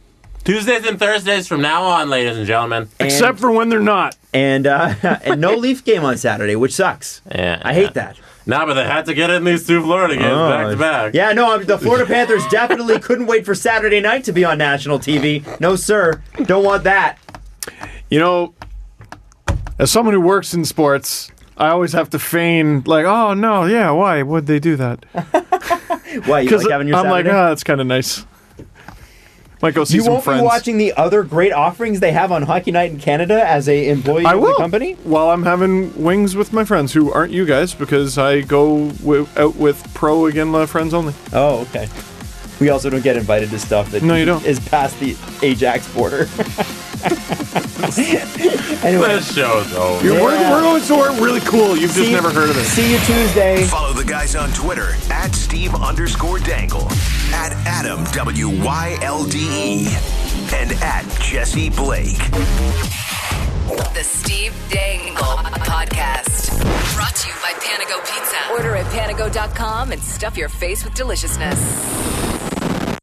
Tuesdays and Thursdays from now on, ladies and gentlemen. Except for when they're not. And no Leaf game on Saturday, which sucks. Yeah, I hate that. No, but they had to get in these 2 Florida games back to back. Yeah, no, the Florida Panthers definitely couldn't wait for Saturday night to be on national TV. No, sir. Don't want that. You know, as someone who works in sports, I always have to feign, like, oh, no, yeah, why would they do that? Why, you like having your Saturday? I'm like, that's kind of nice. Might go see some friends. You won't be watching the other great offerings they have on Hockey Night in Canada as a employee of the company? While I'm having wings with my friends, who aren't you guys, because I go out with pro Iginla friends only. Oh, okay. We also don't get invited to stuff that you don't. is past the Ajax border. Anyway, This show's over. We're going somewhere really cool. You've just never heard of it. See you Tuesday. Follow the guys on Twitter at Steve_Dangle, at Adam WYLDE, and at Jesse Blake. The Steve Dangle Podcast. Brought to you by Panago Pizza. Order at panago.com and stuff your face with deliciousness.